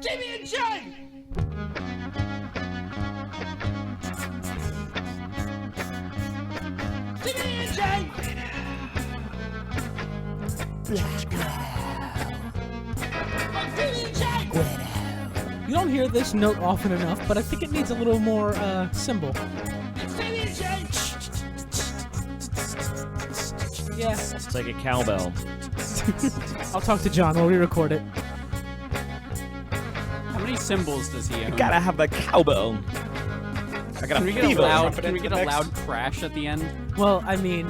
TB&J! TB&J! You don't hear this note often enough, but I think it needs a little more symbol. Yeah. It's like a cowbell. I'll talk to John while we record it. How many symbols does he own? Gotta have the cowbell. I got Can we get a fever. loud? Can we get a loud crash at the end? Well, I mean,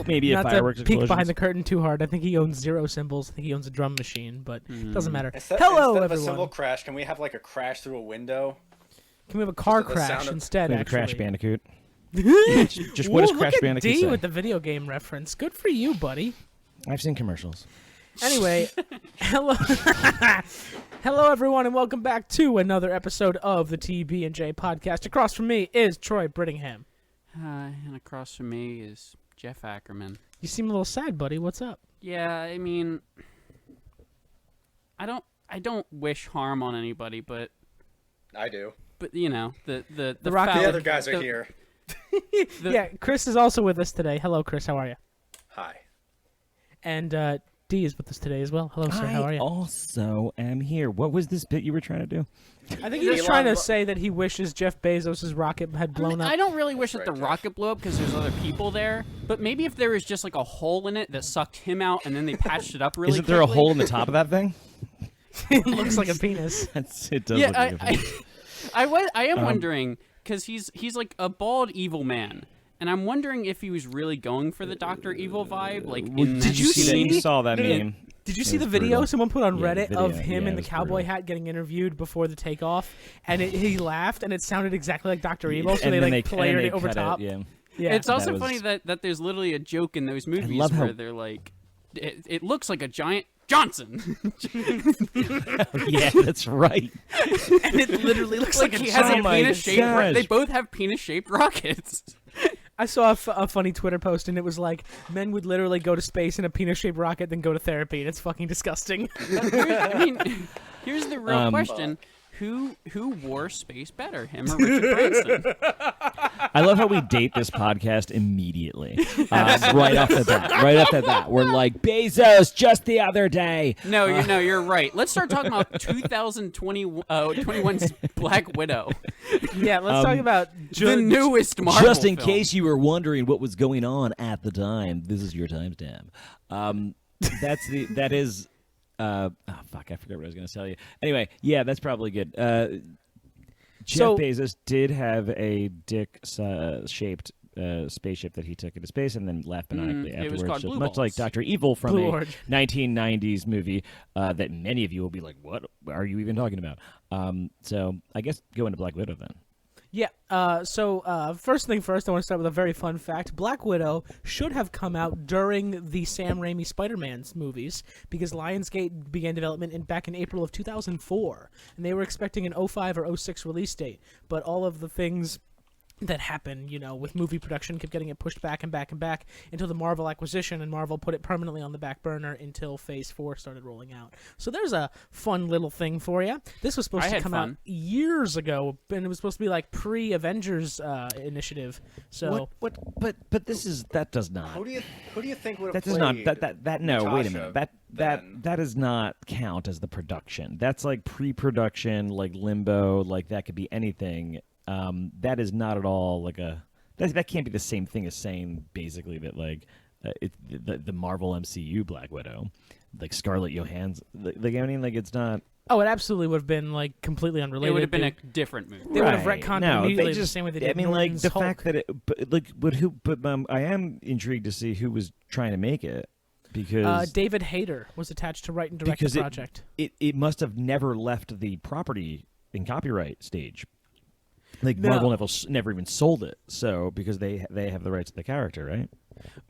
Maybe a not fireworks to peek explosion. behind the curtain too hard. I think he owns 0 symbols. I think he owns a drum machine, but it doesn't matter. Instead Hello, of a everyone. symbol crash, can we have like a crash through a window? Can we have a car the crash sound of- instead? Maybe Actually, Crash Bandicoot. Just what does Crash look Bandicoot at D say? with the video game reference. Good for you, buddy. I've seen commercials. Anyway, hello, hello everyone, and welcome back to another episode of the TB&J podcast. Across from me is Troy Brittingham. And across from me is Jeff Ackerman. You seem a little sad, buddy. What's up? Yeah, I mean, I don't wish harm on anybody, but I do. you know, the Rocket- foul- The other guys are the- here. Yeah, Chris is also with us today. Hello, Chris. How are you? Hi. And D is with us today as well. Hello, sir. How are I you? also am here. What was this bit you were trying to do? I think he was trying to say that he wishes Jeff Bezos' rocket had blown up. I don't really wish that the Right, rocket blew up because there's other people there, but maybe if there was just like a hole in it that sucked him out and then they patched it up really Isn't there a quickly. hole in the top of that thing? It looks like a penis. It does Yeah, look like a penis. I am wondering because he's like a bald evil man, and I'm wondering if he was really going for the Dr. Evil vibe. Like, in did that you see that? scene. You saw that Yeah. meme. Did you It see the was video brutal. someone put on Yeah, the Reddit video, of him yeah, in it the was cowboy brutal. hat getting interviewed before the takeoff, and he laughed, and it sounded exactly like Dr. Evil, so And they then like played it over cut top. Yeah. Yeah, It's also was- funny that there's literally a joke in those movies love how- where they're like, it looks like a giant Johnson, Yeah, that's right. and it literally looks like like he a has a giant my penis-shaped. gosh. They both have penis-shaped rockets. I saw a funny Twitter post, and it was like, men would literally go to space in a penis-shaped rocket, then go to therapy, and it's fucking disgusting. I mean, here's the real question: Who wore space better, him or Richard Branson? I love how we date this podcast immedially. Right off the bat. Right off the bat. We're like, Bezos just the other day. No, you're right. Let's start talking about 2021's Black Widow, Yeah, let's talk about the newest Marvel Just in film. case you were wondering what was going on at the time, this is your timestamp. That is oh fuck, I forgot what I was going to tell you. Anyway, yeah, that's probably good. Jeff Bezos did have a dick-shaped spaceship that he took into space and then left maniacally it was afterwards. called Just Blue much like Balls. Dr. Evil from Blue a Orange. 1990s movie that many of you will be like, what are you even talking about? So I guess go into Black Widow then. Yeah, so first thing first, I want to start with a very fun fact. Black Widow should have come out during the Sam Raimi Spider-Man's movies because Lionsgate began development back in April of 2004, and they were expecting an 05 or 06 release date, but all of the things that happened, you know, with movie production kept getting it pushed back and back and back until the Marvel acquisition, and Marvel put it permanently on the back burner until Phase 4 started rolling out. So there's a fun little thing for you. This was supposed to come out years ago, and it was supposed to be like pre-Avengers initiative. So But this is that does not. Who do you think would have That does played not that no wait a Natasha minute then? that does not count as the production. That's like pre-production, like Limbo, like that could be anything. That is not at all like that can't be the same thing as saying basically that like it's the Marvel MCU Black Widow, like Scarlett Johansson. Like I mean, like it's not. Oh, it absolutely would have been like completely unrelated. It would have been a different movie. They would have Right. retconned No, immediately they the same way they did. I mean, like Norton's the Hulk. fact that I am intrigued to see who was trying to make it because David Hayter was attached to write and direct because the project. it must have never left the property in copyright stage. Like No. Marvel never even sold it, so because they have the rights to the character, right?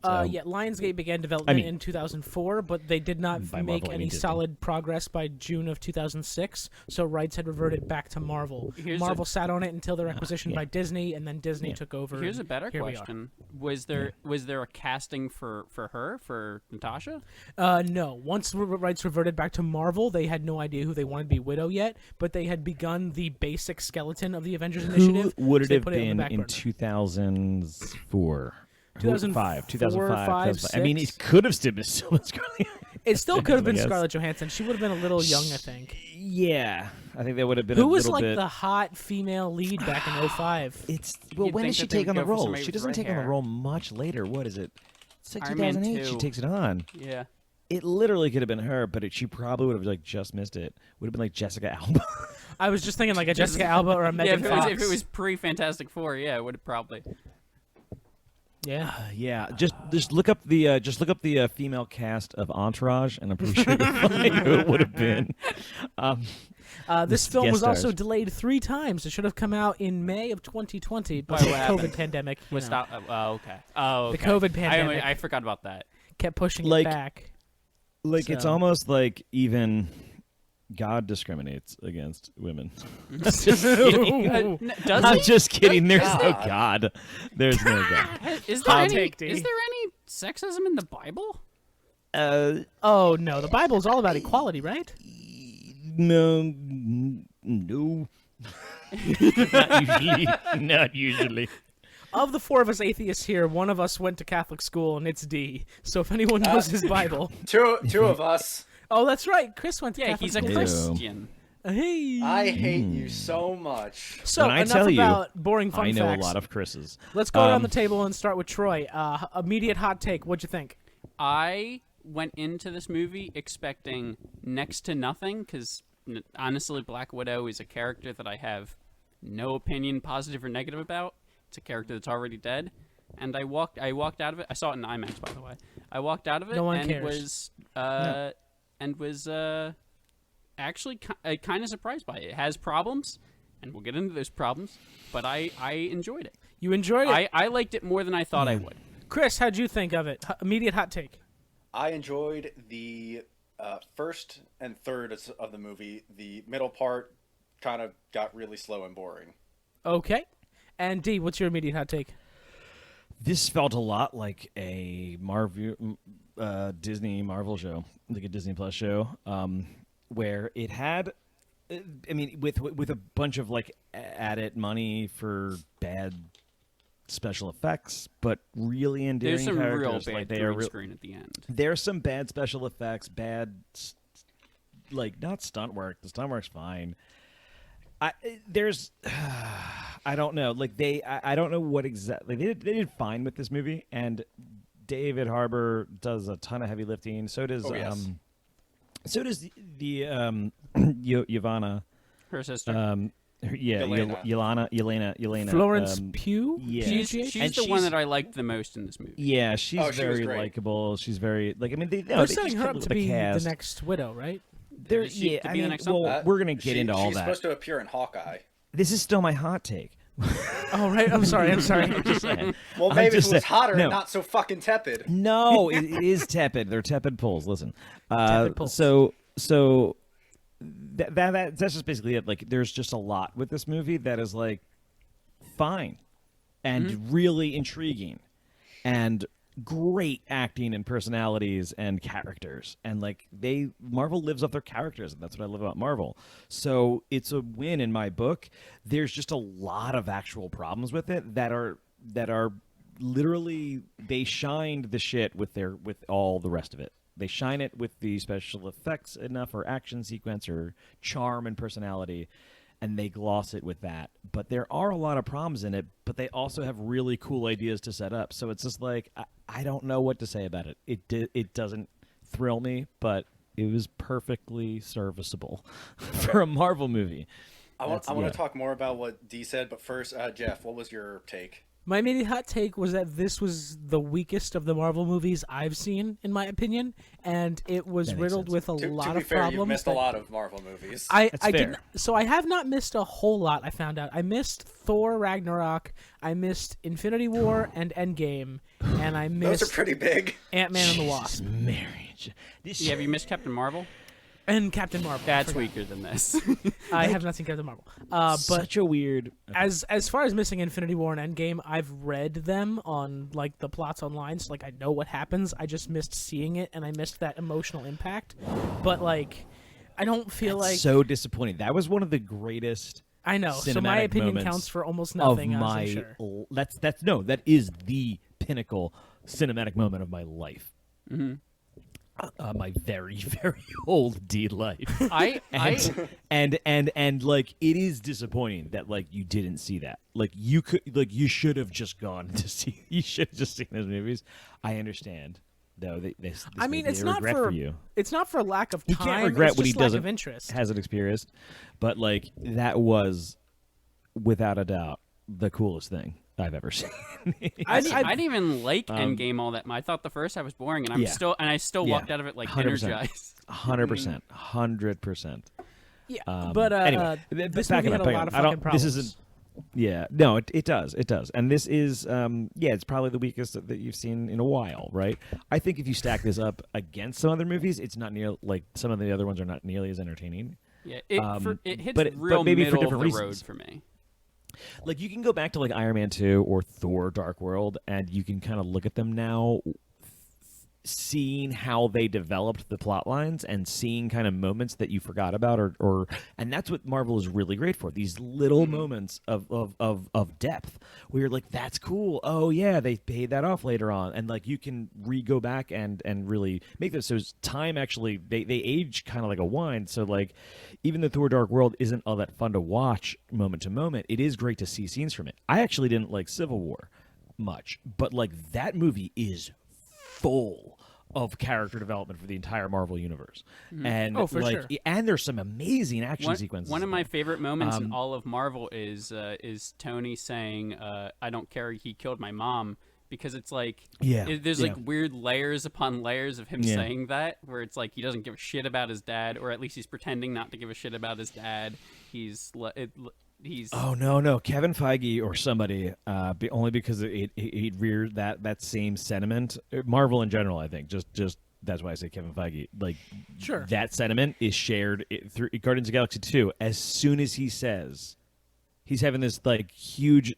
Yeah, Lionsgate began development I mean- in 2004, but they did not By make Marvel, I any mean Disney. solid progress by June of 2006, so rights had reverted back to Marvel. Here's Marvel sat on it until their acquisition yeah. by Disney, and then Disney took over. Here's a and better here we are. question: Was there a casting for her, for Natasha? No. Once rights reverted back to Marvel, they had no idea who they wanted to be Widow yet, but they had begun the basic skeleton of the Avengers Who Initiative. would so it they have put it on the been back in burner. 2004? 2005, 2005. 6? I mean, it could have still been Scarlett. It still could have been I guess. Scarlett Johansson. She would have been a little young, I think. Yeah, I think that would have been Who a was little like bit. the hot female lead back in 05? It's well, You'd when think does she that they take would on the go for role? somebody She with doesn't red take on the hair. role much later. What is it? It's like Iron Man 2008. She 2. takes it on. Yeah. It literally could have been her, but she probably would have like just missed it. Would have been like Jessica Alba. I was just thinking like a Jessica Alba or a Megan yeah, Fox. if it was pre Fantastic Four, yeah, it would have probably. Yeah. Yeah, just look up the female cast of Entourage, and I'm pretty sure you'll find who it would have been. This film guest was also stars. delayed 3 times. It should have come out in May of 2020, but Why, the what COVID happened? pandemic you know, Stop. Oh, okay. Oh, The okay. COVID pandemic. I forgot about that. kept pushing Like- it back. Like it's So- almost like even God discriminates against women. Does I'm he? just kidding. There's no God. God. There's no God. Is there any? take, D. Is there any sexism in the Bible? Oh no, the Bible is all about equality, right? No, no. Not usually. Not usually. Of the 4 of us atheists here, one of us went to Catholic school, and it's D. So if anyone knows his Bible, Two of us. oh, that's right, Chris went to Yeah, Catholic he's a school. Ew. Christian. Hey. I hate you so much. So When I enough tell you, about boring fun I know facts. a lot of Chris's. Let's go around the table and start with Troy. Immediate hot take. What'd you think? I went into this movie expecting next to nothing because honestly, Black Widow is a character that I have no opinion, positive or negative about. It's a character that's already dead, and I walked out of it. I saw it in IMAX, by the way. I walked out of it No one and cares. was actually kind of surprised by it. It has problems, and we'll get into those problems, but I enjoyed it. You enjoyed it? I liked it more than I thought I would. Chris, how'd you think of it? Immediate hot take. I enjoyed the first and third of the movie. The middle part kind of got really slow and boring. Okay. And D, what's your immediate hot take? This felt a lot like a Disney Marvel show, like a Disney Plus show, where it had, I mean, with a bunch of like added money for bad special effects, but really endearing There's some characters. real like bad they are green real. screen at the end. There's some bad special effects, like not stunt work. The stunt work's fine. I don't know. Like I don't know what exactly they did fine with this movie, and David Harbour does a ton of heavy lifting. So does Yes. so does the Yvonne. Her sister. Yelena. Florence Pugh? yeah. PGH? She's And the one she's- that I liked the most in this movie. Yeah, she's Oh, she was very great. likable. She's very like. I mean, they They're just setting her kept up with to the be cast. the next Widow, right? There, She yeah, could I be the mean, next well, something. we're gonna get into all she's that. supposed to appear in Hawkeye. This is still my hot take. Oh, right. I'm sorry. Just saying. Well, I'm maybe if it just was saying- hotter no. and not so fucking tepid. No, it is tepid. They're tepid pulls. Listen, Tepid pulls. so that's just basically it. Like, there's just a lot with this movie that is like fine and really intriguing and great acting and personalities and characters, and like Marvel lives up their characters, and that's what I love about Marvel. So it's a win in my book. There's just a lot of actual problems with it that are literally, they shined the shit with all the rest of it. They shine it with the special effects enough, or action sequence, or charm and personality, and they gloss it with that. But there are a lot of problems in it, but they also have really cool ideas to set up. So it's just like, I don't know what to say about it. It doesn't thrill me, but it was perfectly serviceable for a Marvel movie. I want yeah. to talk more about what Dee said, but first, Jeff, what was your take? My immediate hot take was that this was the weakest of the Marvel movies I've seen, in my opinion, and it was That makes riddled sense. with a To lot be of fair, problems. you've missed a that- lot of Marvel movies. I That's did fair. not, so I have not missed a whole lot. I found out I missed Thor Ragnarok, I missed Infinity War and Endgame, and I Those are missed pretty big. Ant-Man and the Jesus, Wasp marriage. This Yeah, have you missed Captain Marvel? and Captain Marvel. I That's forgot. weaker than this. I have not seen Captain Marvel, but such a weird. as far as missing Infinity War and Endgame, I've read them on like the plots online, so like I know what happens. I just missed seeing it, and I missed that emotional impact. But like, I don't feel like so disappointing. That was one of the greatest. I know. So my cinematic opinion moments counts for almost Of nothing. my, as I'm sure. that is the pinnacle cinematic moment of my life. Mm-hmm. My very very old D life. I and like it is disappointing that like you didn't see that. Like you you should have just gone to see. You should have just seen those movies. I understand though. This I mean, may be it's a not regret for you. It's not for lack of He time. can't regret it's when he just lack doesn't of interest. hasn't experienced, but like that was without a doubt the coolest thing I've ever seen. I didn't even like Endgame all that much. I thought the first half was boring, and I still Yeah. walked out of it like 100%. energized. 100%, 100%. Yeah, but Anyway, this back movie it had up, a back lot it of up. fucking problems. This isn't. Yeah, no, it does, and this is, it's probably the weakest that you've seen in a while, right? I think if you stack this up against some other movies, it's not near like some of the other ones are not nearly as entertaining. Yeah, it hits but real maybe for middle of the different road reasons. for me. Like you can go back to like Iron Man 2 or Thor: Dark World, and you can kind of look at them now, seeing how they developed the plot lines and seeing kind of moments that you forgot about, or and that's what Marvel is really great for. These little moments of depth where you're like, that's cool. Oh yeah, they paid that off later on, and like you can go back and really make this. So time actually they age kind of like a wine. So like even the Thor: Dark World isn't all that fun to watch moment to moment. It is great to see scenes from it. I actually didn't like Civil War much, but like that movie is full of character development for the entire Marvel universe, and Oh, for like, sure. and there's some amazing action sequences. One of my favorite moments in Um, all of Marvel is Tony saying, "I don't care, he killed my mom," because it's like there's like weird layers upon layers of him Yeah. saying that, where it's like he doesn't give a shit about his dad, or at least he's pretending not to give a shit about his dad. He's Oh no, Kevin Feige or somebody, only because he reared that same sentiment. Marvel in general, I think, just that's why I say Kevin Feige. Like, Sure. that sentiment is shared through Guardians of the Galaxy 2. As soon as he says he's having this like huge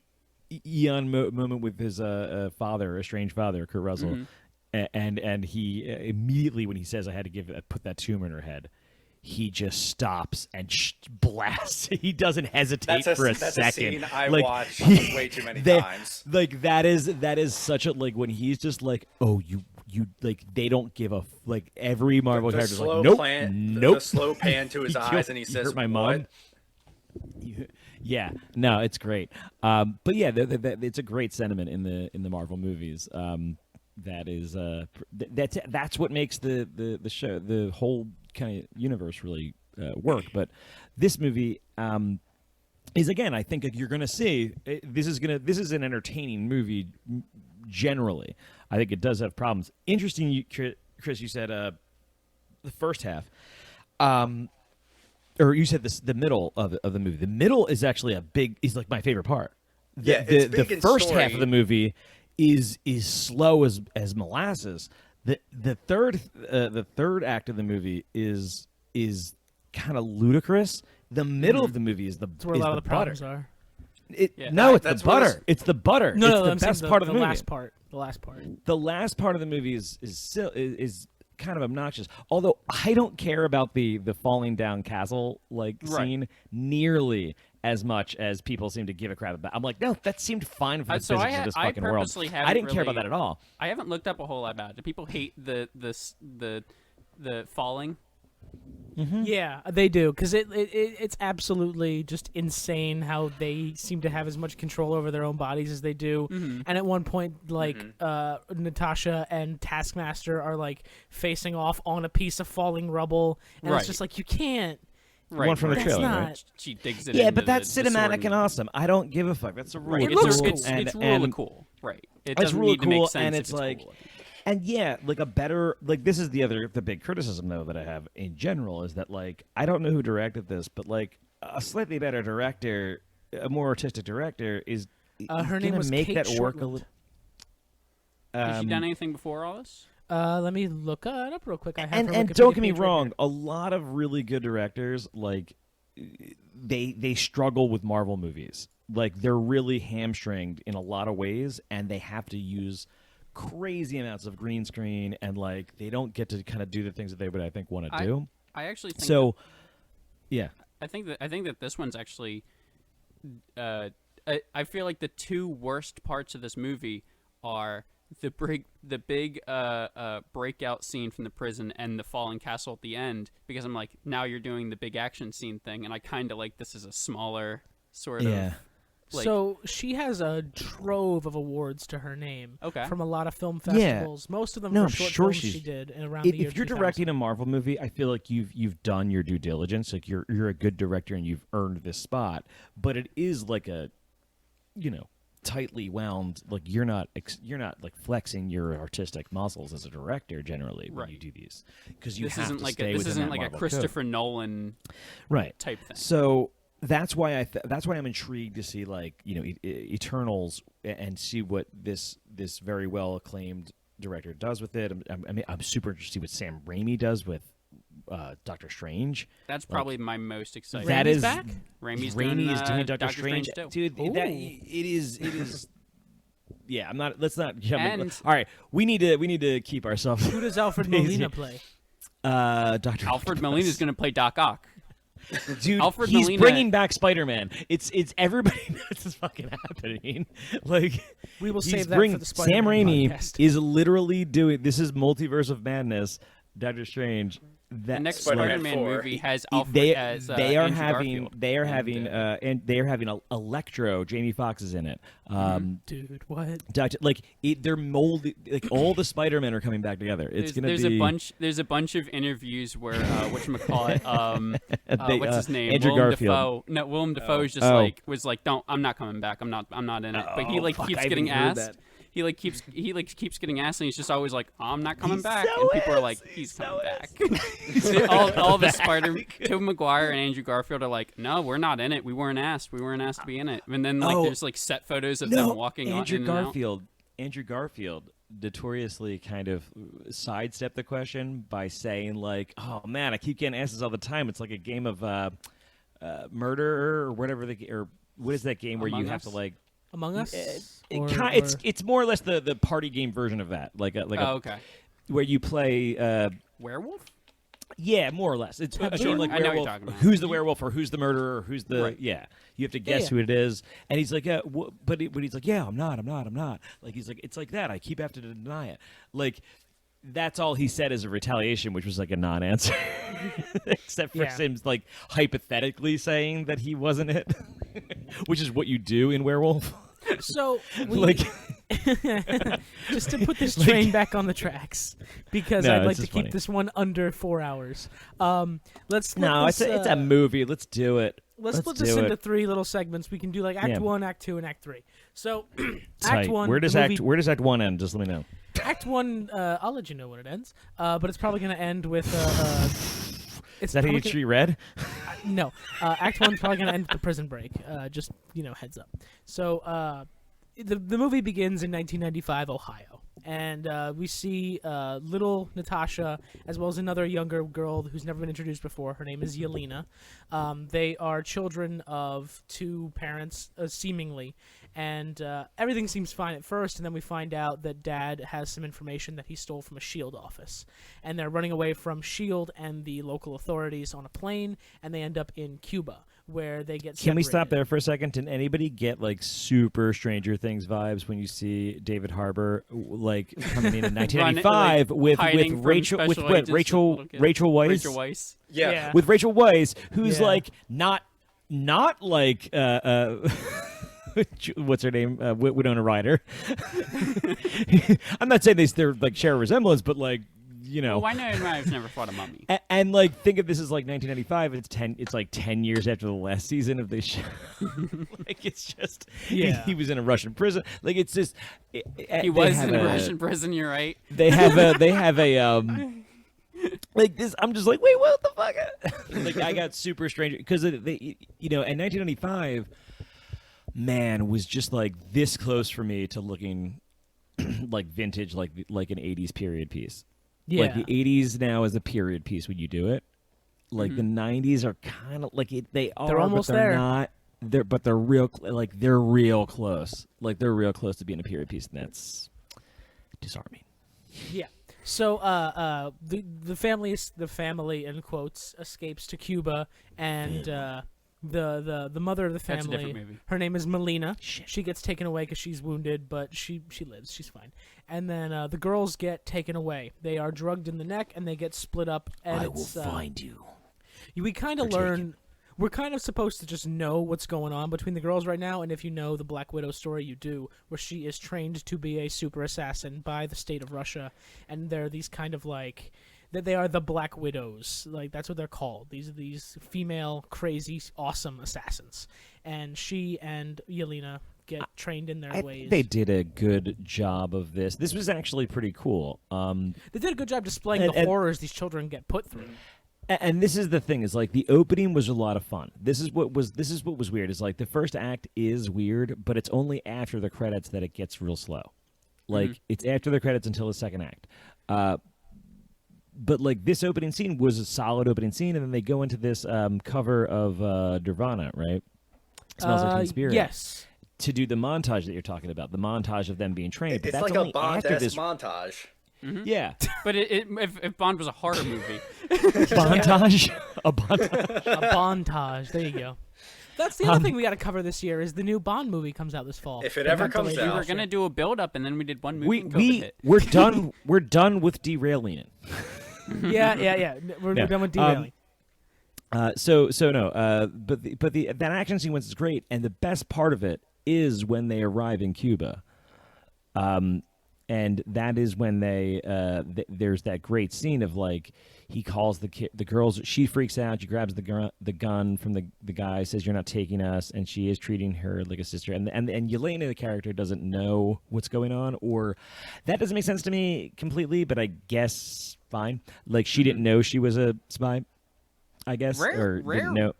eon moment with his estranged father, Kurt Russell, and he immediately when he says I had to put that tumor in her head. He just stops and blasts. He doesn't hesitate for a that's second. a scene I like, watched way too many times. Like that is such a like when he's just like, oh you like they don't give a like every Marvel The character's slow like nope. The slow pan to his You eyes, killed- and he you says, hurt my "What?" mom. Yeah, no, it's great. But yeah, it's a great sentiment in the Marvel movies. That is that's what makes the show, the whole kind of universe really work. But this movie is, again, I think you're going to see this is an entertaining movie generally. I think it does have problems. Interesting, Chris, you said the first half. Or you said the middle of the movie. The middle is actually is like my favorite part. It's big the in first story. half of the movie is slow as molasses. The third act of the movie is kind of ludicrous. The middle of the movie is That's where a lot of the butter. problems are. No, it's that's the what butter. It's the butter. No, it's no, the I'm saying best part of the movie. last part. The last part. The last part of the movie is kind of obnoxious. Although I don't care about the falling down castle scene nearly as much as people seem to give a crap about. I'm like, no, that seemed fine for the So physics of this I fucking world. purposely I didn't haven't care about really- that at all. I haven't looked up a whole lot about it. Do people hate the falling? Yeah, they do, because it's absolutely just insane how they seem to have as much control over their own bodies as they do. And at one point, like Natasha and Taskmaster are like facing off on a piece of falling rubble, and Right. it's just like you can't. The one from the That's trailer, not- right? She digs it. Yeah, into but that's the sword cinematic and awesome. I don't give a fuck. That's a rule. Right. It of looks cool. cool. It's really cool. Right. It It's doesn't really need to make cool, sense and if it's it's like, cool. and yeah, like a better, like this is the big criticism though that I have in general is that like I don't know who directed this, but like a slightly better director, a more artistic director is Her name gonna was make Kate that work a Shortland. little. Has she done anything before all this? Let me look it up real quick. I have And her and Wikipedia don't get me page right wrong, here. a lot of really good directors like they struggle with Marvel movies. Like they're really hamstringed in a lot of ways, and they have to use crazy amounts of green screen, and like they don't get to kind of do the things that they would I think want to do. I actually think So, yeah, I think that this one's actually. I feel like the two worst parts of this movie are the big breakout scene from the prison and the falling castle at the end, because I'm like, now you're doing the big action scene thing, and I kind of like this is a smaller sort of. Like, So she has a trove of awards to her name Okay. from a lot of film Yeah. festivals. Most of them No, for I'm short sure films she's- she did in around the year if you're 2000. directing a Marvel movie, I feel like you've done your due diligence. Like you're a good director and you've earned this spot. But it is like a, tightly wound. Like you're not like flexing your artistic muscles as a director generally when Right. you do these, because you this have isn't to like stay this within isn't that like a Marvel Christopher code. Nolan Right type thing. So that's why that's why I'm intrigued to see like Eternals and see what this very well acclaimed director does with it. I'm super interested to see what Sam Raimi does with Doctor Strange. That's probably my most exciting. That Raimi's is back? Raimi's is doing doing Doctor Strange, too. dude. Ooh. It is. Yeah, I'm not. Let's not. Yeah, And- all right, we need to keep ourselves. Who does Alfred Daisy. Molina play? Dr. Alfred Molina is going to play Doc Ock. Dude, Alfred he's Molina- bringing back Spider-Man. It's everybody knows it's fucking happening. Like We will he's save that bringing- for the Spider-Man Sam Raimi podcast. is literally doing this is Multiverse of Madness. Doctor Strange. The next Spider-Man Spider-Man 4. movie has They Alfred as they are Andrew having Garfield. they are And, having and they are having Electro. Jamie Foxx is in it. Dude, what? They're moldy. Like all the Spider-Men are coming back together. It's gonna there's be a bunch of interviews where whatchamacallit, They, what's his name? Andrew Willem Garfield. Dafoe. No, Willem Dafoe is just Oh. was like, don't, I'm not coming back. I'm not in it. But he Oh, fuck, keeps I getting haven't heard asked. that. He keeps getting asked, and he's just always like, I'm not coming He back. so And people are is. like, He he's so coming is. back. all the Tobey Maguire and Andrew Garfield are like, no, we're not in it. We weren't asked. We weren't asked to be in it. And then Oh. there's like set photos of No, them walking on Andrew in and out. Garfield. Andrew Garfield notoriously kind of sidestepped the question by saying like, "Oh man, I keep getting asked this all the time. It's like a game of murder or whatever or what is that game where Among you have Us? to like." Among Us? It's more or less the party game version of that, Oh, okay. where you play. Werewolf? Yeah, more or less. It's a game like I know what you're werewolf. talking about. Who's the werewolf or who's the murderer or who's the Right. yeah? You have to guess Yeah. who it is, and he's like, yeah, but he's like, yeah, I'm not. Like he's like, it's like that. I keep having to deny it. Like that's all he said as a retaliation, which was like a non-answer, except for Yeah. him like hypothetically saying that he wasn't it, which is what you do in Werewolf. So, we, Like, just to put this train back on the tracks, because No, I'd it's like to just keep funny. this one under 4 hours. Let's split no, this, it's a movie. Let's do it. Let's split do this it. into 3 little segments. We can do like Act Yeah. 1, Act 2, and Act 3. So, Act Tight. 1. Where does the movie, Act 1 end? Just let me know. Act 1, I'll let you know when it ends. But it's probably going to end with. Is that how you treat Red? No. Act 1's probably going to end with the prison break. Just, heads up. So, the movie begins in 1995, Ohio. And we see little Natasha, as well as another younger girl who's never been introduced before. Her name is Yelena. They are children of 2 parents, seemingly. And everything seems fine at first, and then we find out that Dad has some information that he stole from a S.H.I.E.L.D. office. And they're running away from S.H.I.E.L.D. and the local authorities on a plane, and they end up in Cuba, where they get Can we stop separated. there for a second? Did anybody get like super Stranger Things vibes when you see David Harbour like coming in 1995 with hiding from Rachel with special what, agents Rachel with little kids. Rachel Weisz Rachel Weisz. Yeah. with Rachel Weisz who's Yeah. like not like what's her name Winona Ryder. I'm not saying they're like share a resemblance, but like you know. Well, why not? I've never fought a mummy. And like, think of this as like 1995. It's like 10 years after the last season of this show. Like, it's just he was in a Russian prison. Like, it's just He was in a Russian prison. You're right. They have a like this. I'm just like, wait, what the fuck? Like, I got super strange because they, you know, in 1995, man, was just like this close for me to looking like vintage, like an 80s period piece. Yeah. Like the 80s now is a period piece when you do it. Like the 90s are kind of like they're almost but they're there. not. They're real they're real close. Like they're real close to being a period piece, and that's disarming. Yeah. So the family in quotes escapes to Cuba, and the mother of the That's a family, different movie. her name is Melina. Shit. She gets taken away because she's wounded, but she lives. She's fine. And then the girls get taken away. They are drugged in the neck, and they get split up. And I it's, will find you. We kind of learn. We're kind of supposed to just know what's going on between the girls right now, and if you know the Black Widow story, you do, where she is trained to be a super assassin by the state of Russia, and they're these kind of like that they are the Black Widows, like that's what they're called. These are these female, crazy, awesome assassins, and she and Yelena get trained in their I ways. think they did a good job of this. This was actually pretty cool. They did a good job displaying the and- horrors these children get put through. And this is the thing, is like the opening was a lot of fun. This is what was weird. Is like the first act is weird, but it's only after the credits that it gets real slow. Like it's after the credits until the second act. But like this opening scene was a solid opening scene, and then they go into this cover of Nirvana, right? Smells Like Teen Spirit. Yes. To do the montage that you're talking about, the montage of them being trained. But It's that's like only a after Bond-esque this. montage. Yeah. But if Bond was a horror movie, Montage? A montage? A Bondage. There you go. That's the other thing we got to cover this year is the new Bond movie comes out this fall. If it ever comes Delayed out. we were gonna do a build up, and then we did one movie. we and COVID hit. we're done. We're done with derailing it. Yeah. We're done with derailing. So no. But that action sequence is great, and the best part of it is when they arrive in Cuba. And that is when they there's that great scene of like he calls the girls. She freaks out. She grabs the gun from the guy. Says you're not taking us, and she is treating her like a sister. And Yelena, the character, doesn't know what's going on, or that doesn't make sense to me completely. But I guess fine. Like she didn't know she was a spy. I guess or didn't know.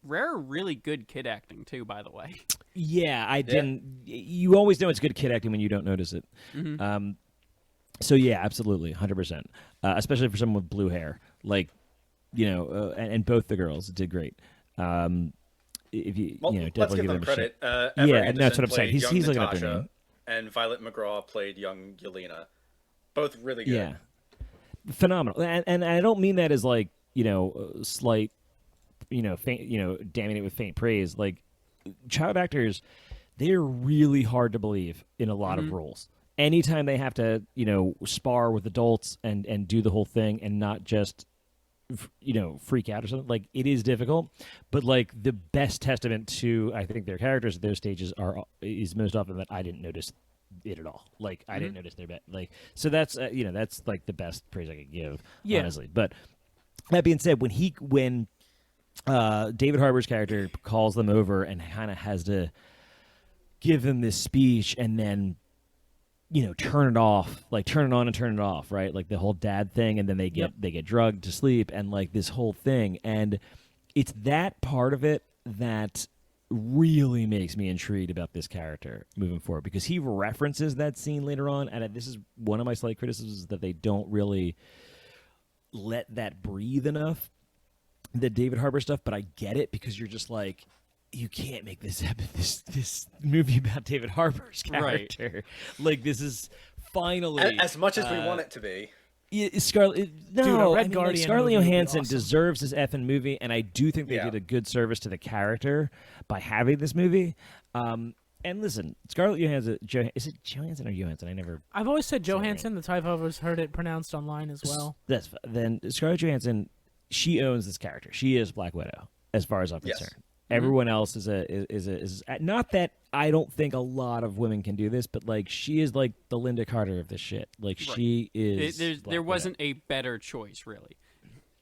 Rare, really good kid acting too, by the way. Yeah, I didn't. You always know it's good kid acting when you don't notice it. So yeah, absolutely, 100%. Especially for someone with blue hair, like and both the girls did great. If you Well, definitely let's give give them a credit. shot. Ever Yeah, and that's Anderson what I'm saying. played young He's looking up their Natasha, name. and Violet McGraw played young Yelena. Both really good. Yeah, phenomenal. And I don't mean that as like slight, faint, damning it with faint praise. Like child actors, they're really hard to believe in a lot of roles. Anytime they have to, spar with adults and do the whole thing and not just, freak out or something, like it is difficult. But like the best testament to, I think, their characters at those stages is most often that I didn't notice it at all. Like I didn't notice their like. So that's that's like the best praise I could give, honestly. But that being said, when David Harbour's character calls them over and kind of has to give them this speech and then turn it off, like turn it on and turn it off, right? Like the whole dad thing, and then they get drugged to sleep, and like this whole thing, and it's that part of it that really makes me intrigued about this character moving forward, because he references that scene later on, and this is one of my slight criticisms, that they don't really let that breathe enough, the David Harbour stuff. But I get it, because you're just like, you can't make this movie about David Harbour's character. Right. Like, this is finally as much as we want it to be. Scarlett, no, Dude, a Red I mean, Guardian Scarlett movie would be Johansson awesome. deserves this effing movie, and I do think they did a good service to the character by having this movie. And listen, Scarlett Johansson, is it Johansson or Johansson? I've always said Johansson. That's how I've always heard it pronounced online as well. Then Scarlett Johansson, she owns this character. She is Black Widow, as far as I'm concerned. Everyone else is not that I don't think a lot of women can do this, but like she is like the Linda Carter of this shit. Like she is. There wasn't a better choice, really.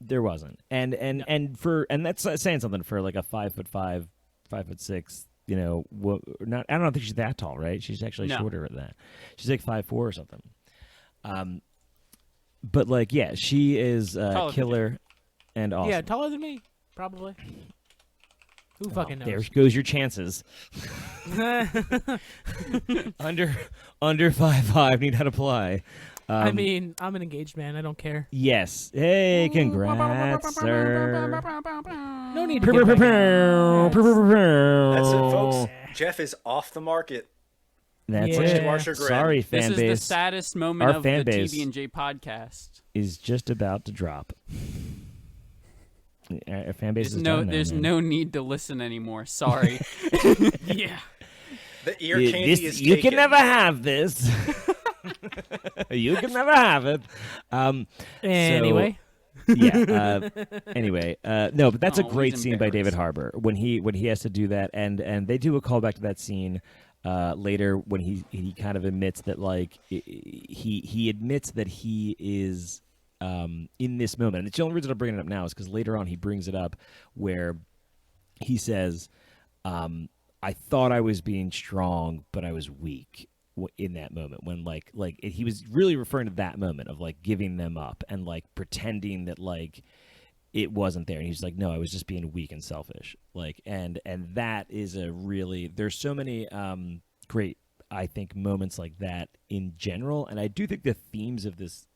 There wasn't, and that's saying something for like a 5'5", 5'6". You know, not. I don't think she's that tall, right? She's actually shorter than that. She's like 5'4" or something. But like, yeah, she is killer and awesome. Yeah, taller than me, probably. Who fucking knows? There goes your chances. under 5'5" need not apply. I mean, I'm an engaged man. I don't care. Yes. Hey, congrats, sir. No need to get back. That's it, folks. Jeff is off the market. That's Yeah. it. Our chagrin. Sorry, fan This base. is the saddest moment Our of fan the base TB&J podcast. is just about to drop. Our fan base is done now, There's man. no need to listen anymore. Sorry. Yeah. The ear candy is you taken. can never have this. You can never have it. Anyway. Yeah. Anyway, no, but that's a Oh, great he's scene by David embarrassed. Harbour when he has to do that, and they do a callback to that scene later when he kind of admits that like he admits that he is in this moment. And the only reason I'm bringing it up now is because later on he brings it up where he says, "I thought I was being strong, but I was weak." In that moment when he was really referring to that moment of like giving them up and like pretending that like it wasn't there, and he's like, no, I was just being weak and selfish, like and that is a really, there's so many great, I think, moments like that in general, and I do think the themes of this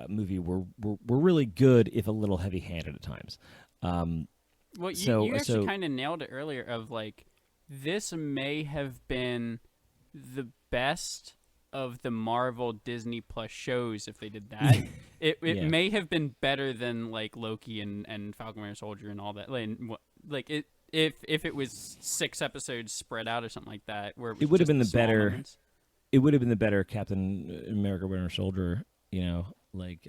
movie were really good, if a little heavy-handed at times. Well, you actually kind of nailed it earlier of like, this may have been the best of the Marvel Disney Plus shows if they did that. It Yeah. may have been better than like Loki and Falcon Winter Soldier and all that. Like it if it was 6 episodes spread out or something like that, where It would have just been the small better. moments. It would have been the better Captain America Winter Soldier, you know, like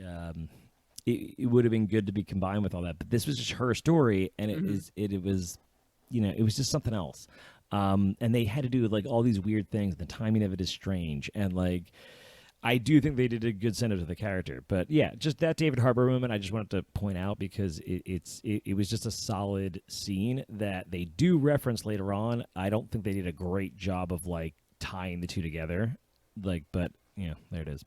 it would have been good to be combined with all that. But this was just her story, and it was, you know, it was just something else. And they had to do like all these weird things. The timing of it is strange, and like I do think they did a good send up to the character. But yeah, just that David Harbour moment, I just wanted to point out because it was just a solid scene that they do reference later on. I don't think they did a great job of like tying the two together, like, but you know, there it is.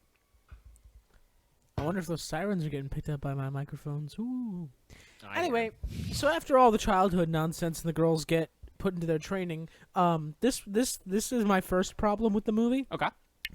I wonder if those sirens are getting picked up by my microphones. Ooh. Anyway, so after all the childhood nonsense and the girls get put into their training, this is my first problem with the movie. Okay.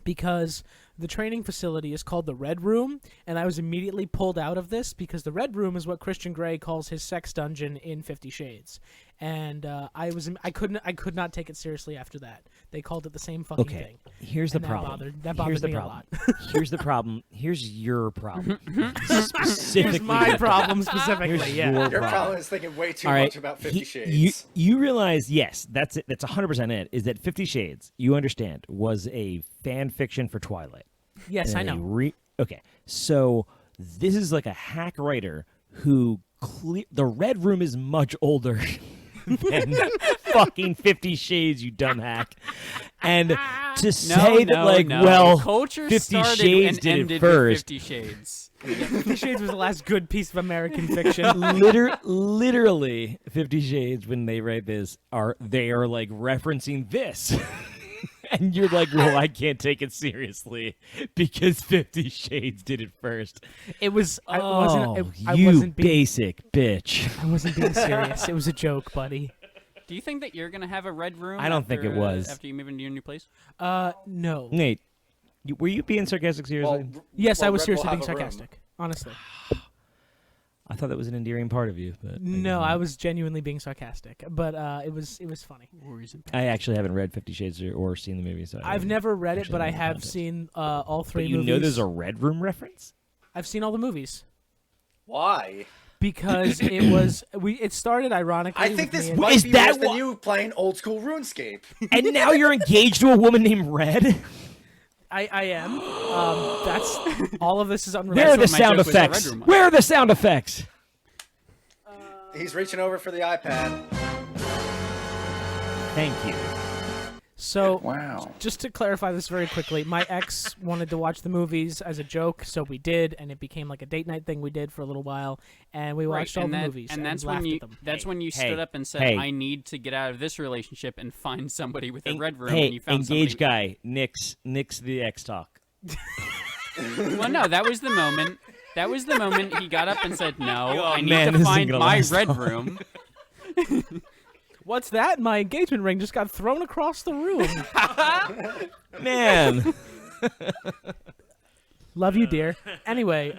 Because the training facility is called the Red Room, and I was immediately pulled out of this because the Red Room is what Christian Grey calls his sex dungeon in 50 Shades, and I could not take it seriously after that. They called it the same fucking thing. Here's the And problem. that bothered me a lot. Here's the problem. Here's your problem. Here's Specifically, my problem specifically. Here's Yeah. your Your problem. problem is thinking way too All right, much about 50 Shades. You realize, yes, that's it. That's 100% it. Is that 50 Shades? You understand was a fan fiction for Twilight. Yes, I And know. Okay, so this is like a hack writer who the Red Room is much older than fucking 50 Shades, you dumb hack. And to say well, culture 50 started Shades and did it ended first. with 50 Shades. 50 Shades was the last good piece of American fiction. Literally 50 Shades, when they write this, they are like referencing this. And you're like, well, I can't take it seriously because 50 Shades did it first. It was. I you wasn't being, basic bitch. I wasn't being serious. It was a joke, buddy. Do you think that you're gonna have a red room? I don't think it was. After you move into your new place. No. Nate, were you being sarcastic seriously? Yes, I was Red will seriously have being a room. sarcastic. Honestly. I thought that was an endearing part of you, but No, I was genuinely being sarcastic, but it was funny. I actually haven't read 50 Shades or seen the movie, so I've never read it, actually but I know the have context. seen all 3 But you movies. know there's a Red Room reference? I've seen all the movies Why? because it was it started ironically. I think with this me and- might Is be that worse than wha- you playing old school RuneScape. And now you're engaged to a woman named Red? I am. That's all of this is Where are unrelated. the my sound joke was the Red effects? Room. Where are the sound effects? He's reaching over for the iPad. Thank you. So, Wow. just to clarify this very quickly, my ex wanted to watch the movies as a joke, so we did, and it became like a date night thing we did for a little while, and we watched all the movies and that's when laughed you at them. that's when you stood up and said, hey. "I need to get out of this relationship and find somebody with a red room." Hey, and you found engaged somebody... guy, nix the X talk. Well, no, that was the moment. That was the moment he got up and said, "No, I need man, to this isn't find gonna my last red long." room." What's that? My engagement ring just got thrown across the room. Man. Love you, dear. Anyway,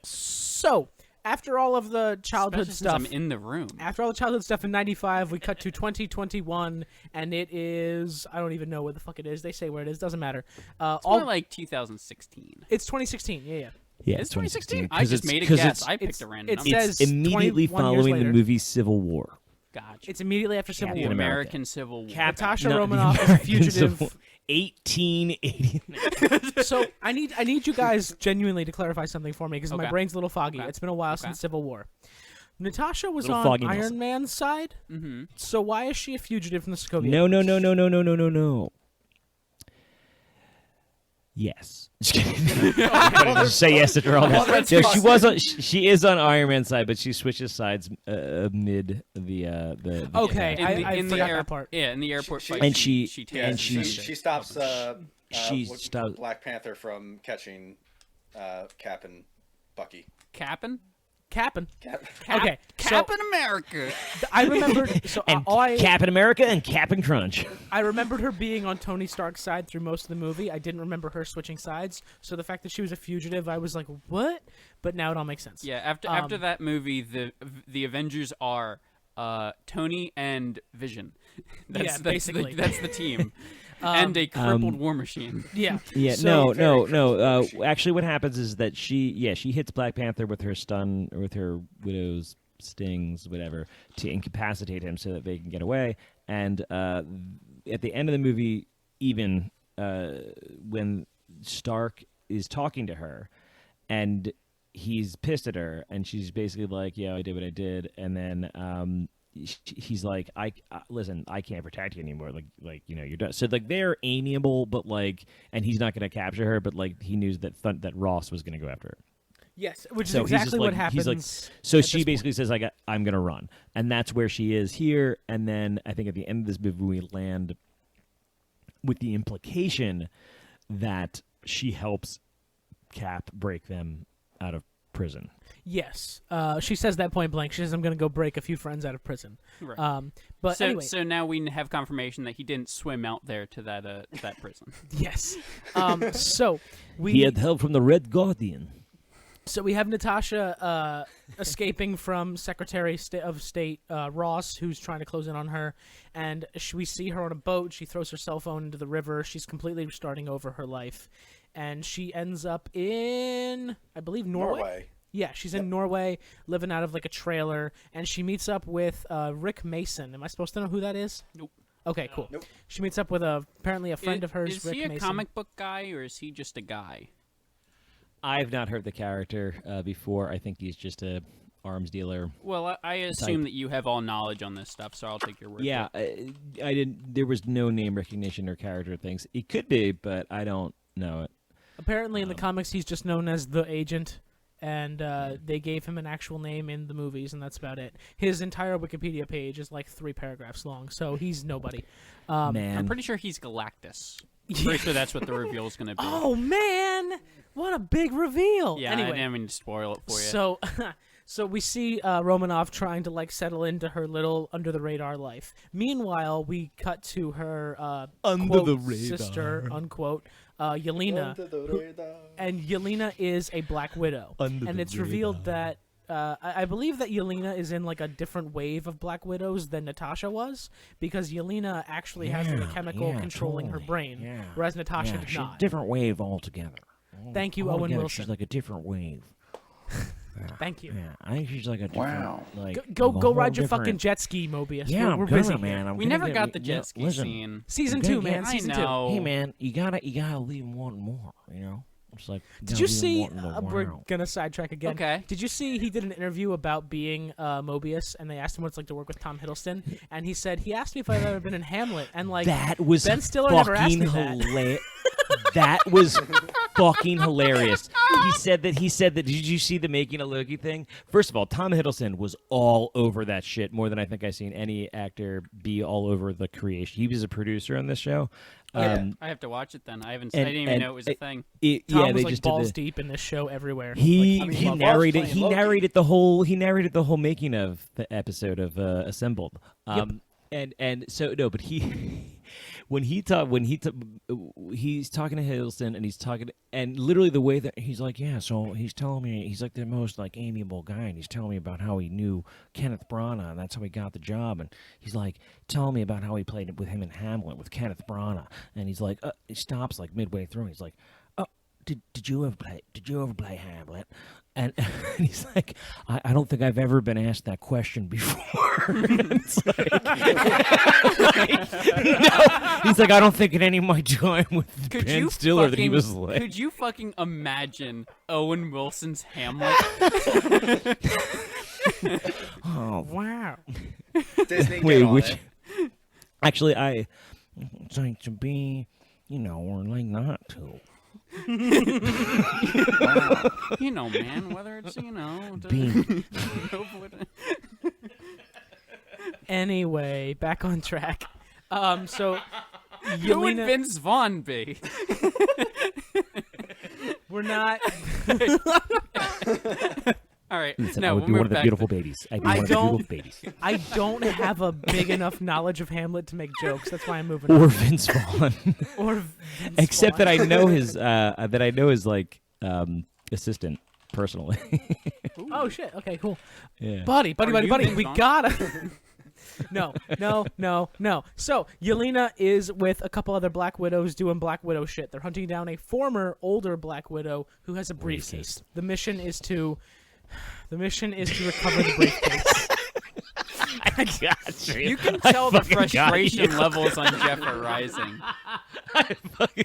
so after all of the childhood Especially since stuff, I'm in the room. after all the childhood stuff in '95, we cut to 2021, and it is I don't even know where the fuck it is. They say where it is. Doesn't matter. It's more like 2016. It's 2016. Yeah. Yeah, It's 2016. 2016. I just made a guess. I picked a random it number. says It's immediately 21 years following the later. movie Civil War. Gotcha. It's immediately after Civil Captain War. the America. American Civil War. Natasha No, Romanoff the is a American Civil fugitive. War. 1880. So I need you guys genuinely to clarify something for me because my Okay. brain's a little foggy. Okay. It's been a while since Civil War. Natasha was Little on foggy Iron Nelson. Man's side, Mm-hmm. so why is she a fugitive from the Sokovia? No. Yes. Just kidding. Just say yes to all that. Yeah, she was on. She is on Iron Man's side, but she switches sides mid the. Okay, attack. I in the forgot air, that part. Yeah, in the airport She- fight. And she- takes and she she- stops she what- stops- Black Panther from catching Cap and Bucky. Cap'n? Cap'n. Cap. Okay, so Cap'n America. I remembered. So And all I Captain America and Captain Crunch. I remembered her being on Tony Stark's side through most of the movie. I didn't remember her switching sides. So the fact that she was a fugitive, I was like, what? But now it all makes sense. Yeah, after that movie, the Avengers are Tony and Vision. That's basically. that's the team. And a crippled War Machine. Yeah. Yeah, So- no. Actually, what happens is that she hits Black Panther with her stun, or with her widow's stings, whatever, to incapacitate him so that they can get away. And at the end of the movie, even when Stark is talking to her, and he's pissed at her, and she's basically like, "Yeah, I did what I did," and then he's like, listen, I can't protect you anymore. Like you're done. So like they're amiable, but like, and he's not going to capture her, but like he knew that Ross was going to go after her. Yes, which is So he's just exactly what like- happens. he's like, so at she this basically says like, I'm going to run, and that's where she is here. And then I think at the end of this movie, we land with the implication that she helps Cap break them out of prison. Yes, she says that point blank. She says, "I'm going to go break a few friends out of prison." Right. But so, anyway, so now we have confirmation that he didn't swim out there to that prison. yes. So we He had help from the Red Guardian. So we have Natasha escaping from Secretary of State Ross, who's trying to close in on her, and we see her on a boat. She throws her cell phone into the river. She's completely starting over her life, and she ends up in, I believe, Norway. Yeah, she's in Norway, living out of like a trailer, and she meets up with Rick Mason. Am I supposed to know who that is? Nope. Okay, cool. Nope. She meets up with apparently a friend of hers, Is Rick he a Mason. comic book guy or is he just a guy? I've not heard the character before. I think he's just a arms dealer. Well, I assume that you have all knowledge on this stuff, so I'll take your word. Yeah, for it. I didn't. There was no name recognition or character things. It could be, but I don't know it. Apparently, in the comics, he's just known as the Agent, and they gave him an actual name in the movies, and that's about it. His entire Wikipedia page is like 3 paragraphs long, so he's nobody. Man, I'm pretty sure he's Galactus. Pretty sure that's what the reveal is going to be. Oh man, what a big reveal! yeah. Anyway, I didn't mean to spoil it for you. so so we see Romanoff trying to like settle into her little under the radar life. Meanwhile, we cut to her Under quote, the radar. sister unquote Yelena, and Yelena is a Black Widow, Under and the it's revealed that I believe that Yelena is in like a different wave of Black Widows than Natasha was, because Yelena actually has like a chemical controlling her brain, whereas Natasha did she's not. a different wave altogether. Thank you, Owen Altogether, Wilson. She's like a different wave. Thank you. Yeah, I think she's like a different. Wow. Like Go a go whole ride your different- fucking jet ski, Mobius. Yeah, we're I'm gonna, busy man. I'm we gonna never get- got the jet ski listen, scene. Season I'm gonna 2, man. get- Season I 2. know. Hey man, you gotta leave them wanting more. You know. It's like, Did "No, you we see? want the We're world." gonna sidetrack again. Okay. Did you see he did an interview about being Mobius, and they asked him what it's like to work with Tom Hiddleston, and he said he asked me if I've ever been in Hamlet, and like That was Ben Stiller never asked fucking me that. hilarious. That was fucking hilarious. He said that. Did you see the Making a Loki thing? First of all, Tom Hiddleston was all over that shit more than I think I've seen any actor be all over the creation. He was a producer on this show. Yeah. I have to watch it then. I and- didn't even and know it was a thing. Tom yeah, was they like just balls did the, deep in this show everywhere. He Like, he loves narrated playing he Loki. narrated the whole making of the episode of Assembled. And so no, but he he's talking to Hiddleston and literally the way that he's like, yeah, so he's telling me he's like the most like amiable guy, and he's telling me about how he knew Kenneth Branagh, and that's how he got the job, and he's like telling me about how he played with him in Hamlet with Kenneth Branagh, and he's like he stops like midway through, and he's like, oh, did you ever play Hamlet? And he's like, I don't think I've ever been asked that question before. It's like, no. He's like, I don't think at any of my time with Could Ben you Stiller that he fucking- was like. Could you fucking imagine Owen Wilson's Hamlet? Oh, wow. Disney, wait, get on which? it. Actually, it's like to be, or like not to. You know, man, whether it's, Being. Anyway, back on track. So Who would Yelena, Vince Vaughn be? we're not. All right, Listen, no, I would we'll be move one of the back beautiful to- babies. I'd be I one of the don't- beautiful babies. I don't have a big enough knowledge of Hamlet to make jokes. That's why I'm moving Or on. Vince Vaughn. Or Vince Except Vaughn. that I know his like assistant personally. Oh shit. Okay, cool. Yeah. Buddy, Are you Vince we Vaughn? gotta. No. So Yelena is with a couple other Black Widows doing Black Widow shit. They're hunting down a former older Black Widow who has a briefcase. The mission is to recover the briefcase. I got you. You can tell the fucking got frustration you. levels on Jeff are rising.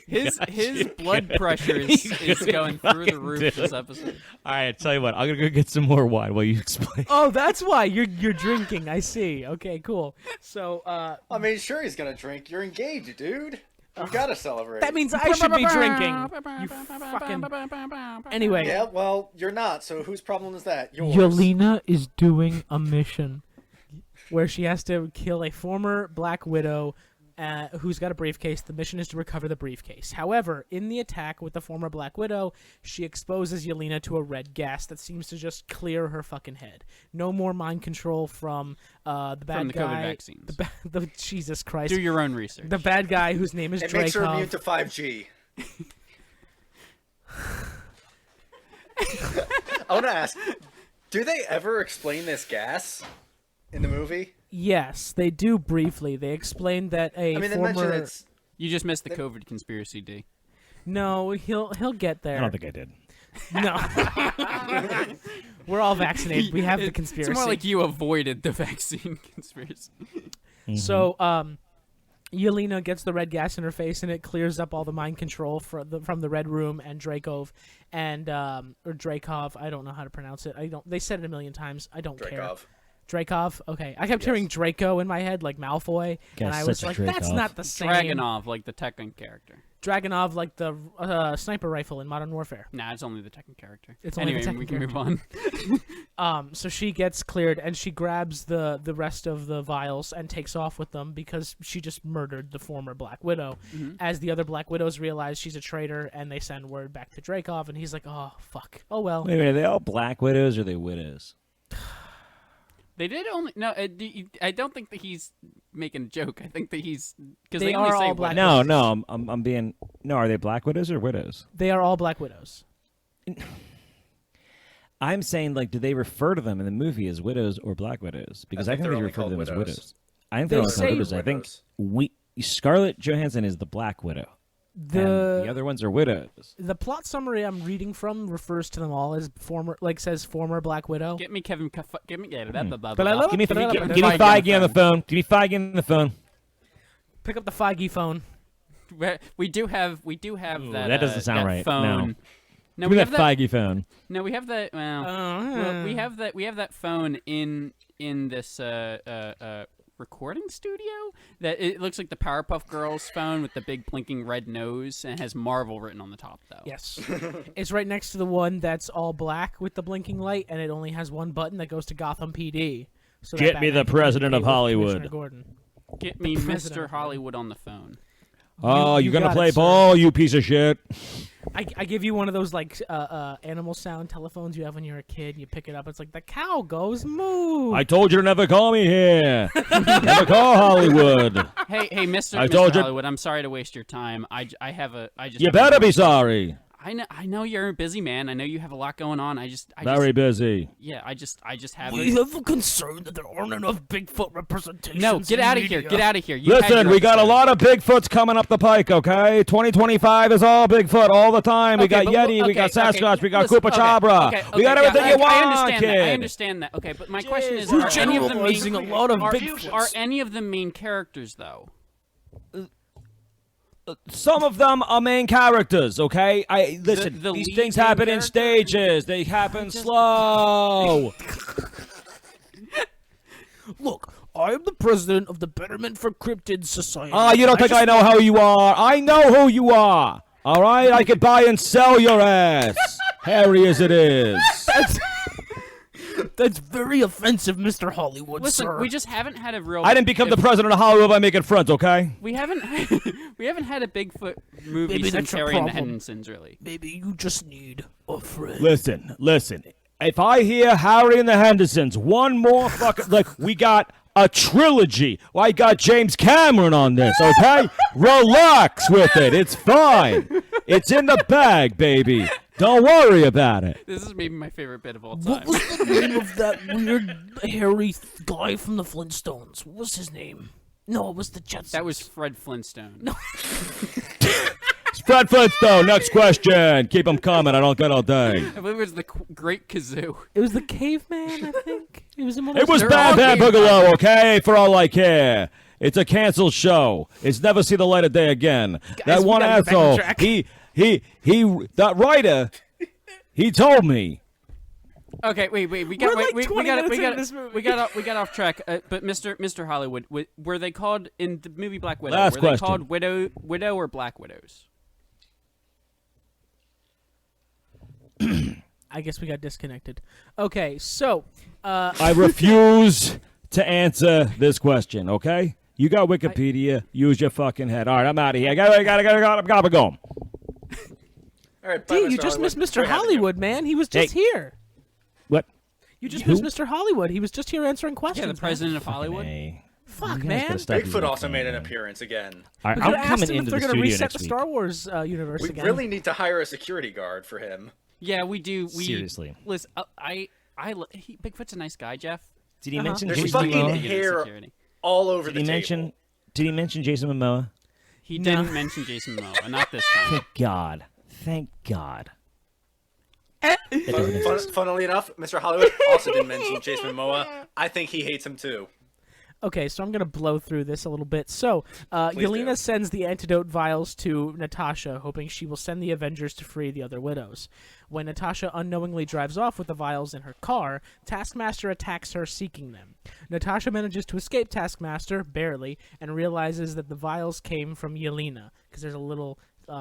His got blood pressure is going through the roof this episode. All right, tell you what. I'm gonna go get some more wine while you explain. Oh, that's why you're drinking. I see. Okay, cool. So I mean, sure he's gonna drink. You're engaged, dude. You gotta celebrate. that means I should be drinking. You fucking. Anyway, Yeah, well, you're not. So whose problem is that? Yours. Yelena is doing a mission where she has to kill a former Black Widow who's got a briefcase. The mission is to recover the briefcase. However, in the attack with the former Black Widow, she exposes Yelena to a red gas that seems to just clear her fucking head. No more mind control from the bad From the guy. COVID vaccines. The Jesus Christ. Do your own research. The bad guy whose name is It makes her immune Dreykov. to 5G. I want to ask, do they ever explain this gas in the movie? Yes, they do briefly. They explained that a I mean, they former. mention it's... You just missed the COVID conspiracy, D. No, he'll get there. I don't think I did. No. We're all vaccinated. We have the conspiracy. It's more like you avoided the vaccine conspiracy. So, Yelena gets the red gas in her face, and it clears up all the mind control from the Red Room and Dreykov, and or Dreykov. I don't know how to pronounce it. They said it a million times. I don't care. Dreykov. Dreykov. Okay, I kept hearing Draco in my head, like Malfoy, and I was such a like, "That's Dreykov. not the same." Dragonov, like the Tekken character. Dragonov, like the sniper rifle in Modern Warfare. Nah, it's only the Tekken character. It's only the anyway, Tekken we can move on. So she gets cleared, and she grabs the rest of the vials and takes off with them because she just murdered the former Black Widow. As the other Black Widows realize she's a traitor, and they send word back to Dreykov, and he's like, "Oh fuck, oh well." Wait, are they all Black Widows or are they widows? They did only no. I don't think that he's making a joke. I think that he's because They they only are say all Black widows. No, I'm being. No, are they Black Widows or widows? They are all Black Widows. I'm saying, like, do they refer to them in the movie as widows or Black Widows? Because I think think they're they only refer to called them as widows. widows. I think They they're only say called widows. I think Scarlett Johansson is the Black Widow. And the other ones are widows. The plot summary I'm reading from refers to them all as former, like says former Black Widow. Get me Kevin. Get me. Yeah, blah, blah, blah, But I blah. love- Give me But I- give me Feige Feige on the phone. Give me Feige on the phone. Pick up the Feige phone. We do have Ooh, that. that doesn't sound that right. Phone. No. No, Give me that Feige phone. No, we have that. Well, we have that phone in this recording studio. That it looks like the Powerpuff Girls phone with the big blinking red nose and has Marvel written on the top, though. Yes. It's right next to the one that's all black with the blinking light, and it only has one button that goes to Gotham PD. So that Get me the Batman can president of communicate with Hollywood. Commissioner Gordon. Get me president Mr. of Hollywood on the phone. Oh, You you're gonna got it, play sir. ball, you piece of shit. I give you one of those like animal sound telephones you have when you're a kid. You pick it up. It's like the cow goes moo. I told you to never call me here. Never call Hollywood. Hey, Mr. I told you- Hollywood, I'm sorry to waste your time. I just. You better be sorry. I know you're a busy man. I know you have a lot going on. Very busy. Yeah, I just have. We have a concern that there aren't enough Bigfoot representations. No, get in out of media. here. Get out of here. You had Listen, your we got a episode. lot of Bigfoots coming up the pike, okay? 2025 is all Bigfoot all the time. We Okay, got but Yeti, we got okay, Sasquatch, we got listen, Koopa Chabra. okay, We got okay, everything yeah, you want, I understand kid. that. I understand that. Okay, but my question is, We're are any of the generalizing main a lot of Bigfoots. are any of the main characters though? Some of them are main characters, okay? Listen, the these lead things main happen in character? stages. They happen slow. Look, I am the president of the Betterment for Cryptid Society. Oh, you don't think I know who you are? I know who you are. All right? I could buy and sell your ass. Hairy as it is. That's very offensive, Mr. Hollywood, Listen, sir. we just haven't had a real. I didn't become the president of Hollywood by making friends, okay? We haven't had a Bigfoot movie Maybe since that's your Harry and the problem. Hendersons, really. Maybe you just need a friend. Listen. If I hear Harry and the Hendersons, one more fucking... Like, we got a trilogy. Well, I got James Cameron on this, okay? Relax with it. It's fine. It's in the bag, baby. Don't worry about it. This is maybe my favorite bit of all What time. was the name of that weird hairy guy from the Flintstones? What was his name? No, it was the Jetsons. That was Fred Flintstone. No. Fred Flintstone, next question. Keep them coming. I don't get all day. I believe it was the Great Kazoo. It was the caveman, I think. It was in one of It was those- Bad Bad okay. Boogaloo, okay? For all I care. It's a canceled show. It's never see the light of day again. That we one gotta asshole, backtrack. that writer, he told me. Okay, wait. We We're got like we 20 got minutes we into got this movie. we got off track. But Mr. Hollywood, were they called in the movie Black Widow? Last were question. they called Widow or Black Widows? I guess we got disconnected. Okay, so I refuse to answer this question, okay? You got Wikipedia. Use your fucking head. All right, I'm out of here. I gotta go. All right, bye, D, you Mr. just Hollywood. missed Mr. Great having you. Hollywood, man. He was just here. What? You just Who? missed Mr. Hollywood. He was just here answering questions. Yeah, the president of Hollywood. Hey. Fuck, You guys man. gotta stop using Bigfoot that also made an thing. appearance again. All right, We I'm could have asked coming him if into they're the going to studio reset next the week. Star Wars universe We again. really need to hire a security guard for him. Yeah, we do. Seriously. Listen, Bigfoot's a nice guy, Jeff. Did he mention There's Jason fucking Momoa? hair Security. all over Did the he table. mention? Did he mention Jason Momoa? He didn't mention Jason Momoa, not this time. Thank God. Thank God. That doesn't exist. Funnily enough, Mr. Hollywood also didn't mention Jason Momoa. I think he hates him too. Okay, so I'm going to blow through this a little bit. So, Please Galena do. sends the antidote vials to Natasha, hoping she will send the Avengers to free the other widows. When Natasha unknowingly drives off with the vials in her car, Taskmaster attacks her, seeking them. Natasha manages to escape Taskmaster, barely, and realizes that the vials came from Yelena, because there's a little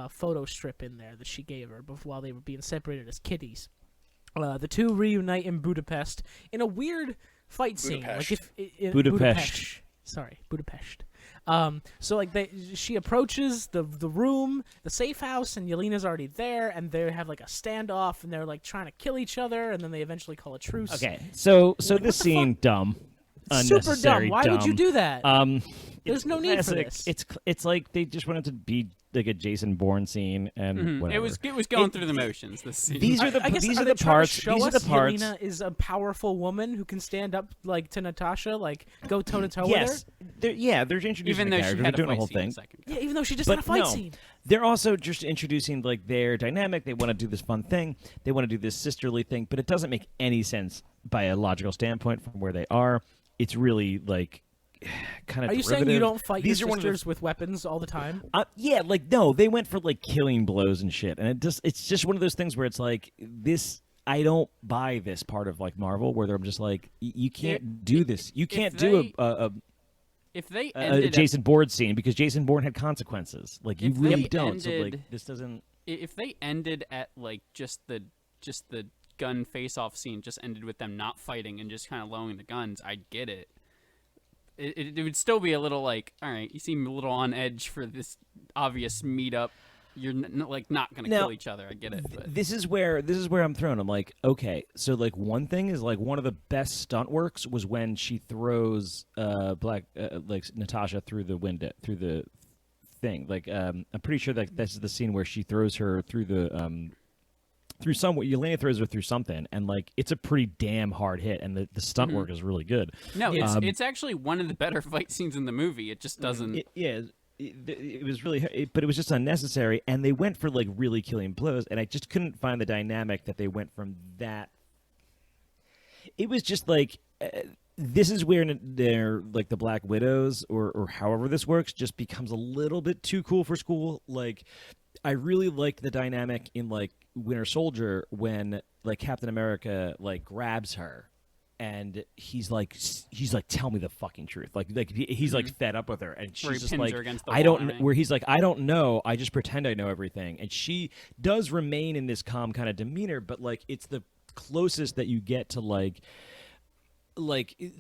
photo strip in there that she gave her while they were being separated as kitties. The two reunite in Budapest in a weird fight scene. Like Budapest. if Budapest. Sorry, Budapest. So like she approaches the room, the safe house, and Yelena's already there, and they have like a standoff, and they're like trying to kill each other, and then they eventually call a truce. Okay, so Like, what this the scene dumb, Super dumb. unnecessary Why would you do that? There's it's no need for classic. this. It's like they just wanted to be like a Jason Bourne scene and whatever. It was going through the motions. This scene. These are the I guess, these are are they the trying to parts. show These are us the parts. Yelena is a powerful woman who can stand up like to Natasha, like go toe to toe Yes, with they're introducing even the though character. she They're had a doing the fight whole scene in thing. a second. her. Yeah, even though she just But had a fight no, scene. they're also just introducing like their dynamic. They want to do this fun thing. They want to do this sisterly thing, but it doesn't make any sense by a logical standpoint from where they are. It's really like kind of. Are you saying you don't fight These your are one of sisters with weapons all the time? Yeah, like no, they went for like killing blows and shit, and it's just one of those things where it's like this. I don't buy this part of like Marvel where I'm just like, you can't do this. You can't do if they a ended Jason Bourne scene because Jason Bourne had consequences. Like you If really they don't. So ended- like this doesn't. if they ended at like just the gun face-off scene just ended with them not fighting and just kind of lowering the guns, I'd get it. It would still be a little like, all right, you seem a little on edge for this obvious meetup. You're not gonna kill each other. I get it. But. This is where I'm thrown. I'm like, okay, so like one thing is like one of the best stunt works was when she throws like Natasha through the window through the thing. Like I'm pretty sure that this is the scene where she throws her through the through some. Elena throws her through something, and like it's a pretty damn hard hit, and the stunt work is really good. No, it's actually one of the better fight scenes in the movie. It just doesn't. It was really, but it was just unnecessary, and they went for like really killing blows, and I just couldn't find the dynamic that they went from that. It was just like this is where they're like the Black Widows or however this works just becomes a little bit too cool for school. Like I really liked the dynamic in like Winter Soldier when like Captain America like grabs her. And he's like, tell me the fucking truth. Like he's like fed up with her, and she's just like, I don't. Where he's like, I don't know. I just pretend I know everything, and she does remain in this calm kind of demeanor, but like it's the closest that you get to like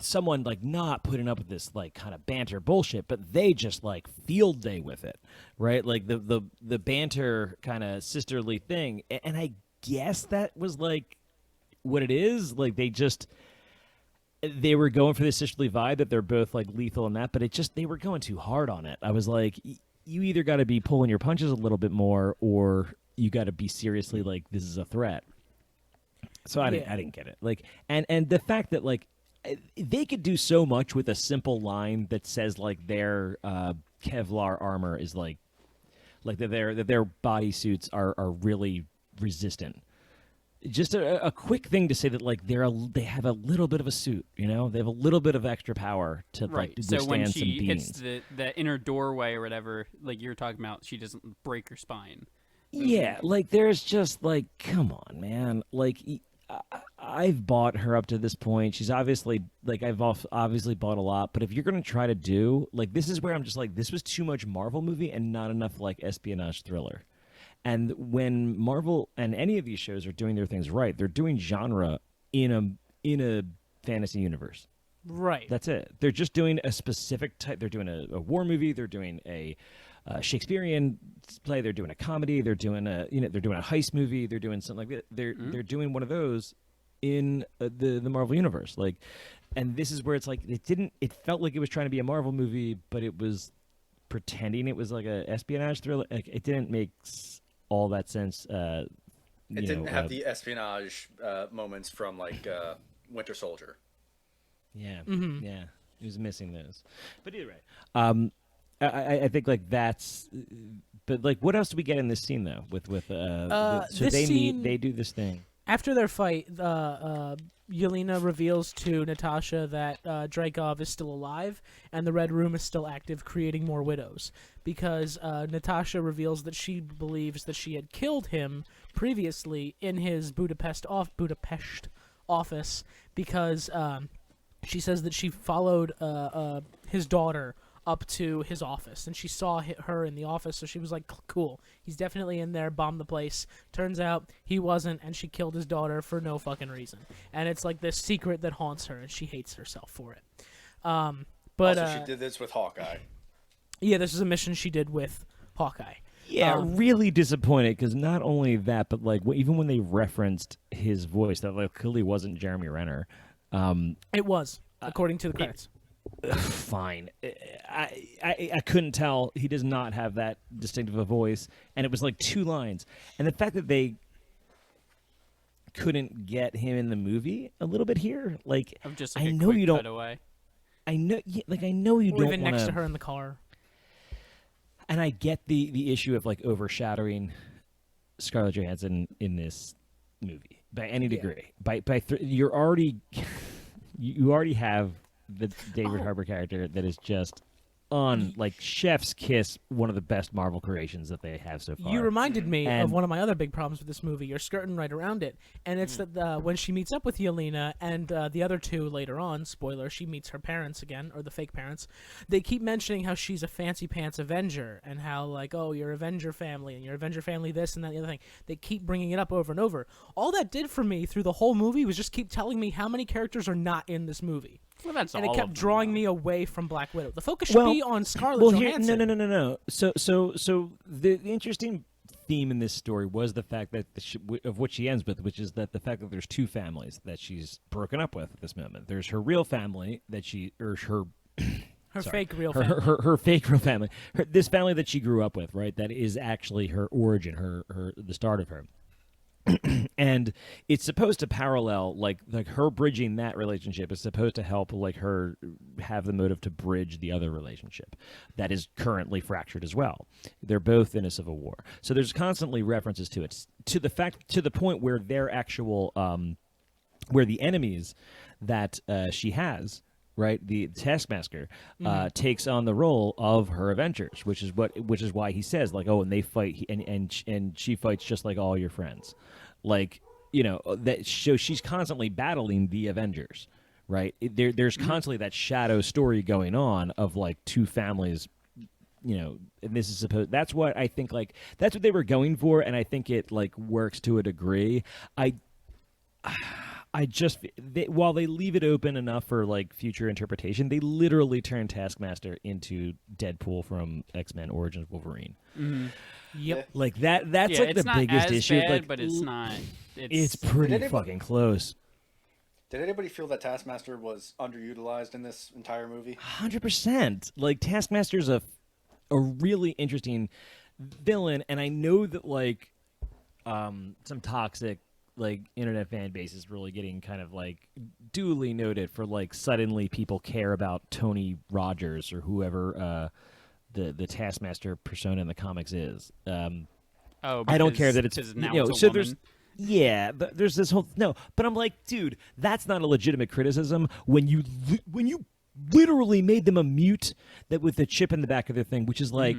someone like not putting up with this like kind of banter bullshit, but they just like field day with it, right? Like the banter kind of sisterly thing, and I guess that was like what it is. Like they were going for this sisterly vibe that they're both like lethal in that, but they were going too hard on it. I was like, you either got to be pulling your punches a little bit more, or you got to be seriously like, this is a threat. So I didn't get it. Like, and the fact that like they could do so much with a simple line that says like their Kevlar armor is like that their bodysuits are really resistant. Just a quick thing to say that like they have a little bit of a suit, you know, they have a little bit of extra power to like withstand so when some she beans. hits the inner doorway or whatever, like you're talking about, she doesn't break her spine. Yeah, like there's just like, come on, man. Like I've bought her up to this point. She's obviously like I've obviously bought a lot, but if you're gonna try to do like this is where I'm just like this was too much Marvel movie and not enough like espionage thriller. And when Marvel and any of these shows are doing their things right, they're doing genre in a fantasy universe. Right. That's it. They're just doing a specific type. They're doing a war movie. They're doing a Shakespearean play. They're doing a comedy. They're doing they're doing a heist movie. They're doing something like that. They're doing one of those in the Marvel universe. Like, and this is where it's like it felt like it was trying to be a Marvel movie, but it was pretending it was like a espionage thriller. Like, it didn't make all that sense. It didn't have the espionage moments from like Winter Soldier. Yeah, yeah, it was missing those. But either way, I think like that's. But like, what else do we get in this scene though? So this scene, they do this thing after their fight. Yelena reveals to Natasha that Dreykov is still alive and the Red Room is still active, creating more widows. Because Natasha reveals that she believes that she had killed him previously in his Budapest office, because she says that she followed his daughter up to his office, and she saw her in the office, so she was like, cool, he's definitely in there, bomb the place. Turns out he wasn't, and she killed his daughter for no fucking reason. And it's like this secret that haunts her, and she hates herself for it. But also, she did this with Hawkeye. Yeah, this is a mission she did with Hawkeye. Yeah, really disappointed, because not only that, but like even when they referenced his voice, that like clearly wasn't Jeremy Renner. It was, according to the credits. Fine. I couldn't tell. He does not have that distinctive a voice, and it was like 2 lines. And the fact that they couldn't get him in the movie a little bit here, like of just like I a know quick you don't. cutaway. I know, like I know you or don't even wanna, next to her in the car. And I get the issue of like overshadowing Scarlett Johansson in this movie by any degree. You're already you already have the David Harbour character that is just on like chef's kiss, one of the best Marvel creations that they have so far. You reminded me of And- one of my other big problems with this movie. You're skirting right around it, and it's that when she meets up with Yelena and the other two later on, spoiler, she meets her parents again, or the fake parents. They keep mentioning how she's a fancy pants Avenger, and how like, oh, you're Avenger family, and you're Avenger family this and that and the other thing. They keep bringing it up over and over. All that did for me through the whole movie was just keep telling me how many characters are not in this movie. Well, that's And it all kept of them, drawing though. me away from Black Widow. The focus should be on Scarlett Johansson. No. So the interesting theme in this story was the fact that of what she ends with, which is that the fact that there's two families that she's broken up with at this moment. There's her real family that Her sorry, fake real family. her fake real family, this family that she grew up with, right? That is actually her origin, her the start of her. And it's supposed to parallel like her bridging that relationship is supposed to help like her have the motive to bridge the other relationship that is currently fractured as well. They're both in a civil war, so there's constantly references to it, to the point where their actual where the enemies that she has, right, the Taskmaster takes on the role of her Avengers, which is why he says like, oh, and they fight and she fights just like all your friends, like, you know, that. So she's constantly battling the Avengers, right? There's constantly that shadow story going on of like two families, you know, and this is supposed. That's what I think. Like that's what they were going for, and I think it like works to a degree. I just while they leave it open enough for like future interpretation, they literally turn Taskmaster into Deadpool from X-Men Origins Wolverine. Yep. Like that. That's Yeah, like it's the not biggest as issue. bad, Like, but it's not. it's pretty Did anybody- fucking close. Did anybody feel that Taskmaster was underutilized in this entire movie? 100%. Like Taskmaster's a really interesting villain, and I know that like some toxic like internet fan base is really getting kind of like duly noted for like suddenly people care about Tony Rogers or whoever the Taskmaster persona in the comics is. I don't care that it's because now you know, it's a so woman. there's yeah, there's this whole no, but I'm like, dude, that's not a legitimate criticism when you literally made them a mute that with the chip in the back of their thing, which is like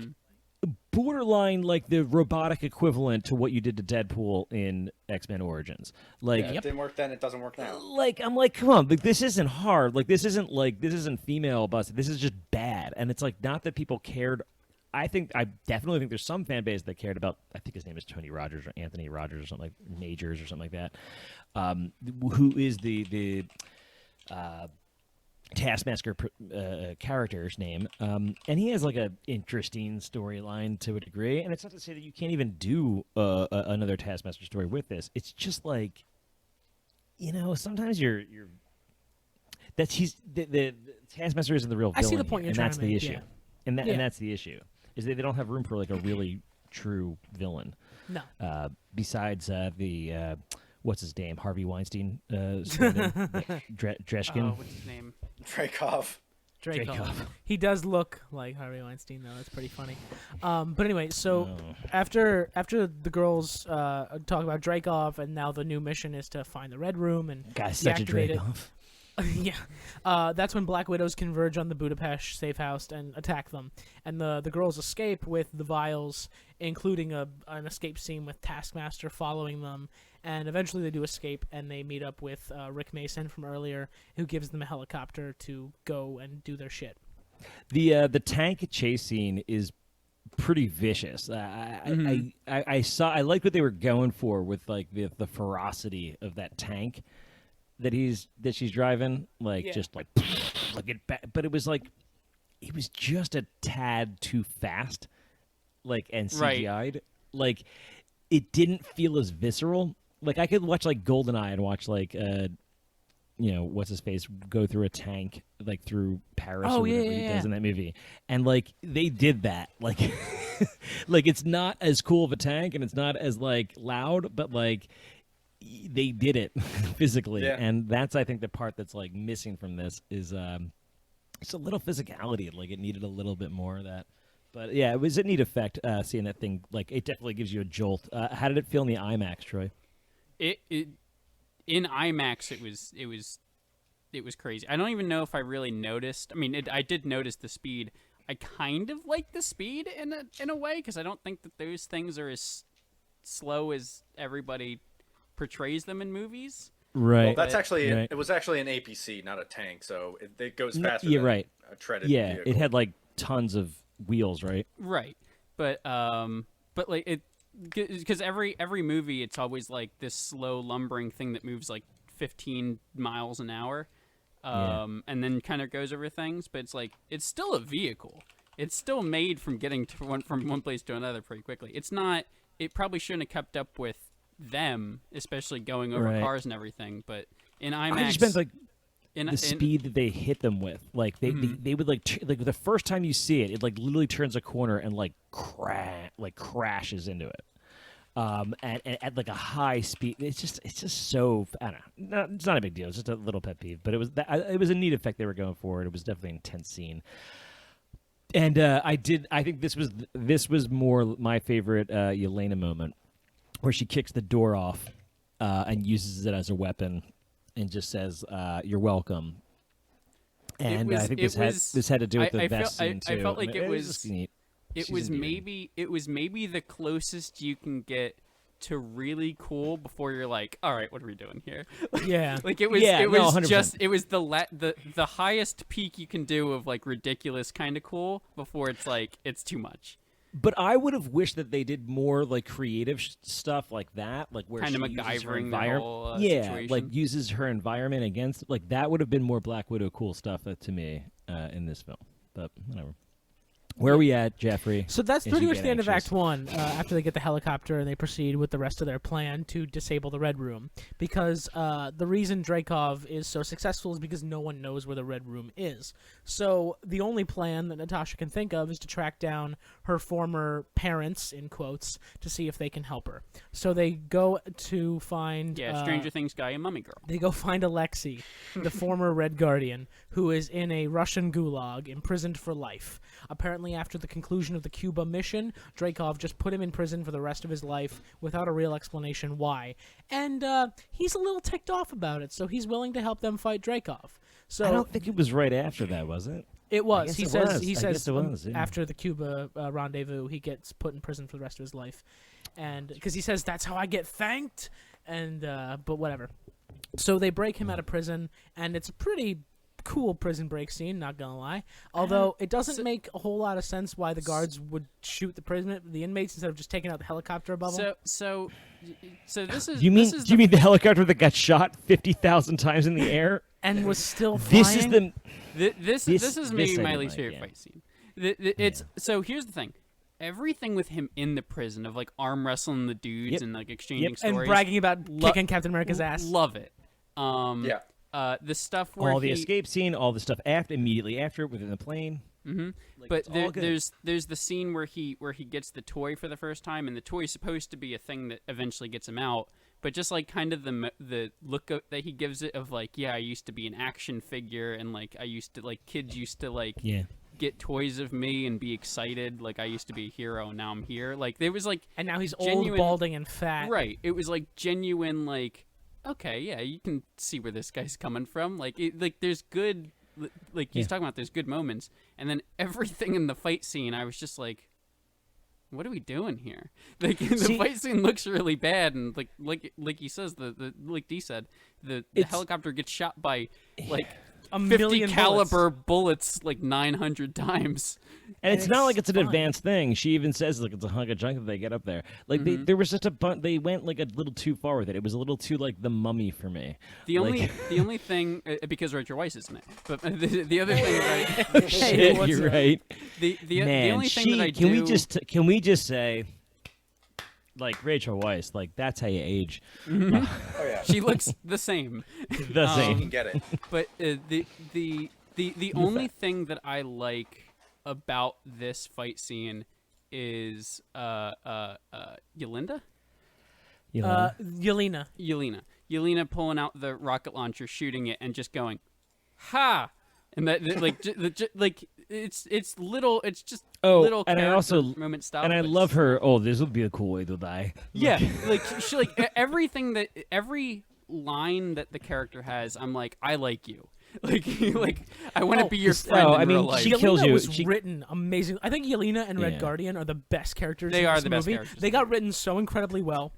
borderline like the robotic equivalent to what you did to Deadpool in X-Men Origins. Like Yeah, it didn't work then, it doesn't work now. like I'm like, come on, like this isn't hard. Like this isn't female busted. This is just bad. And it's like not that people cared. I definitely think there's some fan base that cared about. I think his name is Tony Rogers or Anthony Rogers or something like Majors or something like that. Who is the Taskmaster character's name? And he has like a interesting storyline to a degree. And it's not to say that you can't even do another Taskmaster story with this. It's just like, you know, sometimes you're that the Taskmaster isn't the real I villain see the point here, you're and trying that's to the make, issue. yeah. And Yeah. that's the issue is that they don't have room for like a really true villain. No. Besides the what's his name, Harvey Weinstein, Dreskin. Oh, what's his name? Dreykov. Dreykov. He does look like Harvey Weinstein, though. That's pretty funny. But anyway, so after the girls talk about Dreykov, and now the new mission is to find the Red Room and Guy's such a deactivate it. Dreykov. Yeah. That's when Black Widows converge on the Budapest safe house and attack them. And the girls escape with the vials, including an escape scene with Taskmaster following them. And eventually they do escape, and they meet up with Rick Mason from earlier, who gives them a helicopter to go and do their shit. The tank chase scene is pretty vicious. I like what they were going for with like the ferocity of that tank that she's driving, like Yeah. just like but it was just a tad too fast, like and Right. CGI'd. Like it didn't feel as visceral. Like I could watch like GoldenEye and watch like you know, what's his face go through a tank like through Paris or whatever he does in that movie. And like they did that. Like like it's not as cool of a tank and it's not as like loud, but like they did it physically. Yeah. And that's I think the part that's like missing from this is it's a little physicality. Like it needed a little bit more of that. But yeah, it was a neat effect seeing that thing. Like it definitely gives you a jolt. How did it feel in the IMAX, Troy? It in IMAX it was crazy. I don't even know if I really noticed. I mean, I did notice the speed. I kind of like the speed in a way because I don't think that those things are as slow as everybody portrays them in movies. Right. Well, that's actually right. it was actually an APC, not a tank, so it goes faster Yeah, than right. a treaded Yeah, vehicle. it had like tons of wheels, right? Right, but like it, because every movie it's always like this slow lumbering thing that moves like 15 miles an hour, and then kind of goes over things. But it's like it's still a vehicle. It's still made from getting from one place to another pretty quickly. It's not. It probably shouldn't have kept up with them, especially going over Right. cars and everything. But in IMAX, I just meant like in the speed that they hit them with. Like they would like the first time you see it, it like literally turns a corner and like crashes into it. At like a high speed. It's just so I don't know. It's not a big deal. It's just a little pet peeve, but it was a neat effect they were going for. It was definitely an intense scene. And I think this was more my favorite Yelena moment, where she kicks the door off and uses it as a weapon and just says, "You're welcome." And I think this had to do with the vest scene too. I felt like it was just neat. It She's was endearing. maybe the closest you can get to really cool before you're like, all right, what are we doing here? Yeah. Like it was Yeah, it no, was 100%. just it was the highest peak you can do of like ridiculous kind of cool before it's like it's too much. But I would have wished that they did more like creative stuff like that, like where Kind of she uses her MacGyvering the environment. whole Yeah, like situation. uses her environment against. Like that would have been more Black Widow cool stuff to me in this film. But whatever. Where are we at, Jeffrey? So that's as pretty you much get the end of anxious? Act 1, after they get the helicopter and they proceed with the rest of their plan to disable the Red Room. Because the reason Dreykov is so successful is because no one knows where the Red Room is. So the only plan that Natasha can think of is to track down her former parents, in quotes, to see if they can help her. So they go to find... Stranger Things guy and Mummy Girl. They go find Alexei, the former Red Guardian, who is in a Russian gulag, imprisoned for life. Apparently, after the conclusion of the Cuba mission, Dreykov just put him in prison for the rest of his life without a real explanation why. And he's a little ticked off about it, so he's willing to help them fight Dreykov. So I don't think it was right after that, was it? it was. He guess it says was. he I says guess it was, yeah. after the Cuba rendezvous, he gets put in prison for the rest of his life, and because he says that's how I get thanked. And but whatever. So they break him out of prison, and it's a pretty cool prison break scene, not gonna lie. Although it doesn't make a whole lot of sense why the guards would shoot the inmates instead of just taking out the helicopter above them. So this is You mean this is do you mean the helicopter that got shot 50,000 times in the air? And was still flying. This is the This is maybe this I my didn't least like, favorite yeah. fight scene. It's so here's the thing. Everything with him in the prison of like arm wrestling the dudes Yep. and like exchanging and stories bragging about kicking Captain America's ass. Love it. Yeah. The stuff where all the escape scene, all the stuff immediately after within the plane. But it's all good. there's the scene where he gets the toy for the first time, and the toy is supposed to be a thing that eventually gets him out. But just like kind of the look that he gives it of like, yeah, I used to be an action figure, and like I used to like kids used to like Yeah. get toys of me and be excited, like I used to be a hero, and now I'm here. Like there was like And now he's genuine- old, balding, and fat. right. It was like genuine, like okay, yeah, you can see where this guy's coming from. Like there's good, like he's talking about. There's good moments, and then everything in the fight scene, I was just like, what are we doing here? Like the fight scene looks really bad, and like he says, the like D said, the helicopter gets shot by like A 50 million caliber bullets like 900 times. And it's not like it's an fun. advanced thing. She even says like it's a hunk of junk that they get up there. Like there was just they went like a little too far with it. It was a little too like the Mummy for me. The only thing because Rachel Weisz is in it, but the other thing that I Shit, you're right. the Man, only thing that I can do we just say like Rachel Weisz, like that's how you age. Oh yeah. she looks the same. The You same. can get it. But the only thing that I like about this fight scene is Yelena You know? Yelena pulling out the rocket launcher, shooting it, and just going, "Ha!" And that like it's little, it's just little and I character also moment stuff. and I but love her. Oh, this will be a cool way to die. Yeah, like she everything that line that the character has, I'm like, I like you. Like I want to be your this- friend oh, in I mean, real life. she Yelena kills you. was She- written amazing. I think Yelena and Red Yeah. Guardian are the best characters They in are this the best movie. characters. They got written so incredibly well,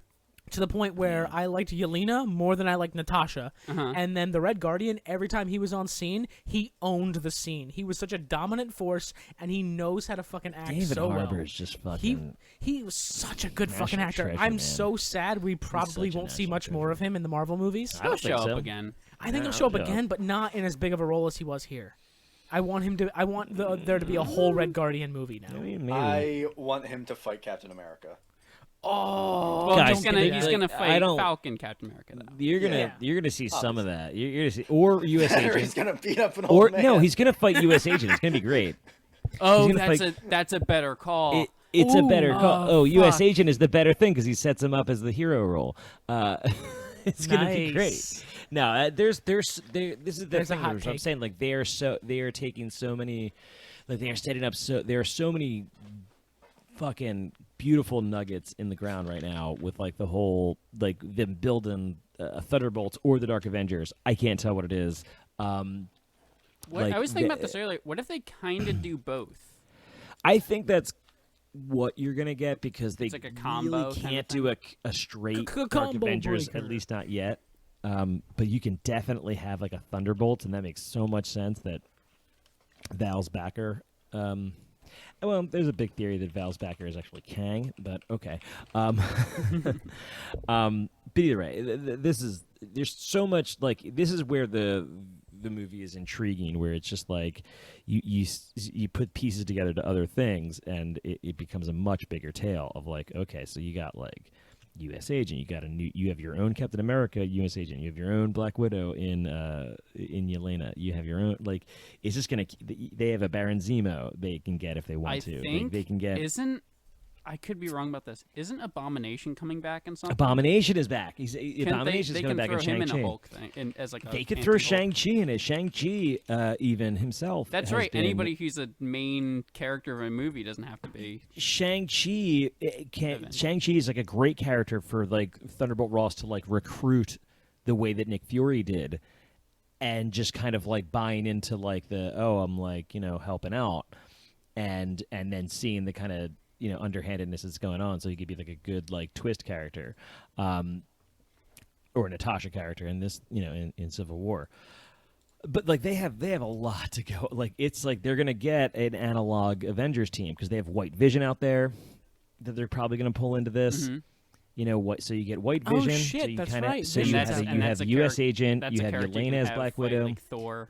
to the point where I liked Yelena more than I liked Natasha. Uh-huh. And then the Red Guardian, every time he was on scene, he owned the scene. He was such a dominant force, and he knows how to fucking act David so Harbour well. is just fucking. He was such a good fucking national actor. treasure, I'm man. so sad we probably such a won't see national much more of him in the Marvel movies. I don't He'll think show so. up again. I think Yeah, he'll show up I'll show again, but not in as big of a role as he was here. I want there to be a whole Red Guardian movie now. I mean, maybe. I want him to fight Captain America. Oh, Well, Guys, he's don't gonna get he's that. gonna I fight don't- Falcon Captain America though. Yeah. You're gonna see some of that. You're gonna see or U.S. Or agent. he's gonna beat up an Or old man. no, he's gonna fight U.S. agent. It's gonna be great. Oh, He's gonna that's a better call. It's a Ooh, better call. oh, U.S. fuck. agent is the better thing because he sets him up as the hero role. It's gonna be great. Nice. No, this is the There's a thing. hot I'm take. saying like they are taking so many, like they are setting up there are so many fucking beautiful nuggets in the ground right now with like the whole like them building Thunderbolts or the Dark Avengers. I can't tell what it is. What, like I was thinking the- about this earlier. What if they kind of do both? I think that's what you're gonna get because they It's like a combo really kind of can't do a straight Dark Combo Avengers, breaker. at least not yet. But you can definitely have like a Thunderbolts, and that makes so much sense that Val's backer. Well, there's a big theory that Val's backer is actually Kang, but okay. But either way, there's so much like this is where the movie is intriguing, where it's just like you put pieces together to other things, and it becomes a much bigger tale of like, okay, so you got like U.S. agent, you have your own Captain America, U.S. agent, you have your own Black Widow in Yelena, you have your own like it's just gonna they have a Baron Zemo they can get if they want I to. think They can get I could be wrong about this. Isn't Abomination coming back in something? Abomination is back. Can Abomination's they coming can back throw in him in Shang-Chi. a Hulk thing, as like a They could throw anti-Hulk. Shang-Chi in it. Shang-Chi, even himself. That's has right. been- Anybody who's a main character of a movie doesn't have to be. Shang-Chi Evan. Shang-Chi is like a great character for like Thunderbolt Ross to like recruit the way that Nick Fury did, and just kind of like buying into like I'm like helping out, and then seeing the kind of underhandedness that's going on, so he could be like a good like twist character, or a Natasha character in this in Civil War. But like they have a lot to go. Like it's like they're gonna get an analog Avengers team because they have White Vision out there that they're probably gonna pull into this. Mhm. You know what? So you get White Oh, Have shit, that's right. So And you that's- have and that's a a U.S. charac- agent. That's You a have character you Yelena can as have Black fight, Widow. like Thor.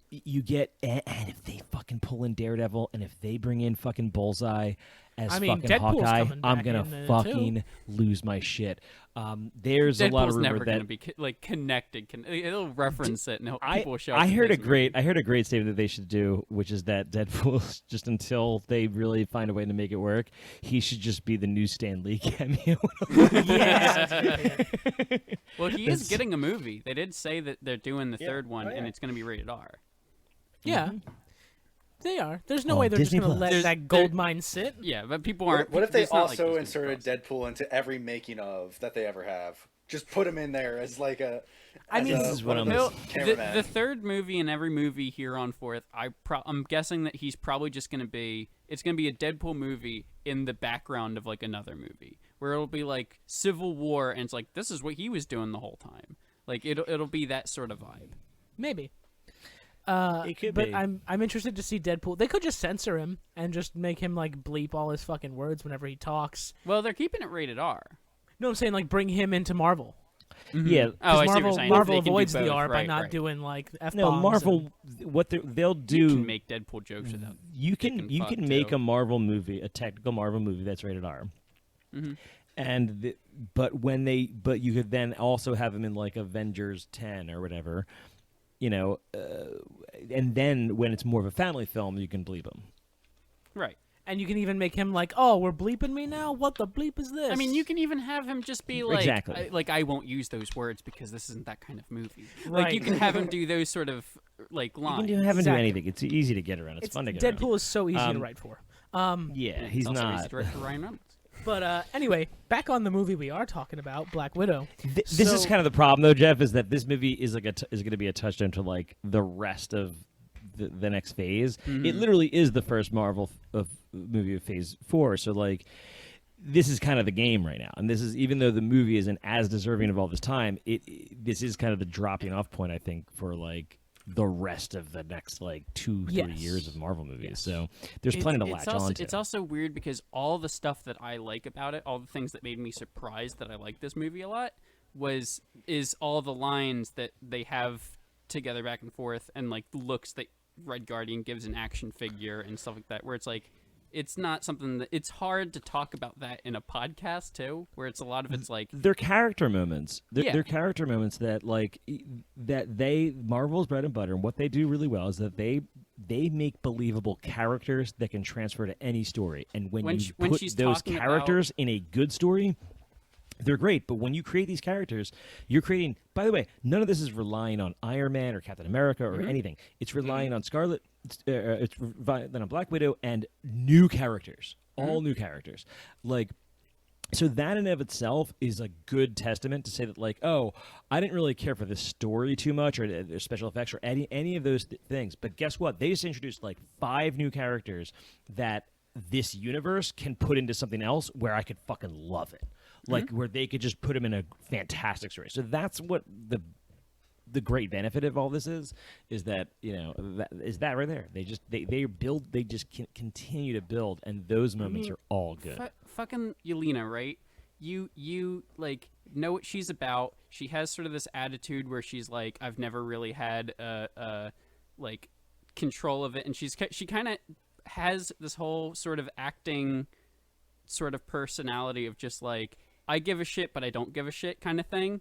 You get and if they fucking pull in Daredevil, and if they bring in fucking Bullseye as I mean, fucking Deadpool's Hawkeye, coming I'm back gonna in there, fucking lose my shit. There's a lot of Deadpool's rumor never that going to be connected. It'll reference it, and people will show up. I in heard a this great movie. statement that they should do, which is that Deadpool, just until they really find a way to make it work, he should just be the new Stan Lee cameo. Well, he is getting a movie. They did say that they're doing the third one, Oh, yeah. and it's going to be rated R. Yeah, they are. There's no On way they're Disney just gonna Plus. let that gold mine sit. Yeah, but people aren't. What if they it's not like also Disney inserted Plus. Deadpool into every making of that they ever have? Just put him in there as like a. I as mean, a- This is what one of I'm- those The cameramen. third movie and every movie here on forth, I'm guessing that he's probably just going to be. It's going to be a Deadpool movie in the background of like another movie, where it'll be like Civil War, and it's like this is what he was doing the whole time. Like it'll be that sort of vibe. Maybe. It could but be. I'm interested to see Deadpool. They could just censor him and just make him like bleep all his fucking words whenever he talks. Well, they're keeping it rated R. No, I'm saying like bring him into Marvel. Yeah. Oh, I see what Marvel, you're saying. Marvel They can do avoids the both, R by right, not right. doing like f bombs. No, Marvel. What they'll do. You can make Deadpool jokes without. You can dick and fuck, make too. a Marvel movie, a technical Marvel movie that's rated R. And but you could then also have him in like Avengers 10 or whatever, and then when it's more of a family film, you can bleep him. Right. And you can even make him like, oh, we're bleeping me now. What the bleep is this? I mean, you can even have him just be like, Exactly. I won't use those words because this isn't that kind of movie. Right. Like you can have him do those sort of like You lines. can have him Exactly. do anything. It's easy to get around. It's fun to get Deadpool around. is so easy to Um, write for. Yeah, It's he's also easy not. to write for Ryan Reynolds. But anyway, back on the movie we are talking about, Black Widow. This is kind of the problem, though, Jeff, is that this movie is like is going to be a touchstone to like the rest of the next phase. It literally is the first Marvel movie of Phase 4. So like, this is kind of the game right now, and this is, even though the movie isn't as deserving of all this time, this is kind of the dropping off point, I think, for like the rest of the next like 2-3 years of Marvel movies. Yes. So there's plenty to latch on to. It's also weird because all the stuff that I like about it, all the things that made me surprised that I like this movie a lot, is all the lines that they have together back and forth, and like looks that Red Guardian gives an action figure and stuff like that, where it's like, it's not something that, it's hard to talk about that in a podcast too, where it's a lot of it's like they're character moments. They're character moments that like Marvel's bread and butter, and what they do really well is that they make believable characters that can transfer to any story. And when you put those characters in a good story, they're great. But when you create these characters, you're creating, by the way, none of this is relying on Iron Man or Captain America or anything. It's relying on Scarlet, it's relying on Black Widow and new characters, all new characters. Like, so that in of itself is a good testament to say that, like, oh, I didn't really care for this story too much, or special effects, or any of those things. But guess what? They just introduced like 5 new characters that this universe can put into something else where I could fucking love it. Like, where they could just put them in a fantastic story. So that's what the great benefit of all this is that, you know, that right there. They just they build, they just continue to build, and those moments are all good. Fucking Yelena, right? You like know what she's about. She has sort of this attitude where she's like, I've never really had like control of it, and she kind of has this whole sort of acting sort of personality of just like, I give a shit, but I don't give a shit kind of thing.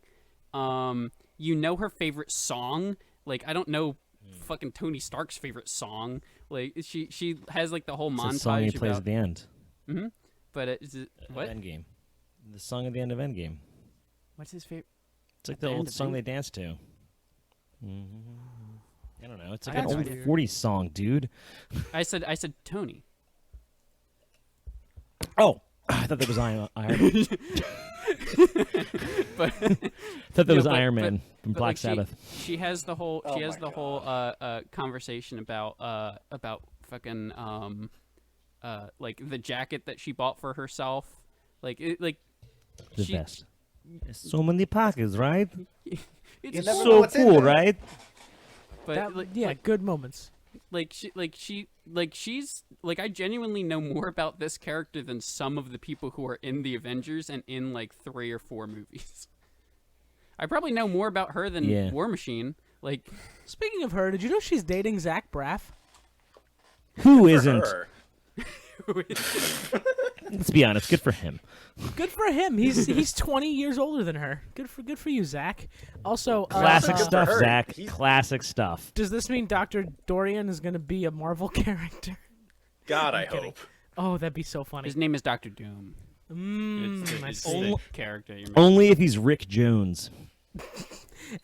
You know her favorite song. Like, I don't know fucking Tony Stark's favorite song. Like, she has like the whole montage. The song he plays at the end. Mm-hmm. But is it what? Endgame. The song at the end of Endgame. What's his favorite? It's like the old song they dance to. I don't know. It's like an That's old weird. 40s song, dude. I said Tony. Oh, I thought that was Iron Man. But thought that was Iron Man from Black like Sabbath. She has the whole Oh she has my the whole conversation about fucking like the jacket that she bought for herself. Like The she, best. So many pockets, right? It's You It's never know so what's in cool, there. right? but Good moments. she's like, I genuinely know more about this character than some of the people who are in the Avengers and in like 3 or 4 movies. I probably know more about her than War Machine. Like, Speaking of her, did you know she's dating Zach Braff? Who For isn't? her. Let's be honest. Good for him. Good for him. He's 20 years older than her. Good for you, Zach. Also, Classic good for stuff, her. Zach. He's- Classic stuff. does this mean Dr. Dorian is going to be a Marvel character? God, I kidding. hope. Oh, that'd be so funny. his name is Doctor Doom. I It's see. the character you're Only if he's Rick Jones.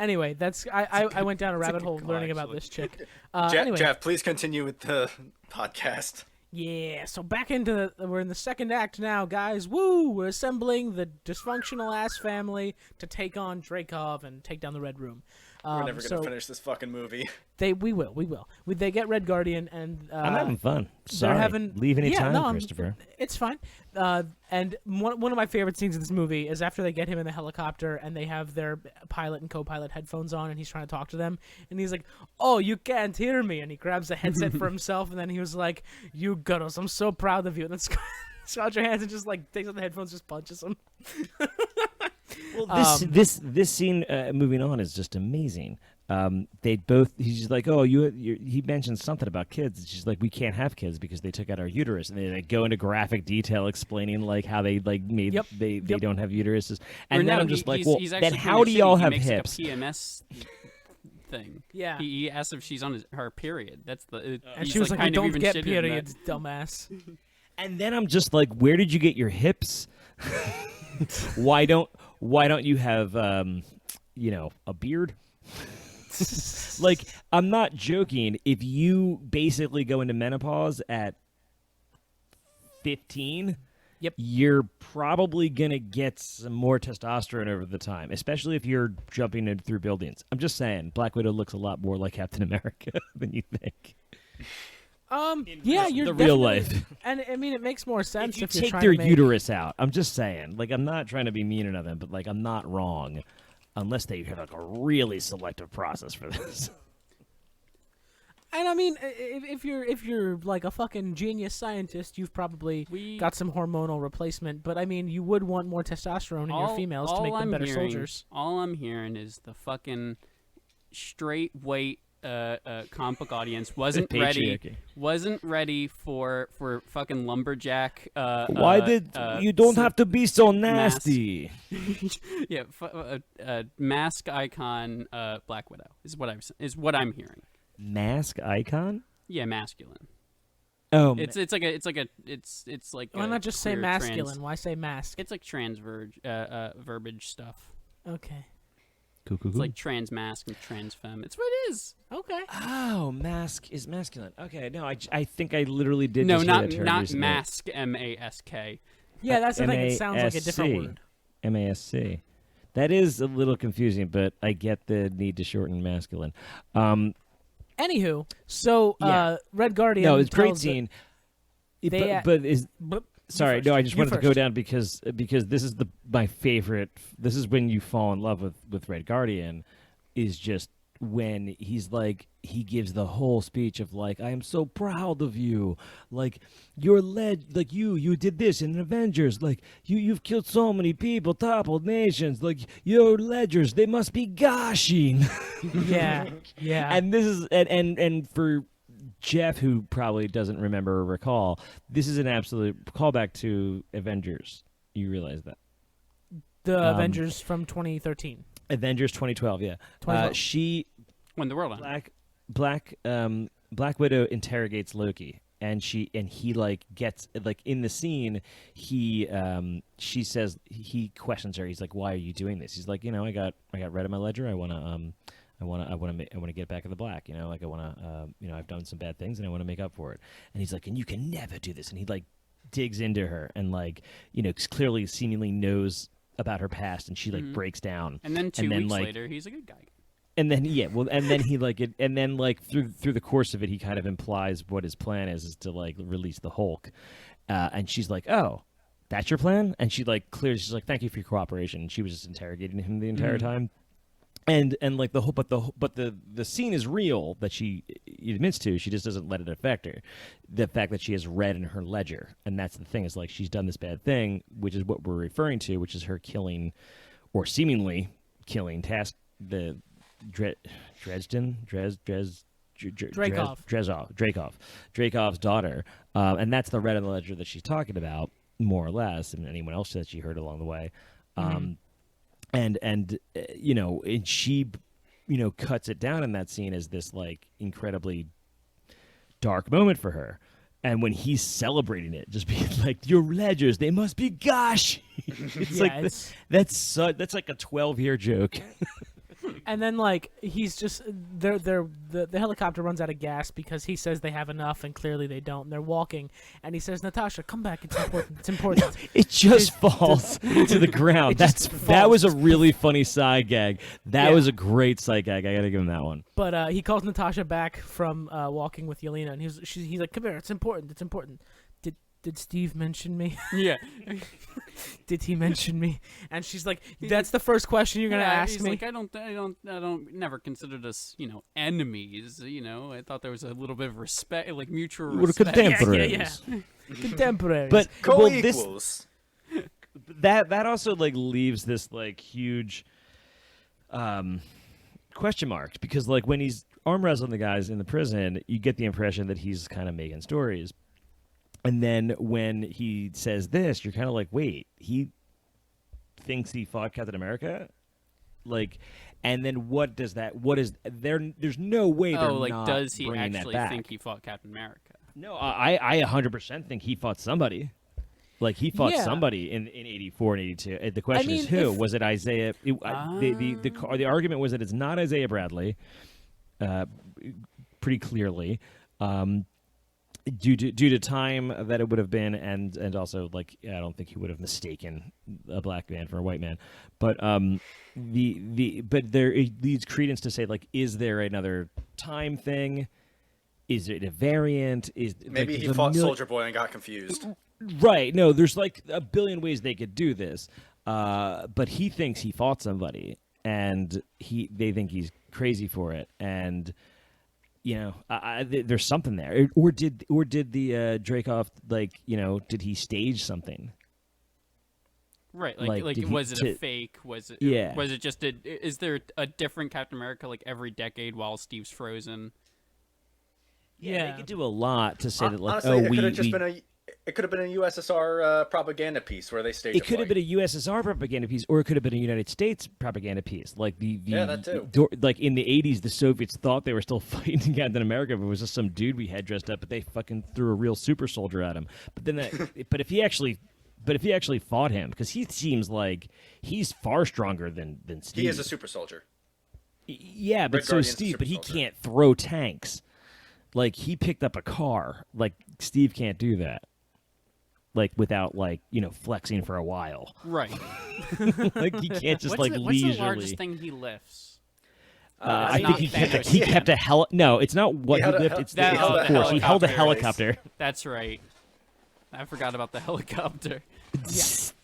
Anyway, that's I went down a rabbit hole call, learning about actually. this chick. Jeff, Anyway, please continue with the podcast. yeah. So back into we're in the second act now, guys. Woo! We're assembling the dysfunctional ass family to take on Dreykov and take down the Red Room. We're never gonna finish this fucking movie. We will. They get Red Guardian and I'm having fun. Sorry. having Leave any time, no, Christopher. It's fine. And one of my favorite scenes in this movie is after they get him in the helicopter and they have their pilot and co-pilot headphones on and he's trying to talk to them and he's like, "Oh, you can't hear me," and he grabs the headset for himself and then he was like, "You girls, I'm so proud of you." And then ScarJo Johansson just like takes out the headphones, just punches him. Well, this scene, moving on, is just amazing. He's just like, oh, he mentioned something about kids. And she's like, we can't have kids because they took out our uterus, and they like, go into graphic detail explaining like how they like made they don't have uteruses. And then I'm just like, well, then how do y'all have hips? Like a PMS thing. Yeah. He asked if she's on her period. That's the. And she was like, "We kind of don't even get shitted in that. periods, dumbass." And then I'm just like, where did you get your hips? Why don't you have a beard? Like, I'm not joking. If you basically go into menopause at 15, Yep. you're probably going to get some more testosterone over the time, especially if you're jumping in through buildings. I'm just saying, Black Widow looks a lot more like Captain America than you think. Yeah, you're the real definitely- life. And I mean, it makes more sense If you if you're take trying their to make... uterus out, I'm just saying. Like, I'm not trying to be mean or nothing, but like, I'm not wrong, unless they have like a really selective process for this. And I mean, if you're like a fucking genius scientist, you've probably got some hormonal replacement. But I mean, you would want more testosterone in your females to make them better soldiers. All I'm hearing is the fucking straight white comic book audience wasn't ready for fucking lumberjack. Why did you don't have to be so nasty? Yeah, mask icon Black Widow is what I'm hearing. Mask icon? Yeah, masculine. Oh, It's like Why a not just say queer masculine? trans- Why say mask? It's like verbiage stuff. Okay. cool. It's like trans mask and trans femme. It's what it is. Okay. Oh, mask is masculine. Okay, no, I think I literally did. No, just hear not that term not recently. mask. M-A-S-K. Yeah, that's the thing. It sounds like a different word. MASC. That is a little confusing, but I get the need to shorten masculine. Anywho, so Yeah. Red Guardian. No, it's a great tells the- scene. They, But is Blip. sorry, first. no, I just You wanted to go first. down because this is my favorite. This is when you fall in love with Red Guardian, is just when he's like, he gives the whole speech of like, I am so proud of you, like you're like you did this in Avengers, like you've killed so many people, toppled nations, like your ledgers, they must be gushing. Yeah, yeah. And this is and for Jeff, who probably doesn't remember or recall, this is an absolute callback to Avengers. You realize that? The Avengers from 2013. Avengers 2012, yeah. 2012. She When the world ended. Black Widow interrogates Loki, and he like gets like in the scene, she says, he questions her. He's like, "Why are you doing this?" He's like, I got red in my ledger. I want to get back in the black. Like I want to I've done some bad things and I want to make up for it. And he's like, "And you can never do this." And he like digs into her and like clearly seemingly knows about her past, and she like breaks down. And then two weeks like, later, he's a good guy. And then and then he like and then like through the course of it, he kind of implies what his plan is to like release the Hulk, and she's like, "Oh, that's your plan?" And she like clearly, she's like, "Thank you for your cooperation." And she was just interrogating him the entire time. And like the whole, but the scene is real that she admits to. She just doesn't let it affect her. The fact that she has red in her ledger, and that's the thing, is like she's done this bad thing, which is what we're referring to, which is her killing, or seemingly killing, Dreykov's daughter, and that's the red in the ledger that she's talking about, more or less, and anyone else that she heard along the way. And she cuts it down in that scene as this like incredibly dark moment for her. And when he's celebrating it, just being like, "Your ledgers, they must be gosh." It's like that's like a 12-year joke. And then like he's just the helicopter runs out of gas because he says they have enough, and clearly they don't. And they're walking, and he says, "Natasha, come back. It's important. It's important." It just falls to the ground. That was a really funny side gag. That was a great side gag. I gotta give him that one. But he calls Natasha back from walking with Yelena, and he's like, "Come here. It's important. It's important." Did Steve mention me? Yeah. Did he mention me? And she's like, "That's the first question you're gonna ask he's me." like, I don't never considered us, enemies. I thought there was a little bit of respect, like mutual We're respect. contemporaries. Contemporaries. But Co-equals. that also like leaves this like huge question mark, because like when he's arm wrestling the guys in the prison, you get the impression that he's kind of making stories. And then when he says this, you're kind of like, wait, he thinks he fought Captain America? Like, and then what is there? There's no way they're not does he bringing that actually back. think he fought Captain America? No, I 100% think he fought somebody. Like, he fought somebody in 84 and 82. The question is who? Was it Isaiah? The argument was that it's not Isaiah Bradley, pretty clearly. due to time that it would have been, and also like I don't think he would have mistaken a black man for a white man, but but there it leads credence to say like, is there another time thing? Is it a variant? Is Maybe like, he fought Soldier Boy and got confused. Right? No, there's like a billion ways they could do this, but he thinks he fought somebody, and they think he's crazy for it, and. There's something there, or did the Dreykov did he stage something? Right, like was it a fake? Was it? Yeah. Was it just is there a different Captain America like every decade while Steve's frozen? Yeah. They could do a lot to say that like Honestly, it could have been a USSR propaganda piece where they staged. It could have been a USSR propaganda piece, or it could have been a United States propaganda piece. Like that too. Like in the '80s, the Soviets thought they were still fighting Captain America, but it was just some dude we had dressed up. But they fucking threw a real super soldier at him. But then, but if he actually fought him, because he seems like he's far stronger than Steve. He is a super soldier. Yeah, but Red so Guardian's a Steve, super but he soldier. can't throw tanks. Like he picked up a car. Like Steve can't do that. Like without flexing for a while. Right. Like he can't just what's leisurely. the largest thing he lifts? I not think Thanos. he kept a heli. No, it's not what he lifted. It's that- the oh, the force. He held a helicopter helicopter. That's right. I forgot about the helicopter.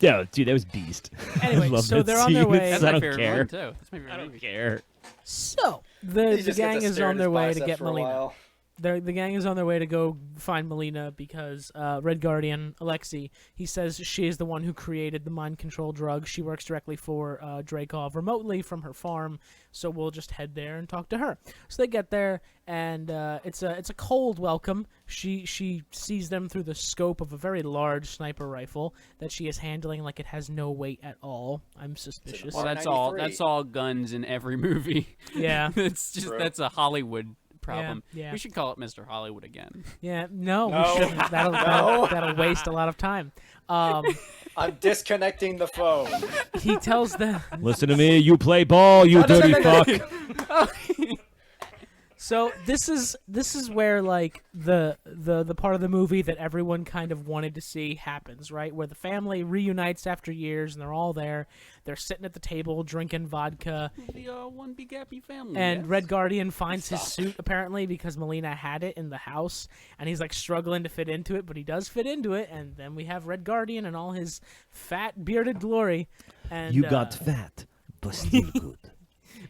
No, dude, that was beast. Anyway, I love so that they're on their scene. way. That's I my don't favorite care. one too. That's my favorite I don't movie. care. So He the just gang gets to is stare on at their his way to biceps get for a Melina. while. The gang is on their way to go find Melina because Red Guardian, Alexei, he says she is the one who created the mind control drug. She works directly for Dreykov remotely from her farm, so we'll just head there and talk to her. So they get there, and it's a cold welcome. She sees them through the scope of a very large sniper rifle that she is handling like it has no weight at all. I'm suspicious. Well, that's 93. all guns in every movie. Yeah. It's just True. that's a Hollywood problem. Yeah. We should call it Mr. Hollywood again. Yeah, no, No. we shouldn't. That'll waste a lot of time. I'm disconnecting the phone. He tells them. Listen to me. You play ball. You dirty fuck. So this is where like the part of the movie that everyone kind of wanted to see happens, right? Where the family reunites after years and they're all there. They're sitting at the table drinking vodka, The one big happy family. and yes? Red Guardian finds his suit apparently because Melina had it in the house, and he's like struggling to fit into it, but he does fit into it. And then we have Red Guardian and all his fat bearded glory. And You got fat, but still good.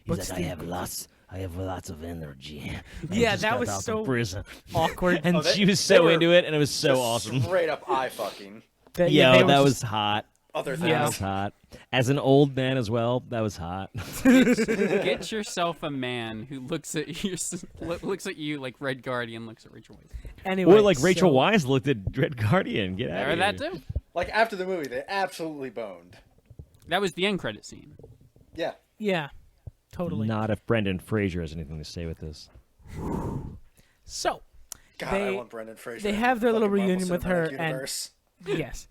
But He's like, still I have lots of energy. I Yeah, just that got was out of so prison. awkward. And they- she was they so were into it, and it was so Just awesome. Straight up eye fucking. They Yo, were that just- was hot. Other things. Yeah. That was hot. As an old man as well, that was hot. Get yourself a man who looks at you like Red Guardian looks at Rachel Weisz. Anyway, Or like Rachel so- Weisz looked at Red Guardian. Get out Or of that here. too. Like after the movie, they absolutely boned. That was the end credit scene. Yeah. Yeah, totally. Not if Brendan Fraser has anything to say with this. So God, I They- want Brendan Fraser. they in have their the little fucking Marvel reunion with Cinematic her, and- Universe. yes.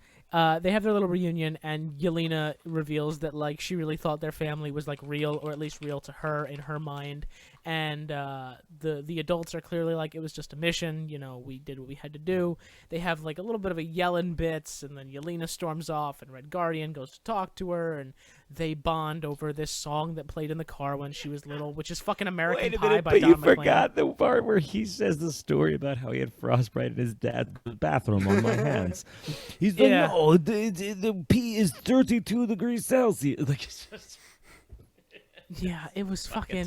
They have their little reunion, and Yelena reveals that like she really thought their family was like real, or at least real to her in her mind. And the adults are clearly like, it was just a mission. You know, we did what we had to do. They have like a little bit of a yelling bits, and then Yelena storms off, and Red Guardian goes to talk to her, and they bond over this song that played in the car when she was little, which is fucking American Wait a Pie minute, by but Don you McLean. forgot the part where he says the story about how he had frostbite in his dad's bathroom on my hands. He's like, Yeah. no, the pee is 32 degrees Celsius. Like, it's just, Yeah, it was fucking.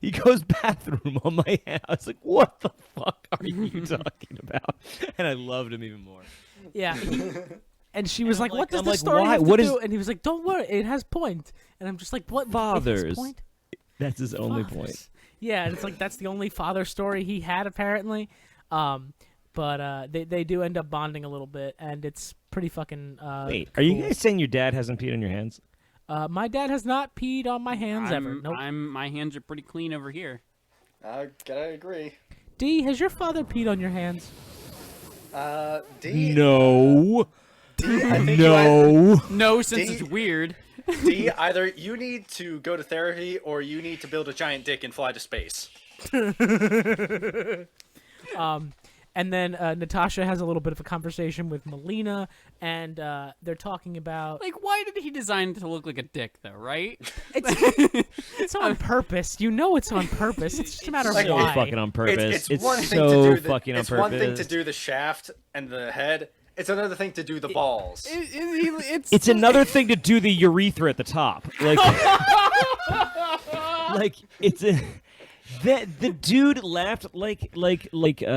he goes bathroom on my hand. I was like, what the fuck are you talking about? And I loved him even more. Yeah. And she was I'm like, like- "What does I'm the like, story why? have to What is- do?" And he was like, "Don't worry, it has point." And I'm just like, "What? It has Fathers. point? That's his only Fathers." point. Yeah, and it's like that's the only father story he had apparently. But they do end up bonding a little bit, and it's pretty fucking. Wait, are you cool. guys saying your dad hasn't peed on your hands? My dad has not peed on my hands ever. Nope. My hands are pretty clean over here. I gotta agree. D, has your father peed on your hands? D. No. D, I think you either, No. No, since D- it's weird. D, either you need to go to therapy or you need to build a giant dick and fly to space. And then Natasha has a little bit of a conversation with Melina, and they're talking about Like, why did he design it to look like a dick, though? Right? it's on purpose. You know it's on purpose. It's just a matter of like, why. fucking on purpose. It's one thing so to do the, fucking on it's purpose. one thing to do the shaft and the head. It's another thing to do the balls. It's another thing to do the urethra at the top. Like, like it's a. The dude laughed like He Dr.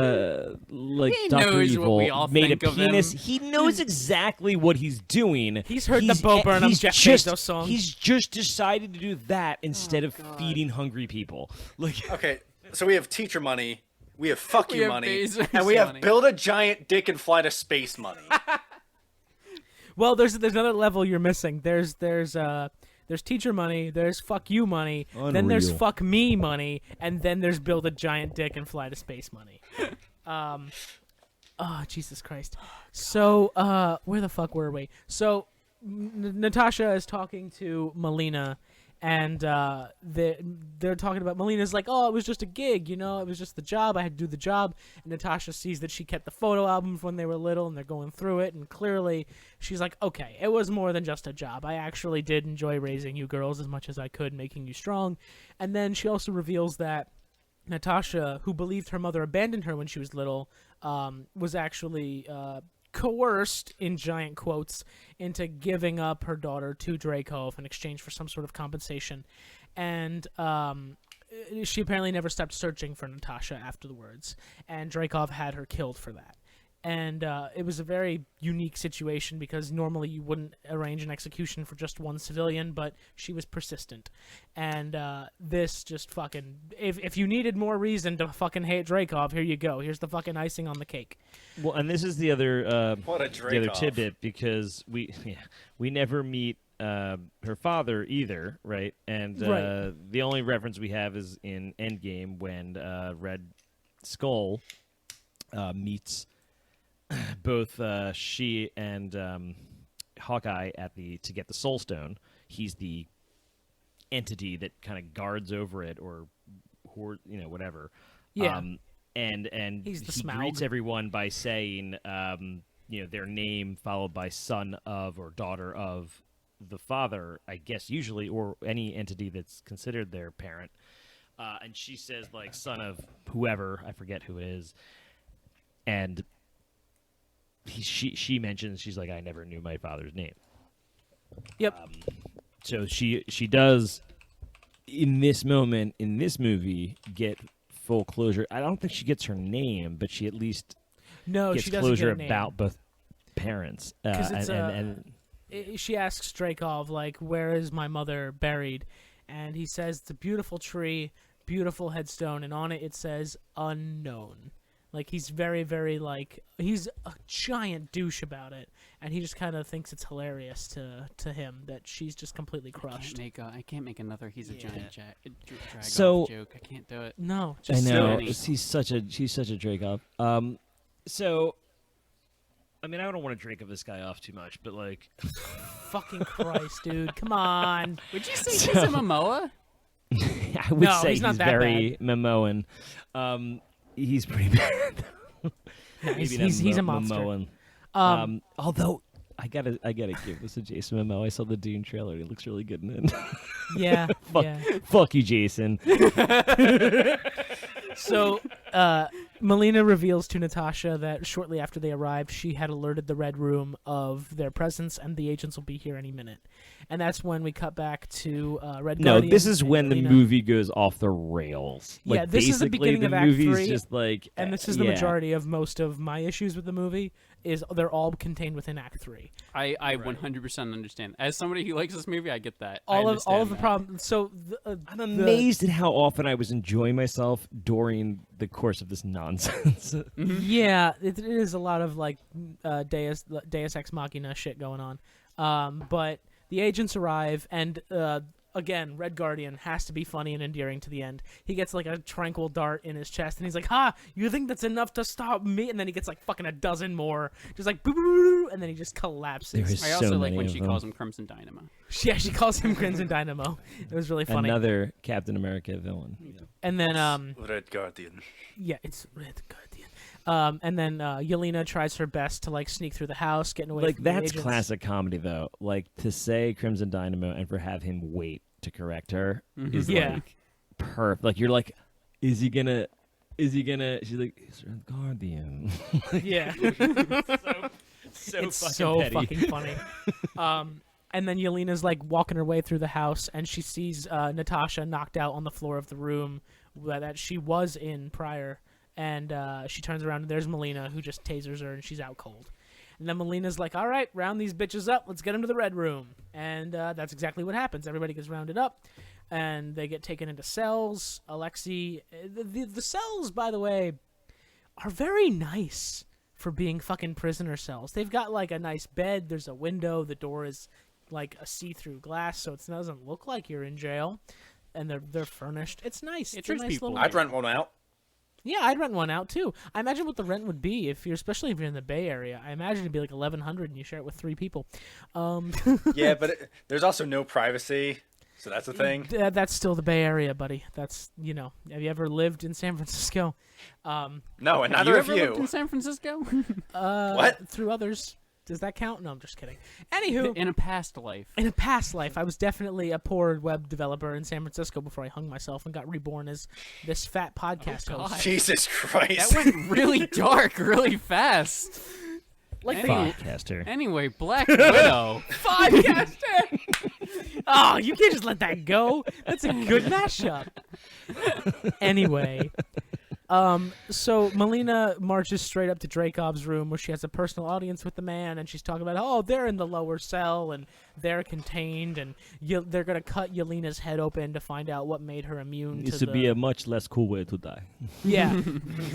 knows what Evil we all made think a of him. penis. He knows exactly what he's doing. He's heard the Bo Burnham he's Jeff just, Bezos song. He's just decided to do that instead of feeding hungry people. Like, Okay, so we have teacher money, we have fuck We you have money, Bezos and we have money. build a giant dick and fly to space money. Well, there's another level you're missing. There's teacher money, there's fuck you money, then there's Unreal. fuck me money, and then there's build a giant dick and fly to space money. Oh, Jesus Christ. So, where the fuck were we? So, Natasha is talking to Melina, and they're talking about, Melina's like, oh, it was just a gig, you know, it was just the job, I had to do the job. And Natasha sees that she kept the photo albums when they were little, and they're going through it, and clearly she's like, okay, it was more than just a job. I actually did enjoy raising you girls as much as I could, making you strong. And then she also reveals that Natasha, who believed her mother abandoned her when she was little, was actually coerced, in giant quotes, into giving up her daughter to Dreykov in exchange for some sort of compensation. And she apparently never stopped searching for Natasha afterwards, and Dreykov had her killed for that. And it was a very unique situation because normally you wouldn't arrange an execution for just one civilian, but she was persistent. And this just fucking... If you needed more reason to fucking hate Dreykov, here you go. Here's the fucking icing on the cake. well, and this is the other What a the other Dreykov. tidbit because we never meet her father either, right? And Right. the only reference we have is in Endgame when Red Skull meets both she and Hawkeye to get the Soul Stone. He's the entity that kind of guards over it, or whatever. Yeah. And He's the he Smaug. greets everyone by saying their name followed by son of or daughter of the father, I guess usually, or any entity that's considered their parent. And she says like son of whoever, I forget who it is, and she mentions, she's like, I never knew my father's name. Yep. So she does in this moment in this movie get full closure. I don't think she gets her name, but she at least No, gets she doesn't closure get a name. about both parents. 'Cause it's, and She asks Dreykov, like, where is my mother buried? And he says, it's a beautiful tree, beautiful headstone, and on it says, unknown. Like, he's very, very, like, he's a giant douche about it, and he just kind of thinks it's hilarious to him that she's just completely crushed. I can't make another he's a giant dragon So- joke. I can't do it. No, I just know silly. she's such a Dreykov. So I mean, I don't want to drink of this guy off too much, but like, fucking Christ, dude. Come on. Would you say he's a Momoa? I would No, say he's not he's that very Momoan. He's pretty bad. Maybe not he's a monster. Momoan. Although I gotta give this to Jason Momoa. I saw the Dune trailer. He looks really good in it. Yeah, Fuck, yeah. fuck you, Jason. So, Melina reveals to Natasha that shortly after they arrived, she had alerted the Red Room of their presence, and the agents will be here any minute. And that's when we cut back to Red No, Guardian. this is and when the Melina. movie goes off the rails. Like, Yeah, this is the basically, beginning of the Act movie's 3, just like, And this is the yeah. majority of most of my issues with the movie, is they're all contained within Act 3. I 100% understand. As somebody who likes this movie, I get that. All I of the understand that. problems. So, I'm amazed at how often I was enjoying myself during the course of this nonsense. Yeah, it is a lot of like Deus Ex Machina shit going on. But the agents arrive, and again, Red Guardian has to be funny and endearing to the end. He gets like a tranquil dart in his chest, and he's like, "Ha! You think that's enough to stop me?" And then he gets like fucking a dozen more, just like boo, boo, boo, and then he just collapses. There is I so also like many when of she them. calls him Crimson Dynamo. Yeah, she calls him Crimson Dynamo. It was really funny. Another Captain America villain. And then Red Guardian. yeah, it's Red Guardian. And then Yelena tries her best to like sneak through the house, getting away. Like from the that's agents. classic comedy though. Like to say Crimson Dynamo and for have him wait to correct her is Yeah. like perfect. Like you're like, is he gonna? She's like, he's a guardian. Yeah. so It's fucking so petty. fucking funny. And then Yelena's like walking her way through the house, and she sees Natasha knocked out on the floor of the room that she was in prior. And she turns around, and there's Melina, who just tasers her, and she's out cold. And then Melina's like, all right, round these bitches up. Let's get them to the Red Room. And that's exactly what happens. Everybody gets rounded up, and they get taken into cells. Alexei... The cells, by the way, are very nice for being fucking prisoner cells. They've got, like, a nice bed. There's a window. The door is, like, a see-through glass, so it doesn't look like you're in jail. And they're furnished. It's nice. It It's a treats nice people little... right. I'd rent one out. Yeah, I'd rent one out too. I imagine what the rent would be especially if you're in the Bay Area. I imagine it'd be like $1,100 and you share it with 3 people. Yeah, but there's also no privacy, so that's the thing. That's still the Bay Area, buddy. That's Have you ever lived in San Francisco? No, and Have neither you of ever lived you. in San Francisco? What? Through others. Does that count? No, I'm just kidding. Anywho, In a past life. in a past life, I was definitely a poor web developer in San Francisco before I hung myself and got reborn as this fat podcast God. host. Jesus Christ. That went really dark really fast. Like Podcaster. Anyway, Black Widow. podcaster. Oh, you can't just let that go. That's a good mashup. Anyway, so Melina marches straight up to Dracov's room where she has a personal audience with the man, and she's talking about, oh, they're in the lower cell and they're contained, and they're gonna cut Yelena's head open to find out what made her immune This to would be a much less cool way to die. yeah.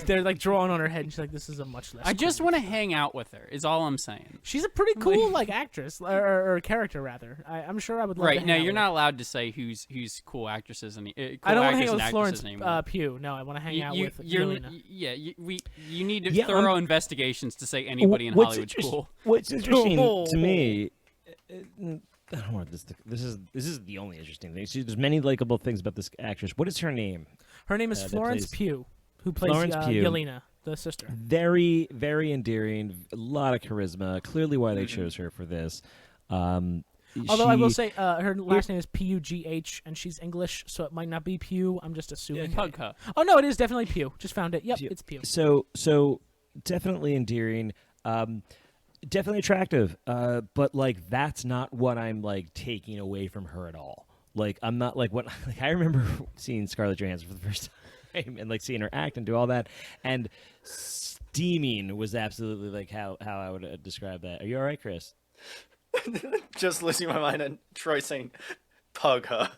They're like drawing on her head, and she's like, this is a much less. I just cool. want to hang out with her, is all I'm saying. She's a pretty cool like actress or character rather. I'm sure I would love to Right, hang no, out you're with not her. allowed to say who's cool actresses and cool I don't want to hang actors out and with Florence actresses anymore. Pugh. No, I want to hang out with you're- Yelena. Yeah, you need Yeah, thorough investigations to say anybody in What's Hollywood's interest- cool. What's interesting Oh. to me, I don't want this. This is the only interesting thing. There's many likable things about this actress. What is her name? Her name is that Florence plays- Pugh, who plays Florence Pugh. Yelena, the sister. Very, very endearing. A lot of charisma. Clearly, why they chose her for this. Although I will say her last name is Pugh, and she's English, so it might not be Pugh. I'm just assuming. Hug her. Oh no, it is definitely Pugh. Just found it. Yep, Pugh. it's Pugh. So definitely endearing. Definitely attractive. But like that's not what I'm like taking away from her at all. Like I'm not like what like I remember seeing Scarlett Johansson for the first time and like seeing her act and do all that, and steaming was absolutely like how I would describe that. Are you all right, Chris? Just losing my mind and Troy saying, "Pug her."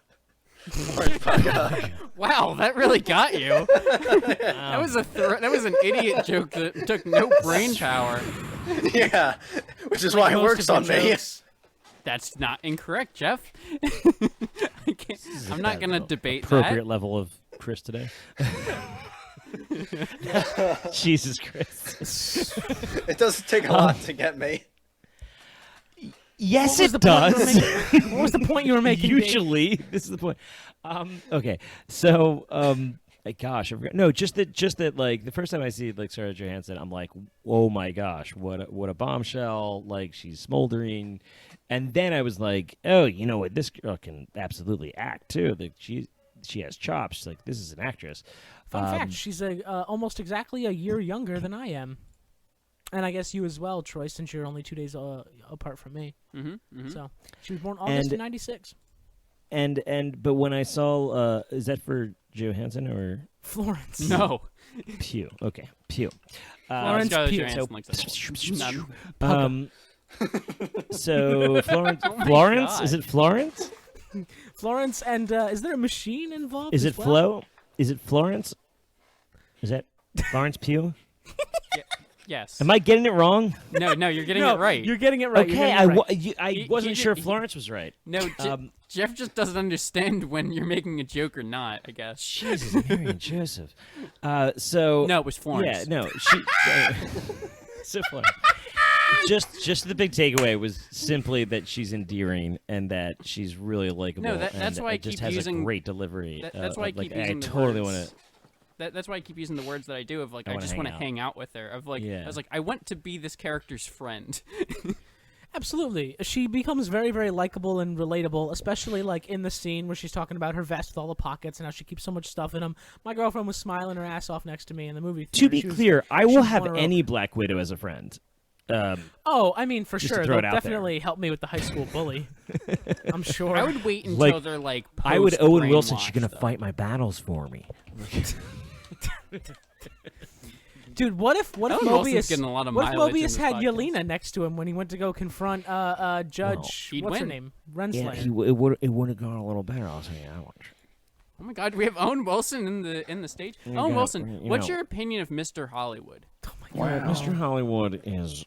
Orange pug her. Wow, that really got you. That was that was an idiot joke that took no brain power. Yeah, which is Like why it most works of on your me. jokes. That's not incorrect, Jeff. I'm not gonna debate Appropriate that. level of Chris today. Jesus Christ. It does take a lot to get me. Yes, What was it the point you were does. making? What was the point you were making? Dave? Usually, this is the point. Okay, so gosh, I forgot. No, just that like the first time I see like Scarlett Johansson, I'm like, oh my gosh, what a bombshell! Like she's smoldering, and then I was like, oh, you know what, this girl can absolutely act too. Like she has chops. Like this is an actress. Fun fact: she's almost exactly a year younger than I am, and I guess you as well, Troy, since you're only 2 days apart from me. So she was born August And- '96. But when I saw, is that for Johansson or Florence. No. Pugh? Okay, Pugh. Florence Scarlett Pugh. Johansson So- likes that whole- So Florence, Oh my Florence, God. is it Florence? Florence, and is there a machine involved? Is as it well? Flo? Is it Florence? Is that Florence Pugh? Yes. Am I getting it wrong? No, you're getting No, it right. You're getting it right. you're Okay, getting it right. I He- wasn't he sure did- if Florence was right. No, Jeff just doesn't understand when you're making a joke or not, I guess. Jesus, Mary and Joseph. So No, it was Florence. Yeah, no, she. So Florence. Just the big takeaway was simply that she's endearing and that she's really likable. No, that's and why I just keep has using- a great delivery. That's why I like, keep using I the totally words. want to. That's why I keep using the words that I do of like I wanna just hang want to out. hang out with her. Of like Yeah. I was like I want to be this character's friend. Absolutely. She becomes very, very likable and relatable, especially like in the scene where she's talking about her vest with all the pockets and how she keeps so much stuff in them. My girlfriend was smiling her ass off next to me in the movie theater. To be clear, I will have any Black Widow as a friend. Oh, I mean, for Just to sure. throw They'll it out there. definitely help me with the high school bully. I'm sure. I would wait until Like, they're like. I would Owen Wilson. post-brainwashed, She's gonna though. fight my battles for me. Dude, what if Owen Wilson's Mobius getting a lot of what if mileage in Mobius this had podcast. Yelena next to him when he went to go confront Judge He'd what's her win. name? Yeah, Renslayer. it would have gone a little better. I'll say that much. Oh my God, we have Owen Wilson in the stage. You Owen got- Wilson, you what's know. your opinion of Mr. Hollywood? Well, Mr. Hollywood is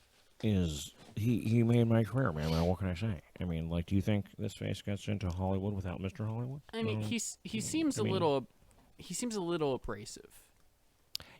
he made my career, man. Well, what can I say? I mean, like, do you think this face gets into Hollywood without Mr. Hollywood? I mean, he seems a little abrasive.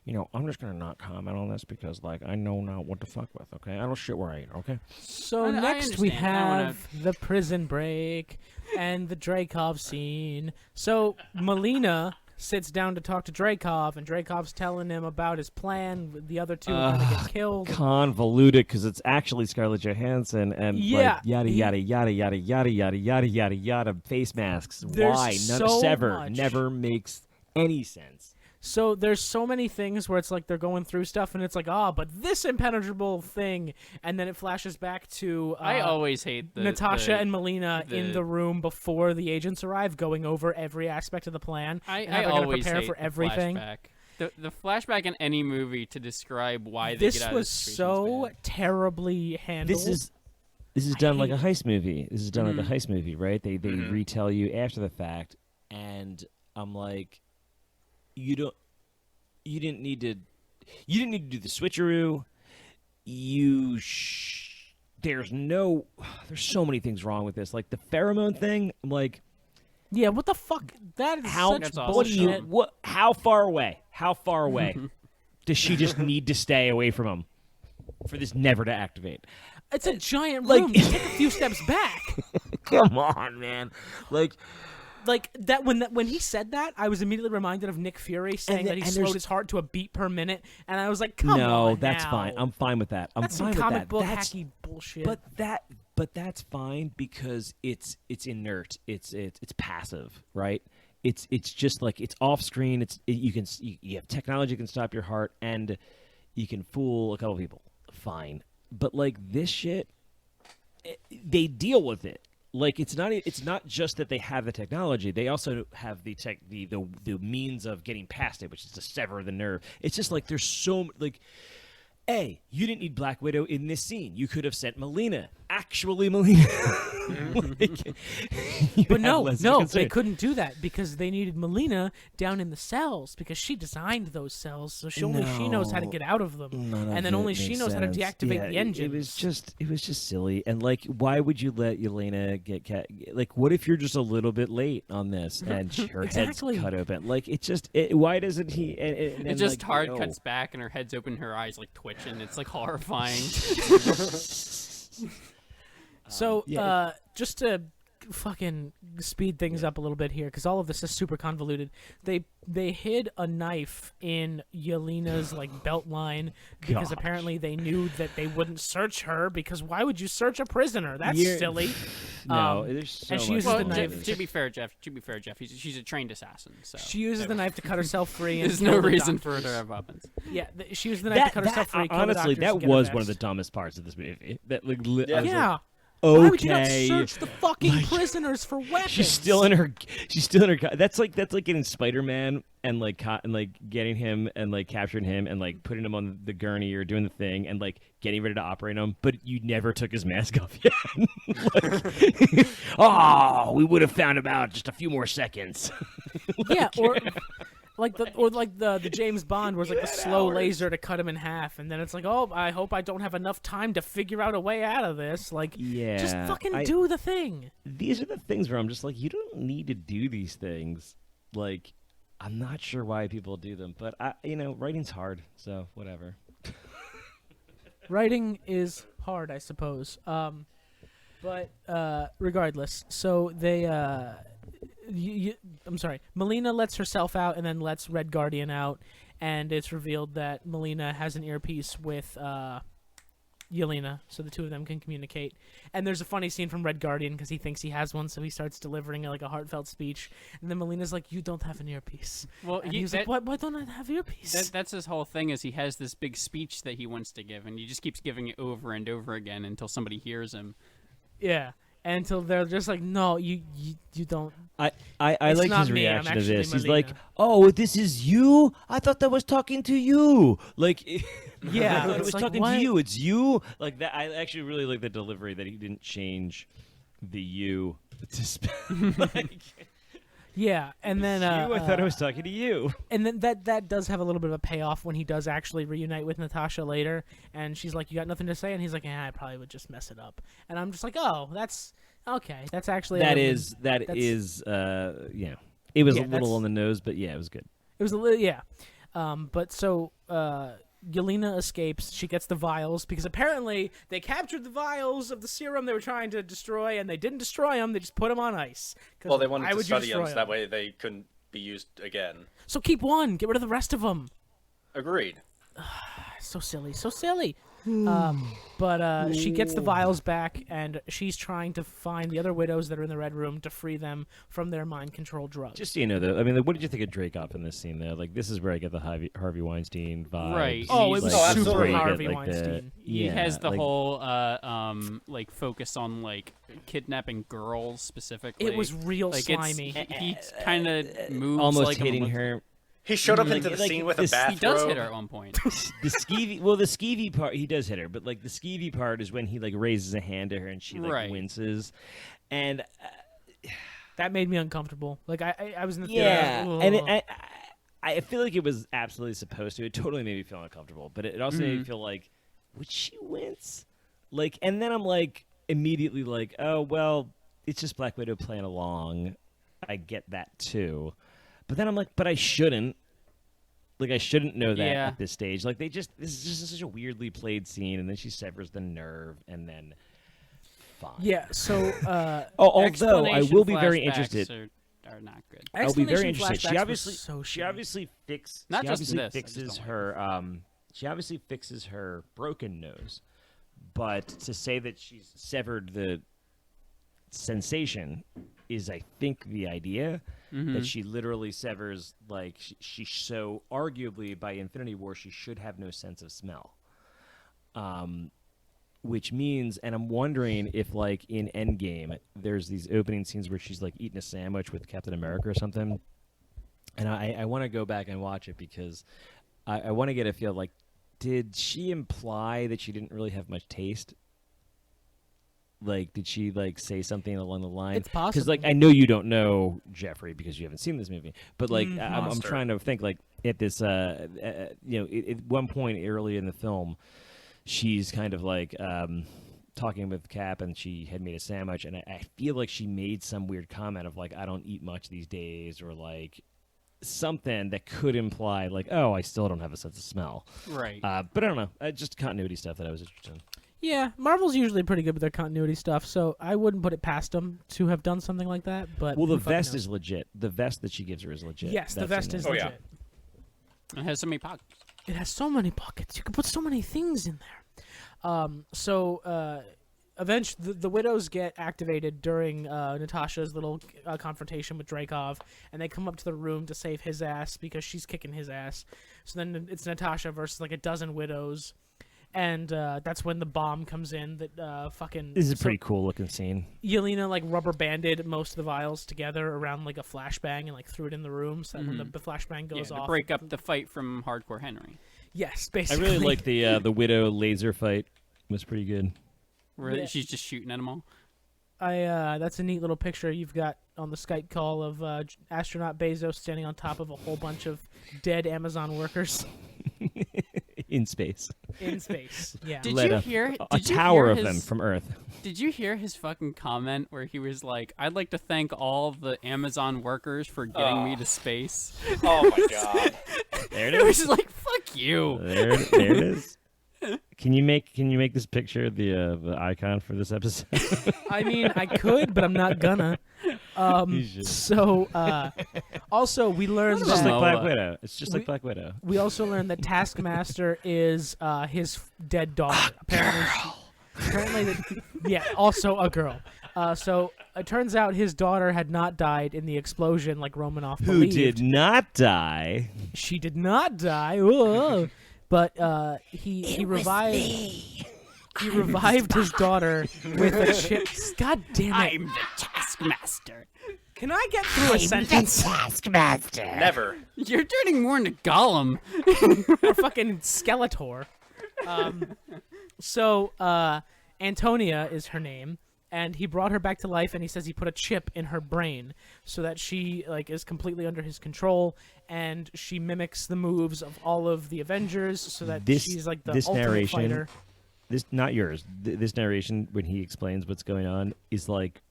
You know, I'm just gonna not comment on this because, like, I know not what to fuck with. Okay, I don't shit where I eat. Okay. So I next we understand. I wanna- have the prison break and the Dreykov scene. So Melina sits down to talk to Dreykov, and Dreykov's telling him about his plan. The other two are gonna get killed. Convoluted because it's actually Scarlett Johansson and Yeah, like, yada he- yada yada yada yada yada yada yada yada face masks. There's Why? so Sever much. never makes any sense. So there's so many things where it's like they're going through stuff, and it's like, but this impenetrable thing, and then it flashes back to I always hate Natasha the, and Melina in the room before the agents arrive, going over every aspect of the plan. and how I they're gonna always prepare hate for the everything. flashback. The flashback in any movie to describe why they This get out was of situations so bad. terribly handled. This is done like a hate heist movie. This is done like a heist movie, right? They Mhm. retell you after the fact, and I'm like, you didn't need to do the switcheroo. There's so many things wrong with this. Like the pheromone thing. I'm like, Yeah, what the fuck? That is how? such That's awesome. What do you? bullshit. What? How far away? How far away does she just need to stay away from him for this never to activate? It's a giant like- room. Just take a few steps back. Come on, man. Like that when he said that, I was immediately reminded of Nick Fury saying that he and slowed there's- his heart to a beat per minute, and I was like, "Come on, No, that's now. fine. I'm fine with that. I'm That's fine some with comic that. book That's hacky bullshit." But that's fine because it's inert. It's passive, right? It's just like it's off screen. You have technology that can stop your heart and you can fool a couple people. Fine, but like this shit, they deal with it. Like it's not just that they have the technology; they also have the means of getting past it, which is to sever the nerve. It's just like there's so like. A, you didn't need Black Widow in this scene. You could have sent Melina. Actually, Melina. But no, they couldn't do that because they needed Melina down in the cells because she designed those cells, so she knows how to get out of them, and then only she knows how to deactivate the engines. It was just silly. And like, why would you let Yelena get like? What if you're just a little bit late on this and her Exactly. head's cut open? Like, why doesn't he? And It then, just like, hard no. cuts back and her head's open, her eyes like twitching. It's like horrifying. So, yeah. just to fucking speed things up a little bit here, because all of this is super convoluted. They hid a knife in Yelena's like belt line because Gosh. apparently they knew that they wouldn't search her because why would you search a prisoner? That's You're- silly. No, there's so and she much uses well, the going knife. on. to be fair, Jeff, she's a trained assassin. So She uses the knife to cut herself free. And there's kill no the reason doctors. for her to have weapons. Yeah, she used the knife to cut herself free. kill the Honestly, doctors, that and get was a one of the vest. dumbest parts of this movie. That like, I was like, Yeah. okay. Why would you not search the fucking prisoners for weapons? She's still in her. That's like getting Spider-Man and like getting him and like capturing him and like putting him on the gurney or doing the thing and like getting ready to operate him, but you never took his mask off yet. Oh, we would have found him out just a few more seconds. Yeah, or like the James Bond was like the slow laser to cut him in half, and then it's like, oh, I hope I don't have enough time to figure out a way out of this. Like, Yeah, just fucking do the thing. These are the things where I'm just like, you don't need to do these things. Like, I'm not sure why people do them, but writing's hard, so whatever. Writing is hard, I suppose. But regardless, so they I'm sorry. Melina lets herself out and then lets Red Guardian out, and it's revealed that Melina has an earpiece with Yelena, so the two of them can communicate. And there's a funny scene from Red Guardian because he thinks he has one, so he starts delivering like a heartfelt speech, and then Melina's like, "You don't have an earpiece." Well, And he's like, "Why don't I have earpiece?" That's his whole thing. Is he has this big speech that he wants to give, and he just keeps giving it over and over again until somebody hears him. Yeah, until they're just like, "No, you don't." I It's like not his me, I'm reaction to actually this. He's Melina. like, "Oh, this is you? I thought that was talking to you." Like, Yeah, I thought it it's was like, talking what? to you. It's you. Like that. I actually really like the delivery that he didn't change the you to like, Yeah, and then you. I thought I was talking to you. and then that does have a little bit of a payoff when he does actually reunite with Natasha later, and she's like, "You got nothing to say," and he's like, "Yeah, I probably would just mess it up." And I'm just like, "Oh, that's okay. That's actually That a- is yeah. It was Yeah, a little that's- on the nose, but yeah, it was good. It was a little, yeah. But so Galena escapes. She gets the vials because apparently they captured the vials of the serum they were trying to destroy, and they didn't destroy them. They just put them on ice. 'Cause Well, they why wanted to would you study them destroy so that way they couldn't be used again. So keep one. Get rid of the rest of them. Agreed. So silly. So silly. But she gets the vials back, and she's trying to find the other widows that are in the Red Room to free them from their mind control drugs. Just so you know, though, I mean, like, what did you think of Dreykov in this scene? Though, like, this is where I get the Harvey Weinstein vibe. Right. Oh, He's it was like- super absolutely. Harvey Like the- Weinstein. He yeah, has the like, whole like focus on like kidnapping girls specifically. It was real like slimy. He kind of moves almost like hitting a, her. He showed up Like- into the like scene with this- a he He does bathrobe. hit her at one point. The skeevy part, he does hit her, but like the skeevy part is when he like raises a hand to her and she like Right. winces, and That made me uncomfortable. Like I was in the theater. yeah, Ugh. and I feel like it was absolutely supposed to. It totally made me feel uncomfortable, but it also made me feel like, would she wince? Like, and then I'm like immediately like, oh well, it's just Black Widow playing along. I get that too, but then I'm like, but I shouldn't. Like, I shouldn't know that Yeah. at this stage. Like, this is just such a weirdly played scene, and then she severs the nerve, and then fine. Yeah. So Although I will be very Explanation interested. flashbacks Are not good. I'll be very explanation interested. She flashbacks were obviously, so she shitty. obviously fix. Not she just obviously this, I just fixes don't like her. She obviously fixes her broken nose, but to say that she's severed the sensation is, I think, the idea that she literally severs. Like she so arguably by Infinity War she should have no sense of smell. Which means, and I'm wondering if, like, in Endgame, there's these opening scenes where she's, like, eating a sandwich with Captain America or something. And I want to go back and watch it because I want to get a feel, like, did she imply that she didn't really have much taste? Like, did she, like, say something along the line? It's possible. Because, like, I know you don't know Jeffrey because you haven't seen this movie. But, like, I'm Monster. trying to think, like, at this, you know, at one point early in the film, she's kind of like talking with Cap, and she had made a sandwich, and I feel like she made some weird comment of like, I don't eat much these days, or like something that could imply like, oh, I still don't have a sense of smell. Right. But I don't know, just continuity stuff that I was interested in. Yeah, Marvel's usually pretty good with their continuity stuff, so I wouldn't put it past them to have done something like that. But Well, the who fucking vest knows? is legit. The vest that she gives her is legit. Yes, the That's vest in is there. Oh, yeah. legit. It has so many pockets. It has so many pockets. You can put so many things in there. Eventually, the widows get activated during Natasha's little confrontation with Dreykov, and they come up to the room to save his ass because she's kicking his ass. So then it's Natasha versus like a dozen widows, and that's when the bomb comes in. That fucking This is a pretty cool looking scene. Yelena like rubber banded most of the vials together around like a flashbang and like threw it in the room so that when the flashbang Yeah, goes to off. break up the fight from Hardcore Henry. Yes, I basically. really like the widow laser fight. It was pretty good. Where Yeah. she's just shooting at them all. That's a neat little picture you've got on the Skype call of astronaut Bezos standing on top of a whole bunch of dead Amazon workers In space. in space. Yeah. Did Let you a- hear? A Did you tower hear of them his- from Earth. Did you hear his fucking comment where he was like, "I'd like to thank all the Amazon workers for getting me to space." Oh my god. There It was like, "Fuck you." There it is. Can you make this picture the icon for this episode? I mean, I could, but I'm not gonna. You should. So, also we learned It's just that like Black Widow. It's just we- like Black Widow. we also learned that Taskmaster is his dead daughter. Also a girl. So it turns out his daughter had not died in the explosion like Romanoff Who believed. did not die? She did not die. Whoa. But he revived. He revived his daughter with a chip. God damn it! I'm the Taskmaster. Can I get through a sentence? Never. You're turning more into Gollum. Or fucking Skeletor. So Antonia is her name, and he brought her back to life, and he says he put a chip in her brain so that she like is completely under his control, and she mimics the moves of all of the Avengers, so that she's like the ultimate narration, fighter. This not yours. This narration when he explains what's going on is like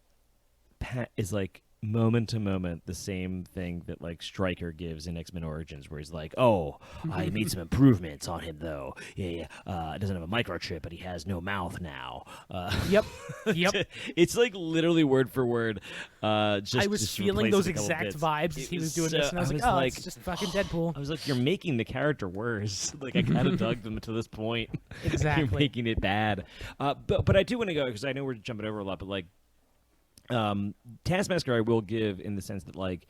moment to moment the same thing that like Stryker gives in X-Men Origins, where he's like, "Oh, I made some improvements on him though. Yeah, doesn't have a microchip, but he has no mouth now." Yep. It's like literally word for word. Just I was just feeling replaces those a couple exact bits. vibes as It he was was doing this, and I was like, "Oh, it's just fucking Deadpool." I was like, "You're making the character worse." Like I kind of dug them to this point. Exactly. You're making it bad. But I do want to go because I know we're jumping over a lot, but like. Taskmaster I will give in the sense that like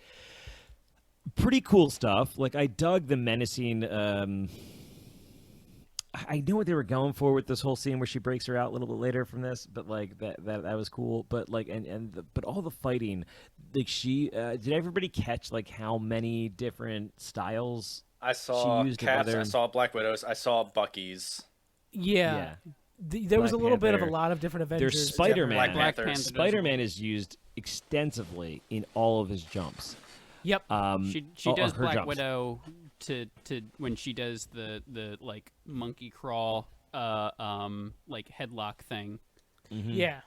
pretty cool stuff. Like I dug the menacing I know what they were going for with this whole scene where she breaks her out a little bit later from this, but like that was cool. But like but all the fighting, like she did everybody catch like how many different styles I saw she used Caps, other... I saw Black Widows, I saw Bucky's. Yeah. There was a Black little bit of a Panther. lot of different Avengers. There's Spider-Man. Black Black Panthers. Panther. Spider-Man is used extensively in all of his jumps. Yep. She does her Black jumps. Widow to when she does the like monkey crawl like headlock thing. Yeah.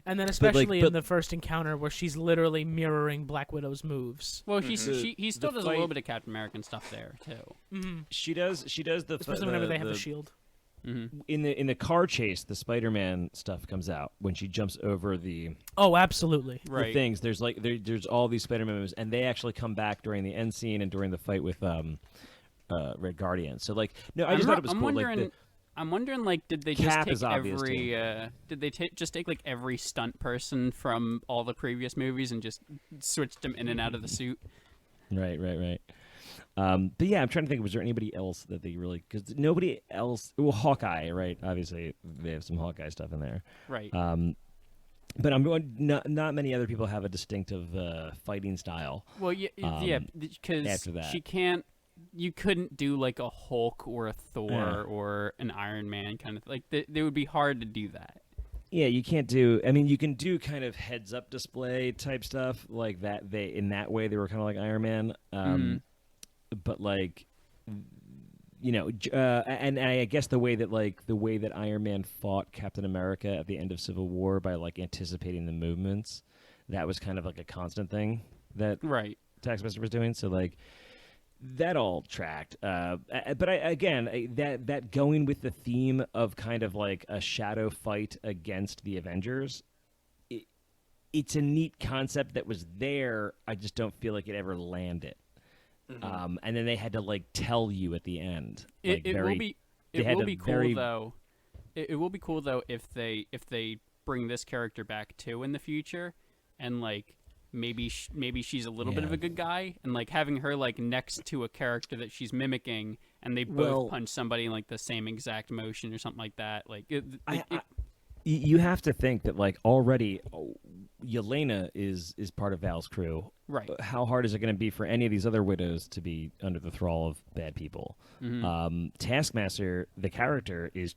And then especially but- in the first encounter where she's literally mirroring Black Widow's moves. Well, he still does a little fight- bit of Captain American stuff there too. She does the Especially whenever they have the shield. in the car chase. The Spider-Man stuff comes out when she jumps over the Oh, absolutely. Right. things. There's like there's all these Spider-Man moves, and they actually come back during the end scene and during the fight with Red Guardian. So like no, I just thought it was I'm cool. wondering. Like I'm wondering, like, did they Cap just is take obvious, every? Did they just take like every stunt person from all the previous movies and just switched them in and out of the suit? Right. But yeah, I'm trying to think. Was there anybody else that they really? Because nobody else. Well, Hawkeye, right? Obviously, they have some Hawkeye stuff in there. Right. But I'm going. Not many other people have a distinctive fighting style. Well, yeah, because after that. she can't. You couldn't do like a Hulk or a Thor Yeah. or an Iron Man kind of like. They would be hard to do that. Yeah, you can't do. I mean, you can do kind of heads-up display type stuff like that. In that way, they were kind of like Iron Man. But like, and I guess the way that Iron Man fought Captain America at the end of Civil War by like anticipating the movements, that was kind of like a constant thing that Right. Taskmaster was doing. So like. That all tracked, but that going with the theme of kind of like a shadow fight against the Avengers, it's a neat concept that was there. I just don't feel like it ever landed. And then they had to like tell you at the end. Like, It will be. they It had will to be cool very- though. It will be cool though if they bring this character back too in the future, and like. Maybe she's a little bit of Yeah. a good guy, and like having her like next to a character that she's mimicking, and they both Well- punch somebody in like the same exact motion or something like that. Like, you have to think that like already, Yelena is part of Val's crew. right. How hard is it going to be for any of these other widows to be under the thrall of bad people? Taskmaster, the character, is,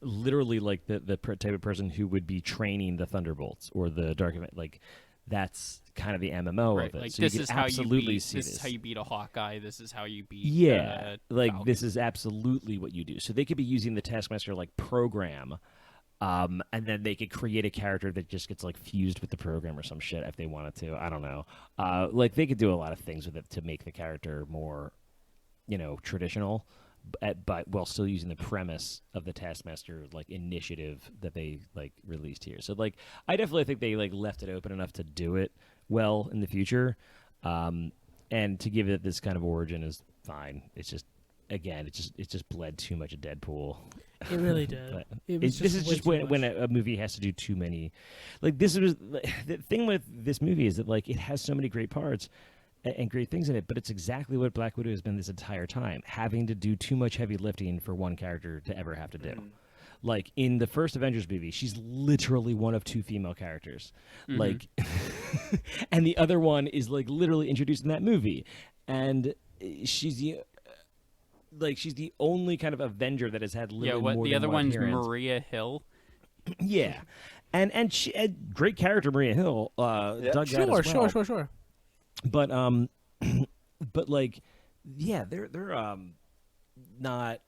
literally like the type of person who would be training the Thunderbolts or the Dark Event. Like, that's kind of the MMO Right. of it. Like So this you is can how you absolutely beat. see This is how you beat a Hawkeye. This is how you beat. Yeah, like Falcon. this is absolutely what you do. So they could be using the Taskmaster like program, and then they could create a character that just gets like fused with the program or some shit if they wanted to. I don't know. Like they could do a lot of things with it to make the character more, traditional. while still using the premise of the Taskmaster like initiative that they like released here. So like I definitely think they like left it open enough to do it well in the future, and to give it this kind of origin is fine. It's just again it just bled too much of Deadpool. It really did. But This is just when a movie has to do too many. Like this was the thing with this movie is that like it has so many great parts and great things in it, but it's exactly what Black Widow has been this entire time, having to do too much heavy lifting for one character to ever have to do. Like in the first Avengers movie, she's literally one of 2 female characters. Like, and the other one is like literally introduced in that movie, and she's the only kind of Avenger that has had literally more the than other one one's appearance. Maria Hill. Yeah, and she had great character Maria Hill. Dug that as well. Sure. But but like, yeah, they're not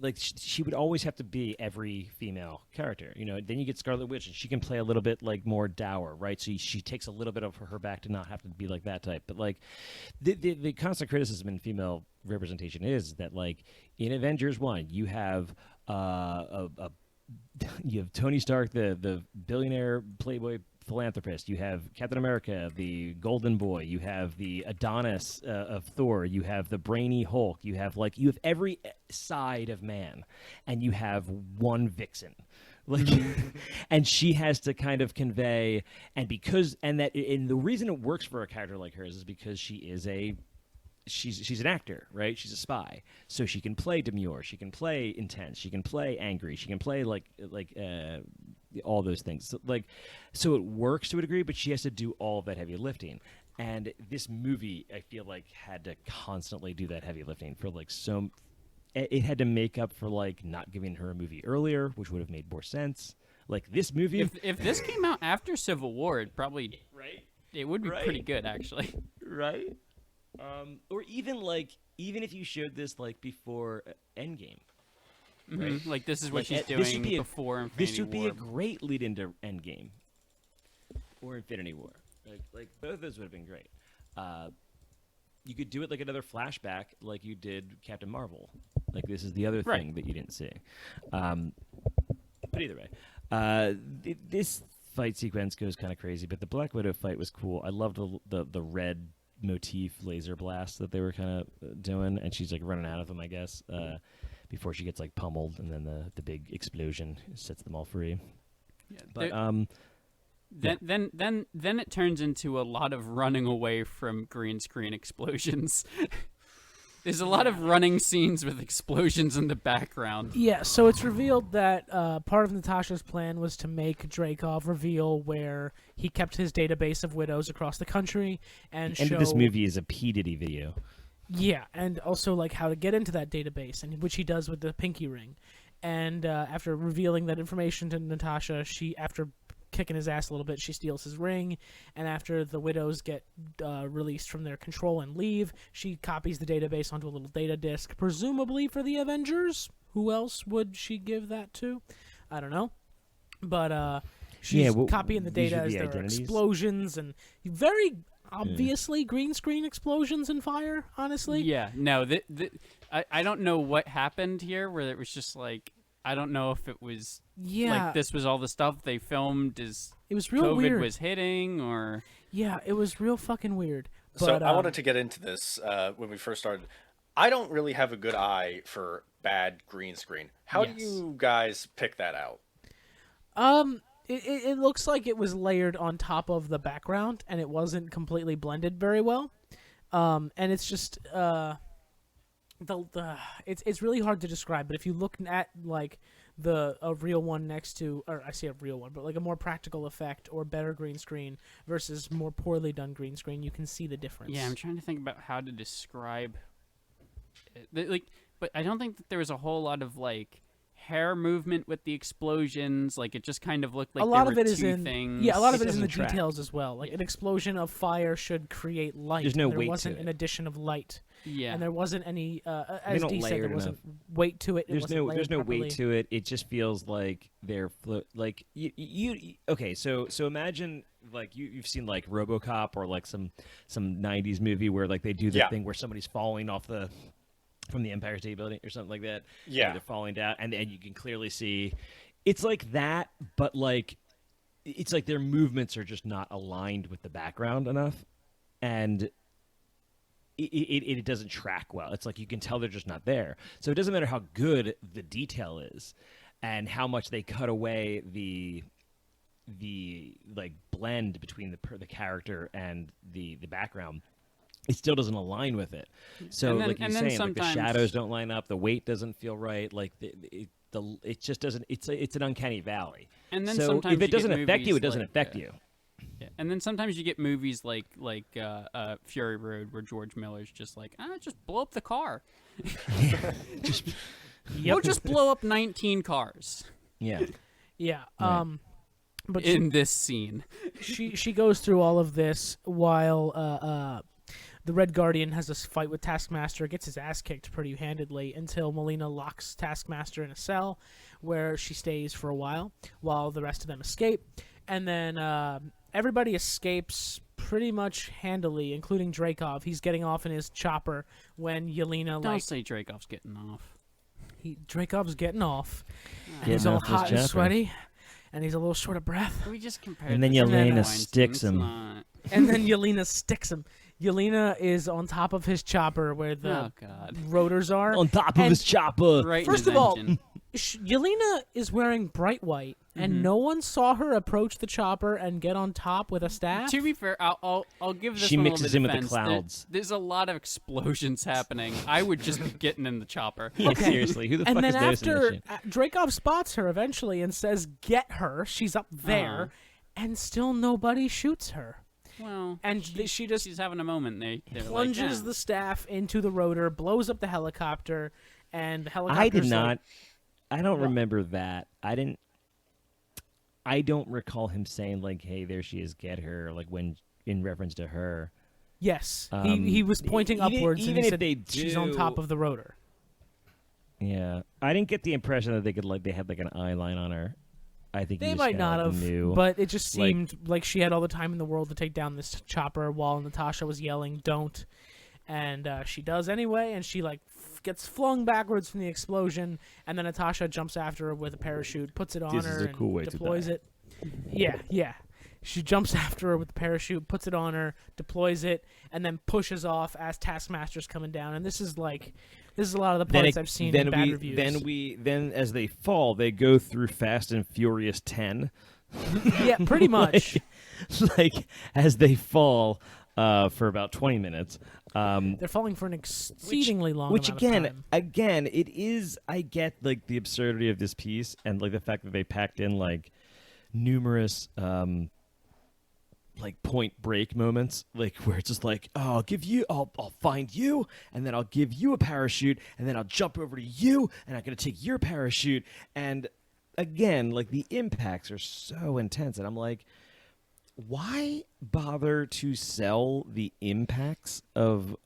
like she would always have to be every female character, you know. Then you get Scarlet Witch, and she can play a little bit like more dour, right? So she takes a little bit of her back to not have to be like that type. But like, the constant criticism in female representation is that like in Avengers 1, you have you have Tony Stark, the billionaire playboy philanthropist. You have Captain America, the golden boy. You have the Adonis of Thor. You have the brainy Hulk. You have every side of man, and you have one vixen. Like, and she has to kind of convey, and the reason it works for a character like hers is because she's an actor, right? She's a spy, so she can play demure, she can play intense, she can play angry, she can play like all those things. So it works to a degree, but she has to do all of that heavy lifting. And this movie, I feel like, had to constantly do that heavy lifting for like so. It had to make up for like not giving her a movie earlier, which would have made more sense. Like this movie, If this came out after Civil War, it probably it would be pretty good actually. right? Or even if you showed this like before Endgame. Right. Like this is what she's this doing would be before Infinity This would be War. a great lead into Endgame or Infinity War. Like both of those would have been great. You could do it like another flashback, like you did Captain Marvel. Like this is the other thing that you didn't see. But either way, this fight sequence goes kind of crazy. But the Black Widow fight was cool. I loved the red motif laser blast that they were kind of doing, and she's like running out of them, I guess. Before she gets like pummeled, and then the big explosion sets them all free. Yeah, but then it turns into a lot of running away from green screen explosions. There's a lot of running scenes with explosions in the background. Yeah, so it's revealed that part of Natasha's plan was to make Dreykov reveal where he kept his database of widows across the country and the end show... of this movie is a P. Diddy video. Yeah, and also like how to get into that database, and which he does with the pinky ring. And after revealing that information to Natasha, after kicking his ass a little bit, she steals his ring. And after the widows get released from their control and leave, she copies the database onto a little data disk, presumably for the Avengers. Who else would she give that to? I don't know. But she's copying the data as there are explosions and very... Obviously, green screen explosions and fire, honestly. Yeah, no, I don't know what happened here, where it was just like, I don't know if it was like this was all the stuff they filmed as it was real COVID weird. Was hitting, or... Yeah, it was real fucking weird. But, so I wanted to get into this when we first started. I don't really have a good eye for bad green screen. How do you guys pick that out? It looks like it was layered on top of the background, and it wasn't completely blended very well. And it's just it's really hard to describe. But if you look at like a real one next to, or I say a real one, but like a more practical effect or better green screen versus more poorly done green screen, you can see the difference. Yeah, I'm trying to think about how to describe it. Like, but I don't think that there was a whole lot of like hair movement with the explosions. Like it just kind of looked like a lot there of were it is two in things. Yeah, a lot of it is in the doesn't track. details as well. Like an explosion of fire should create light. There's no and there weight to wasn't it. an addition of light. Yeah, And there wasn't any as don't Dee said, layer there it wasn't weight to it. There's wasn't layered there's no properly. weight to it. It just feels like they're like you okay. So imagine like you've seen like RoboCop or like some '90s movie where like they do the thing where somebody's falling off the from the Empire State Building or something like that. Yeah. They're falling down, and you can clearly see it's like that, but like it's like their movements are just not aligned with the background enough, and it doesn't track well. It's like you can tell they're just not there. So it doesn't matter how good the detail is and how much they cut away the like blend between the character and the background. It still doesn't align with it. So And then- like you're and then saying, like the sometimes- shadows don't line up, the weight doesn't feel right, like it just doesn't. It's an uncanny valley. And then so sometimes if you it get doesn't affect you, movies it doesn't like, affect you. Yeah. And then sometimes you get movies like Fury Road, where George Miller's just like, just blow up the car. We'll just blow up 19 cars Yeah. Yeah. Right. But in this scene. she goes through all of this while the Red Guardian has this fight with Taskmaster, gets his ass kicked pretty handedly until Melina locks Taskmaster in a cell where she stays for a while the rest of them escape. And then everybody escapes pretty much handily, including Dreykov. He's getting off in his chopper when Yelena, Don't say Dreykov's getting off. Dreykov's getting off. Getting He's all off his hot and chopper. sweaty, and he's a little short of breath. We just compared And then this to Yelena Weinstein. sticks It's him. not- And then Yelena sticks him. Yelena is on top of his chopper where the Oh, God. rotors are. On top of And his chopper. Right in First his of all, engine. Yelena is wearing bright white, and no one saw her approach the chopper and get on top with a staff. To be fair, I'll give this She one a mixes little in bit with of the defense. clouds. There's a lot of explosions happening. I would just be getting in the chopper. Yeah, seriously, who the And fuck then is noticing this after shit? Dreykov spots her eventually and says, "Get her," she's up there, Uh-huh. and still nobody shoots her. Well, And she just she's having a moment. They're plunges like, yeah. the staff into the rotor, blows up the helicopter, and the helicopter. I did not. I don't remember that. I don't recall him saying like, "Hey, there she is, get her," like when in reference to her. Yes, he was pointing even- upwards, even and he if said they she's on do- top of the rotor. Yeah, I didn't get the impression that they had like an eye line on her. I think he They just might kinda, not like, have, knew. but it just Like- seemed like she had all the time in the world to take down this chopper while Natasha was yelling, "Don't!" And she does anyway, and she gets flung backwards from the explosion, and then Natasha jumps after her with a parachute, puts it on This her, is a and cool way to deploys die. it. Yeah. She jumps after her with the parachute, puts it on her, deploys it, and then pushes off as Taskmaster's coming down. And this is a lot of the parts I've seen in bad reviews. Then as they fall, they go through Fast and Furious 10. Yeah, pretty much. like as they fall for about 20 minutes. They're falling for an exceedingly long Which amount of time. again, it is. I get like the absurdity of this piece and like the fact that they packed in like numerous like Point Break moments, like where it's just like, oh, I'll find you, and then I'll give you a parachute, and then I'll jump over to you, and I'm gonna take your parachute, and again, like the impacts are so intense, and I'm like, why bother to sell the impacts of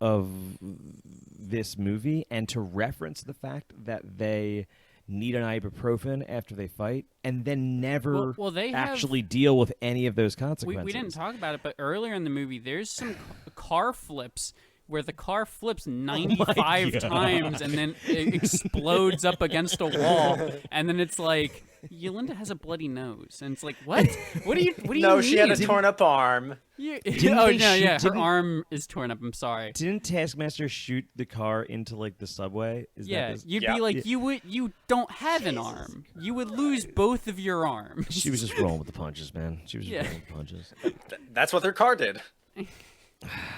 this movie and to reference the fact that they need an ibuprofen after they fight and then never Well, they actually deal with any of those consequences? We didn't talk about it, but earlier in the movie, there's some car flips where the car flips 95 God. times and then it explodes up against a wall, and then it's like, Yolanda has a bloody nose, and it's like, what? What do you? No, mean? she had a torn up arm. You- Didn't oh they no, shoot- yeah, her didn't- arm is torn up. I'm sorry. Didn't Taskmaster shoot the car into like the subway? Is Yeah, that this? you'd Yeah. be like, you don't have an arm. You would lose both of your arms. She was just rolling with the punches, man. She was just Yeah. rolling with the punches. That's what their car did.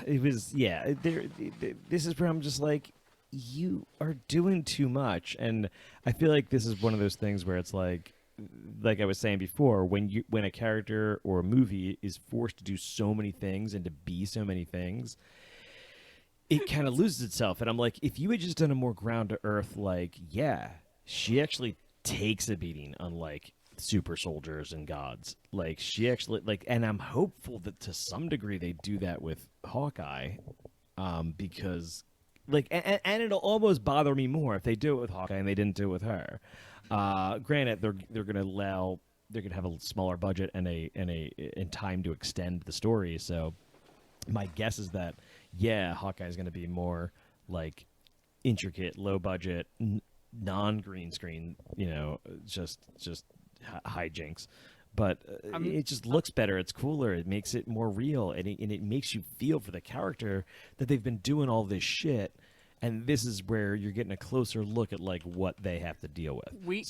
It was, yeah. This is where I'm just like, you are doing too much, and I feel like this is one of those things where it's like I was saying before, when a character or a movie is forced to do so many things and to be so many things, it kind of loses itself. And I'm like, if you had just done a more ground to earth, like, yeah, she actually takes a beating, unlike super soldiers and gods. Like, she actually, like, and I'm hopeful that to some degree they do that with Hawkeye, because, like, and it'll almost bother me more if they do it with Hawkeye and they didn't do it with her. Granted, they're gonna have a smaller budget and time to extend the story. So my guess is that, yeah, Hawkeye is gonna be more like intricate, low budget, non-green screen, just hijinks. But it just looks better. It's cooler. It makes it more real, and it makes you feel for the character that they've been doing all this shit. And this is where you're getting a closer look at like what they have to deal with. We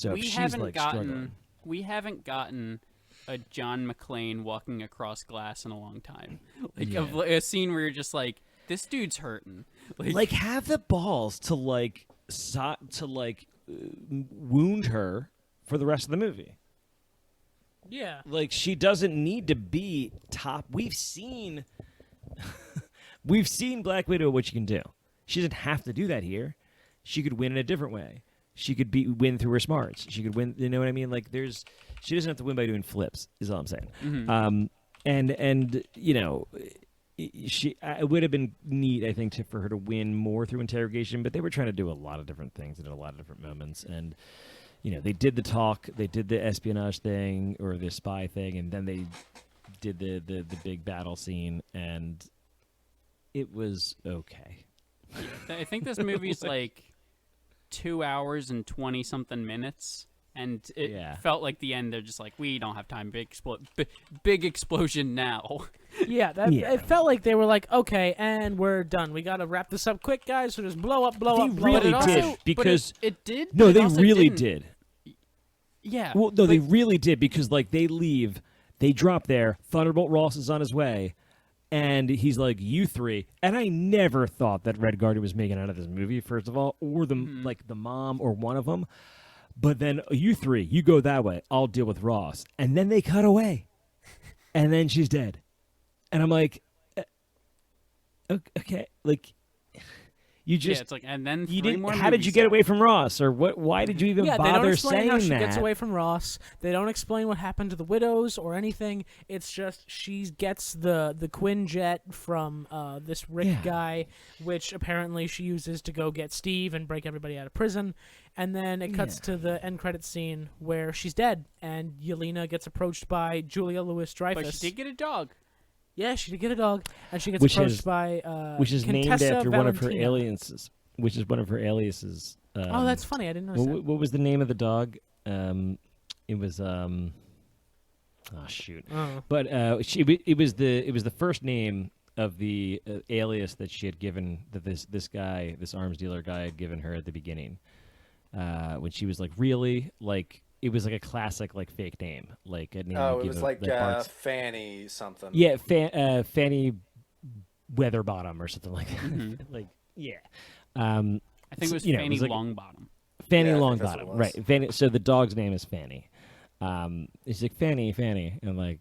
haven't gotten a John McClane walking across glass in a long time. Like a scene where you're just like, this dude's hurting. Like have the balls to wound her for the rest of the movie. Yeah. Like she doesn't need to be top. We've seen Black Widow what she can do. She doesn't have to do that here. She could win in a different way. She could win through her smarts. She could win. You know what I mean? Like she doesn't have to win by doing flips. Is all I'm saying. Mm-hmm. And it would have been neat, I think, for her to win more through interrogation. But they were trying to do a lot of different things at a lot of different moments. And they did the talk, they did the espionage thing or the spy thing, and then they did the big battle scene, and it was okay. I think this movie's like 2 hours and 20-something minutes, and it felt like the end. They're just like, we don't have time. Big explosion now. Yeah, it felt like they were like, okay, and we're done. We got to wrap this up quick, guys. So just blow up. They really did because it did. No, they really did. Yeah. Well, no, they really did because like they leave, they drop there. Thunderbolt Ross is on his way. And he's like, you three. And I never thought that Red Guardian was making out of this movie, first of all, or the mom or one of them. But then you three, you go that way. I'll deal with Ross. And then they cut away. And then she's dead. And I'm like, okay. Like, you just... Yeah, it's like, and then you didn't. How did you get away from Ross? Or what? Why did you even bother saying that? They don't explain how she gets away from Ross. They don't explain what happened to the widows or anything. It's just she gets the Quinjet from this Rick guy, which apparently she uses to go get Steve and break everybody out of prison. And then it cuts to the end credits scene where she's dead, and Yelena gets approached by Julia Louis-Dreyfus. But she did get a dog. Yeah, she did get a dog, and she gets approached by which is Contessa named after Valentina. one of her aliases. Which is one of her aliases. Oh, that's funny. I didn't know that. What was the name of the dog? It was oh shoot. Oh. But it was the first name of the alias that she had given, that this arms dealer guy had given her at the beginning. When she was like really like. It was like a classic, like fake name, like a name. Oh, it was like Fanny something. Yeah, Fanny Weatherbottom or something like that. Mm-hmm. Like, yeah. I think it was Fanny Longbottom. Fanny Longbottom, right? Fanny. So the dog's name is Fanny. It's like Fanny, and like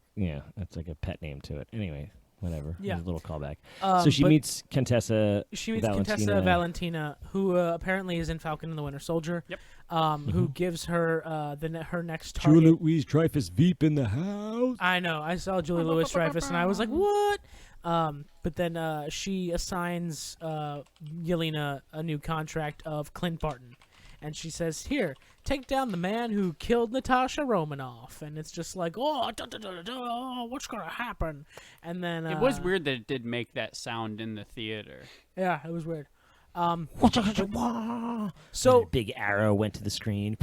that's like a pet name to it. Anyway, whatever. Yeah, a little callback. So she meets Contessa. She meets Contessa Valentina, who apparently is in Falcon and the Winter Soldier. Yep. Who gives her her next target. Julia Louis-Dreyfus Veep in the house. I know. I saw Julia Louis-Dreyfus and I was like, what? But then she assigns Yelena a new contract of Clint Barton. And she says, here, take down the man who killed Natasha Romanoff. And it's just like, what's going to happen? And then... it was weird that it did make that sound in the theater. Yeah, it was weird. So a big arrow went to the screen.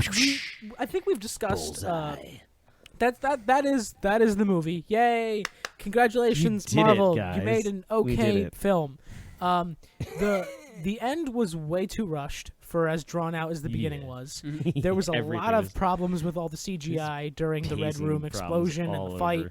I think we've discussed that is the movie. Yay! Congratulations, Marvel! You made an okay film. The end was way too rushed for as drawn out as the beginning was. There was a lot of problems with all the CGI during the Red Room explosion and the fight.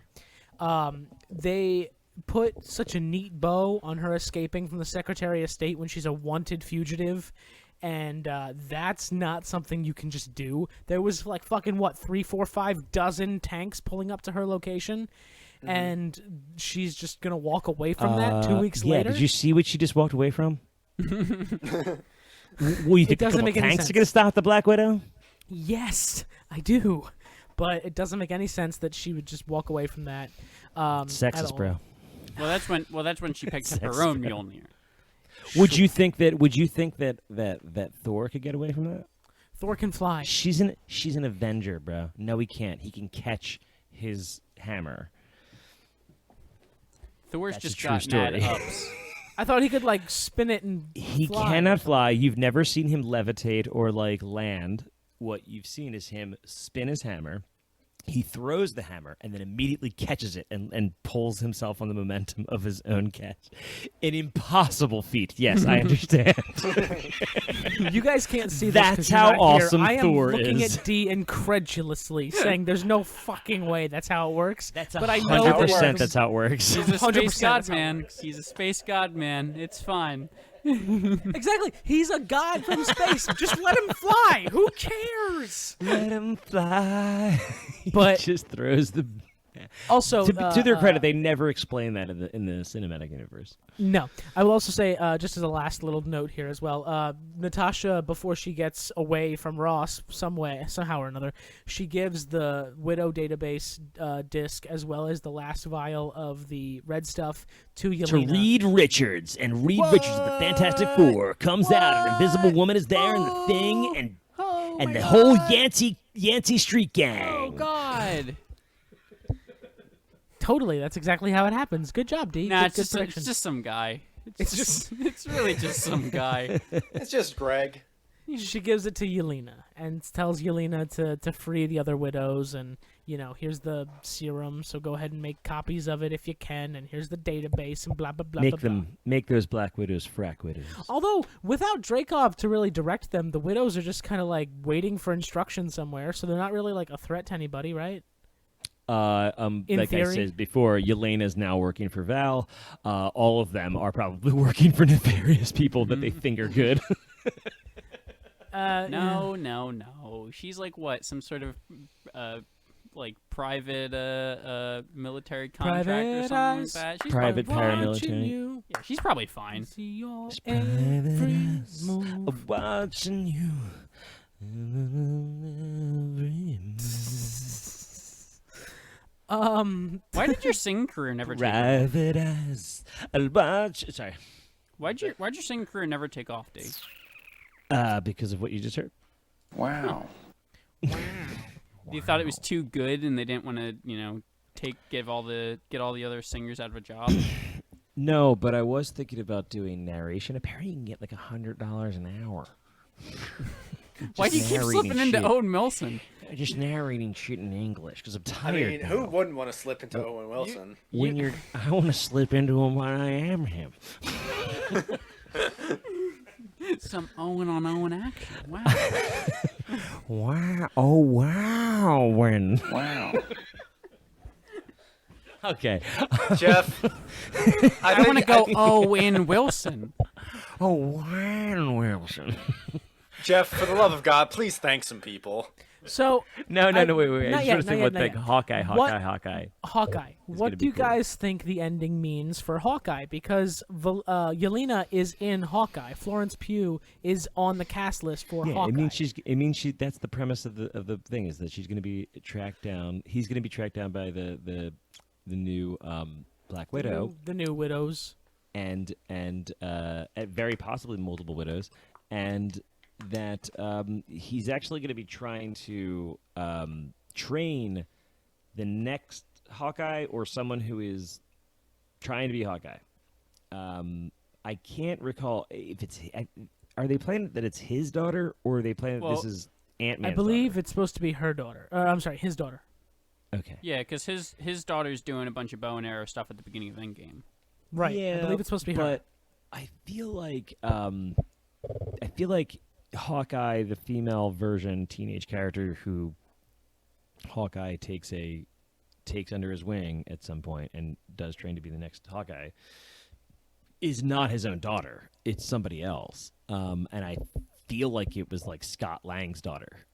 They put such a neat bow on her escaping from the Secretary of State when she's a wanted fugitive, and that's not something you can just do. There was like fucking 3, 4, 5 dozen tanks pulling up to her location, and she's just gonna walk away from that 2 weeks later. Did you see what she just walked away from? Well, you think doesn't make any tanks sense. are gonna stop the Black Widow? Yes, I do, but it doesn't make any sense that she would just walk away from that. Sexist, bro. Well, that's when she picked up her own Mjolnir. Would you think that Thor could get away from that? Thor can fly. She's an Avenger, bro. No, he can't. He can catch his hammer. Thor's That's just a true got story. mad ups. I thought he could like spin it and He fly. cannot fly. You've never seen him levitate or like land. What you've seen is him spin his hammer. He throws the hammer and then immediately catches it and pulls himself on the momentum of his own catch. An impossible feat. Yes, I understand. You guys can't see this. 'cause That's you're how not awesome here. I am Thor looking is. at D incredulously, saying there's no fucking way that's how it works. That's but I know 100% that that's how it works. He's a space 100% god that's how it man. works. He's a space god man. It's fine. Exactly. He's a god from space. Just let him fly. Who cares? Let him fly. But- he just throws the. Also, To their credit, they never explain that in the cinematic universe. No. I will also say, just as a last little note here as well, Natasha, before she gets away from Ross somehow or another, she gives the Widow database disc as well as the last vial of the red stuff to Yelena. To Reed Richards, and Reed Richards of the Fantastic Four comes out, an Invisible Woman is there, and the Thing, and the whole Yancey Street Gang. Oh God. Totally. That's exactly how it happens. Good job, D. Nah, Good it's just prediction. some guy. It's just- it's really just some guy. It's just Greg. She gives it to Yelena and tells Yelena to free the other widows, and here's the serum, so go ahead and make copies of it if you can, and here's the database, and blah blah blah. Make those Black Widows frack widows. Although without Dreykov to really direct them, the widows are just kind of like waiting for instructions somewhere, so they're not really like a threat to anybody, right? In Like theory. I said before, Yelena's now working for Val. All of them are probably working for nefarious people that they think are good. No. She's like what? Some sort of like private military contract or something like that. She's Private probably, paramilitary. yeah, she's probably fine. See your Private every eyes move. of watching you. Why did your singing career never take off? Private eyes. I'll watch. Sorry. Why'd your singing career never take off, Dave? Because of what you just heard. Wow. You thought it was too good, and they didn't want to, get all the other singers out of a job. No, but I was thinking about doing narration. Apparently, you can get like $100 an hour. Why do you keep narrating slipping into shit. Owen Wilson? Just narrating shit in English because I'm I tired. mean, now. who wouldn't want to slip into Owen Wilson? I want to slip into him when I am him. Some Owen on Owen action. Wow. Wow! Oh wow! When Wow. okay. Jeff, I want to go Owen Wilson. Oh wow, Wilson. Jeff, for the love of God, please thank some people. So No, wait. I not just yet, want to not say yet, one not thing. yet. Hawkeye. Hawkeye. gonna What do be you cool. guys think the ending means for Hawkeye? Because Yelena is in Hawkeye. Florence Pugh is on the cast list for Yeah, Hawkeye. it means she. That's the premise of the thing is that she's going to be tracked down. He's going to be tracked down by the new Black Widow The new widows. and very possibly multiple widows, and that he's actually going to be trying to train the next Hawkeye or someone who is trying to be Hawkeye. I can't recall if it's. Are they playing that it's his daughter, or are they playing that this is Ant-Man's I believe it's supposed to be her daughter. I'm sorry, his daughter. daughter? Okay. Yeah, because his daughter's doing a bunch of bow and arrow stuff at the beginning of Endgame. Right. Yeah, I believe it's supposed to be her. But I feel like Hawkeye, the female version teenage character who Hawkeye takes under his wing at some point and does train to be the next Hawkeye, is not his own daughter. It's somebody else. And I feel like it was like Scott Lang's daughter.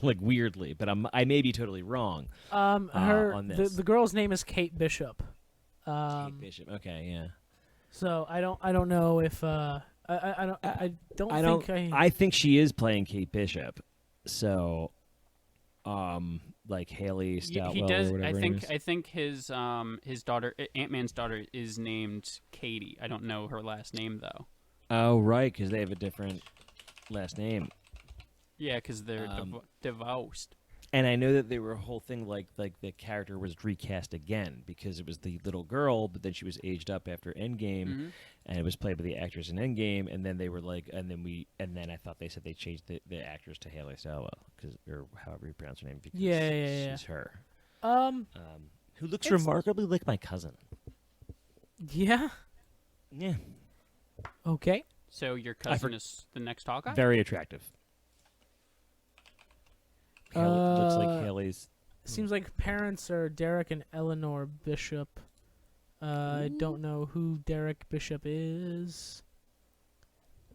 Like weirdly, but I may be totally wrong. On this. The girl's name is Kate Bishop. Kate Bishop. Okay, yeah. So I don't know if I think she is playing Kate Bishop. So, like Haley Stotwell He does. or whatever. I think his daughter, Ant-Man's daughter, is named Katie. I don't know her last name though. Oh, right, because they have a different last name. Yeah, because they're divorced. And I know that there were a whole thing like the character was recast again because it was the little girl, but then she was aged up after Endgame, and it was played by the actress in Endgame. And then they were like, and then I thought they said they changed the actress to Haley Stowell or however you pronounce her name because she's her. Who looks remarkably like my cousin. Yeah. Yeah. Okay. So your cousin is the next Hawkeye? Very attractive. Looks like Haley's. Seems like parents are Derek and Eleanor Bishop. I don't know who Derek Bishop is.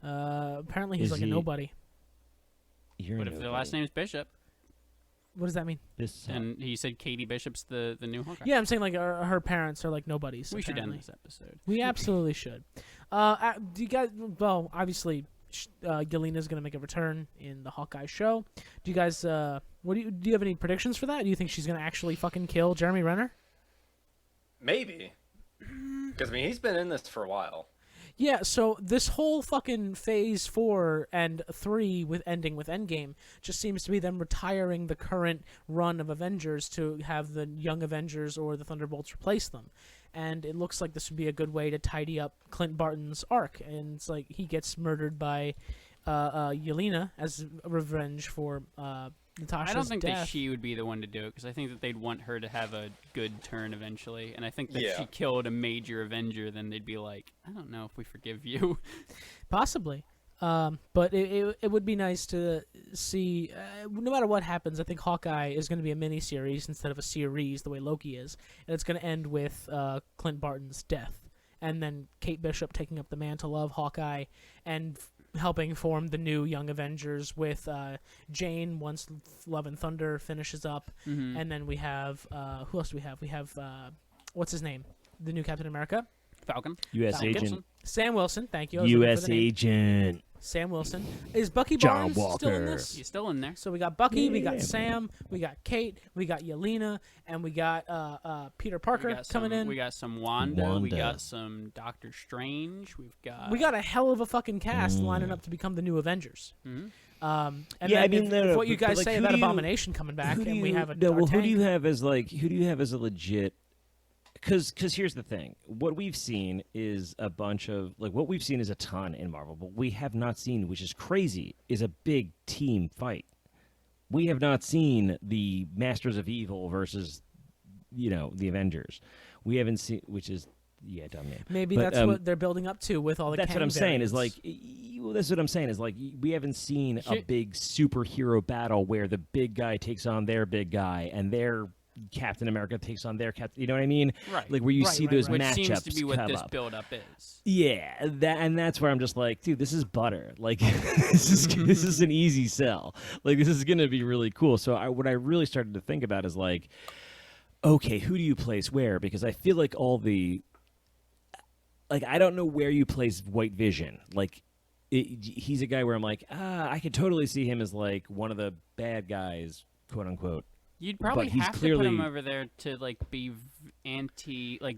Apparently he's Is like a he- nobody. You're What if their last name is Bishop? What does that mean? And he said Katie Bishop's the new Hawkeye. Yeah, I'm saying like her parents are like nobodies. We should end apparently. this episode. We absolutely should. Do you guys? Well, obviously, Galena's going to make a return in the Hawkeye show. Do you guys? Do you have any predictions for that? Do you think she's going to actually fucking kill Jeremy Renner? Maybe. Because, I mean, he's been in this for a while. Yeah, so this whole fucking Phase 4 and 3 with ending with Endgame just seems to be them retiring the current run of Avengers to have the Young Avengers or the Thunderbolts replace them. And it looks like this would be a good way to tidy up Clint Barton's arc. And it's like he gets murdered by Yelena as revenge for Natasha's I don't think death. that she would be the one to do it because I think that they'd want her to have a good turn eventually. And I think that if she killed a major Avenger, then they'd be like, I don't know if we forgive you. Possibly. But it would be nice to see, no matter what happens, I think Hawkeye is going to be a mini-series instead of a series the way Loki is. And it's going to end with Clint Barton's death. And then Kate Bishop taking up the mantle of Hawkeye and helping form the new Young Avengers with Jane once Love and Thunder finishes up. Mm-hmm. And then we have, who else do we have? We have, what's his name? The new Captain America? Falcon. U.S. Falcon. agent. Sam Wilson, thank you. I was looking for U.S. the name. agent. Sam Wilson. Is Bucky John Barnes still in Walker. this? He's still in there. So we got Bucky, we got Yeah. Sam, we got Kate, we got Yelena, and we got Peter Parker We got coming some, in. We got some Wanda. We Wanda. got some Doctor Strange. We got a hell of a fucking cast lining up to become the new Avengers. Mhm. And Yeah, then I mean, if no, what you but, guys like, say who about do you- Abomination coming back, Who do and we you- have a no, our well, who do tank. you have as a legit? Because here's the thing. What we've seen is a bunch of what we've seen is a ton in Marvel, but we have not seen, which is crazy, is a big team fight. We have not seen the Masters of Evil versus the Avengers. We haven't seen, which is dumb name. Maybe But, that's what they're building up to with all the That's what Kang I'm saying. Is variants. that's what I'm saying. Is we haven't seen a big superhero battle where the big guy takes on their big guy and their Captain America takes on their Captain. You know what I mean? Right. Like where you see those Which matchups seems to be what come this up. build-up is. Yeah, that's where I'm just like, dude, this is butter. Like, this is an easy sell. Like, this is gonna be really cool. So what I really started to think about is like, okay, who do you place where? Because I feel like I don't know where you place White Vision. Like, he's a guy where I'm like, I could totally see him as like one of the bad guys, quote unquote. You'd probably he's have to clearly- put him over there to be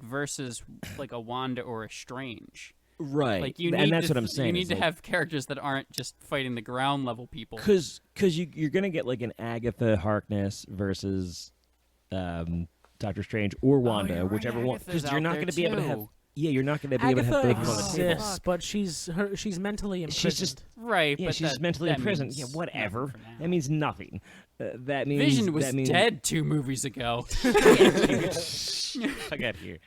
versus a Wanda or a Strange. Right. Like you and need that's to, what I'm saying. You need is to like, have characters that aren't just fighting the ground level people. Because you're going to get like an Agatha Harkness versus Doctor Strange or Wanda, you're right, whichever one. Agatha's Because you're out not there going to be able to have. too. Yeah, you're not going to be able to have Agatha both of them on the table. exists, but she's mentally imprisoned. She's just Right, yeah, but she's mentally that imprisoned. means Yeah, nothing whatever. for now. That means nothing. That means Vision was that means, dead 2 movies ago. I got here.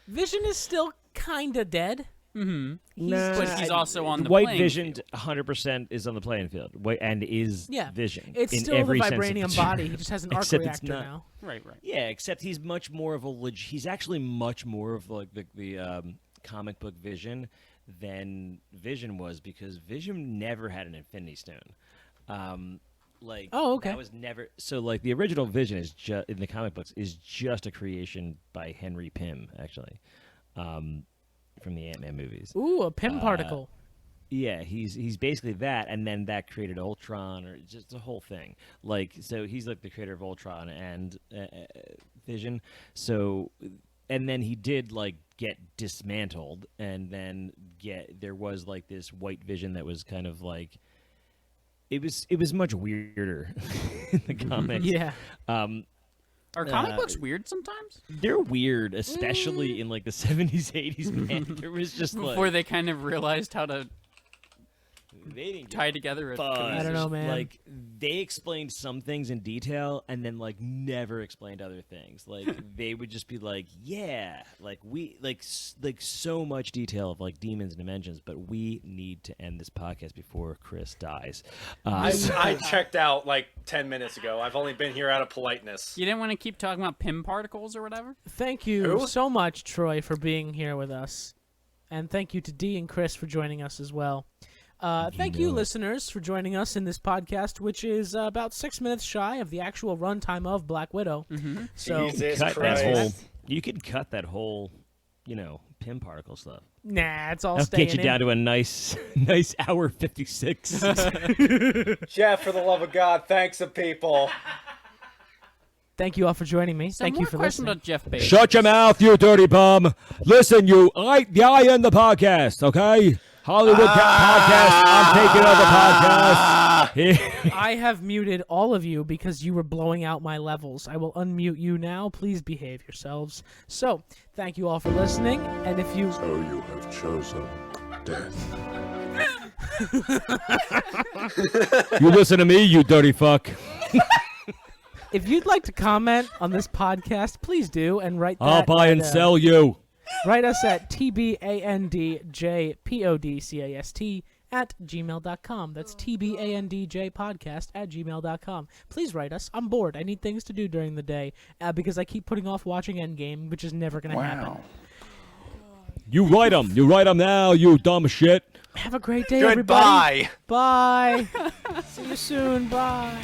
Vision is still kind of dead. Mm-hmm. Nah, But he's also on the White playing Vision. field. 100% is on the playing field. And is Yeah. Vision. It's in still the every sense of vibranium the body. term. He just has an arc Except it's reactor not. now. Right. Yeah, except he's much more of he's actually much more of like the comic book Vision than Vision was, because Vision never had an Infinity Stone. Oh, okay. That was never so. Like the original Vision is just in the comic books is just a creation by Henry Pym, actually, from the Ant-Man movies. Ooh, a Pym particle. Yeah, he's basically that, and then that created Ultron, or just the whole thing. Like, so he's like the creator of Ultron and Vision. So, and then he did like get dismantled, and then there was like this White Vision that was kind of like it was much weirder in the comics. Yeah. Are comic books weird sometimes? They're weird, especially in like the 70s, 80s, man. There was just Before like they kind of realized how to they didn't tie together a I don't know, man. Like they explained some things in detail and then like never explained other things. Like they would just be like, yeah, like we like so much detail of like demons and dimensions, but we need to end this podcast before Chris dies. I checked out like 10 minutes ago. I've only been here out of politeness. You didn't want to keep talking about Pym particles or whatever? Thank you Who? so much, Troy, for being here with us. And thank you to Dee and Chris for joining us as well. Thank you, listeners, for joining us in this podcast, which is about 6 minutes shy of the actual runtime of Black Widow. Mm-hmm. So, Jesus cut Christ. that whole. You could cut that whole, Pym particle stuff. nah, it's all That'll staying get you in. down to a nice hour 56. Jeff, for the love of God, thanks the people. Thank you all for joining me. Some Thank more you for question listening. about Jeff Bezos. Shut your mouth, you dirty bum. Listen, I end the podcast, okay? Hollywood podcast. I'm taking over podcast. I have muted all of you because you were blowing out my levels. I will unmute you now. Please behave yourselves. So, thank you all for listening. And if you... So you have chosen death. You listen to me, you dirty fuck. If you'd like to comment on this podcast, please do and write that. I'll buy and at, sell you. Write us at tbandjpodcast@gmail.com. That's tbandjpodcast@gmail.com. Please write us. I'm bored. I need things to do during the day because I keep putting off watching Endgame, which is never going to happen. You write them. You write them now, you dumb shit. Have a great day, everybody. Goodbye. Bye. See you soon. Bye.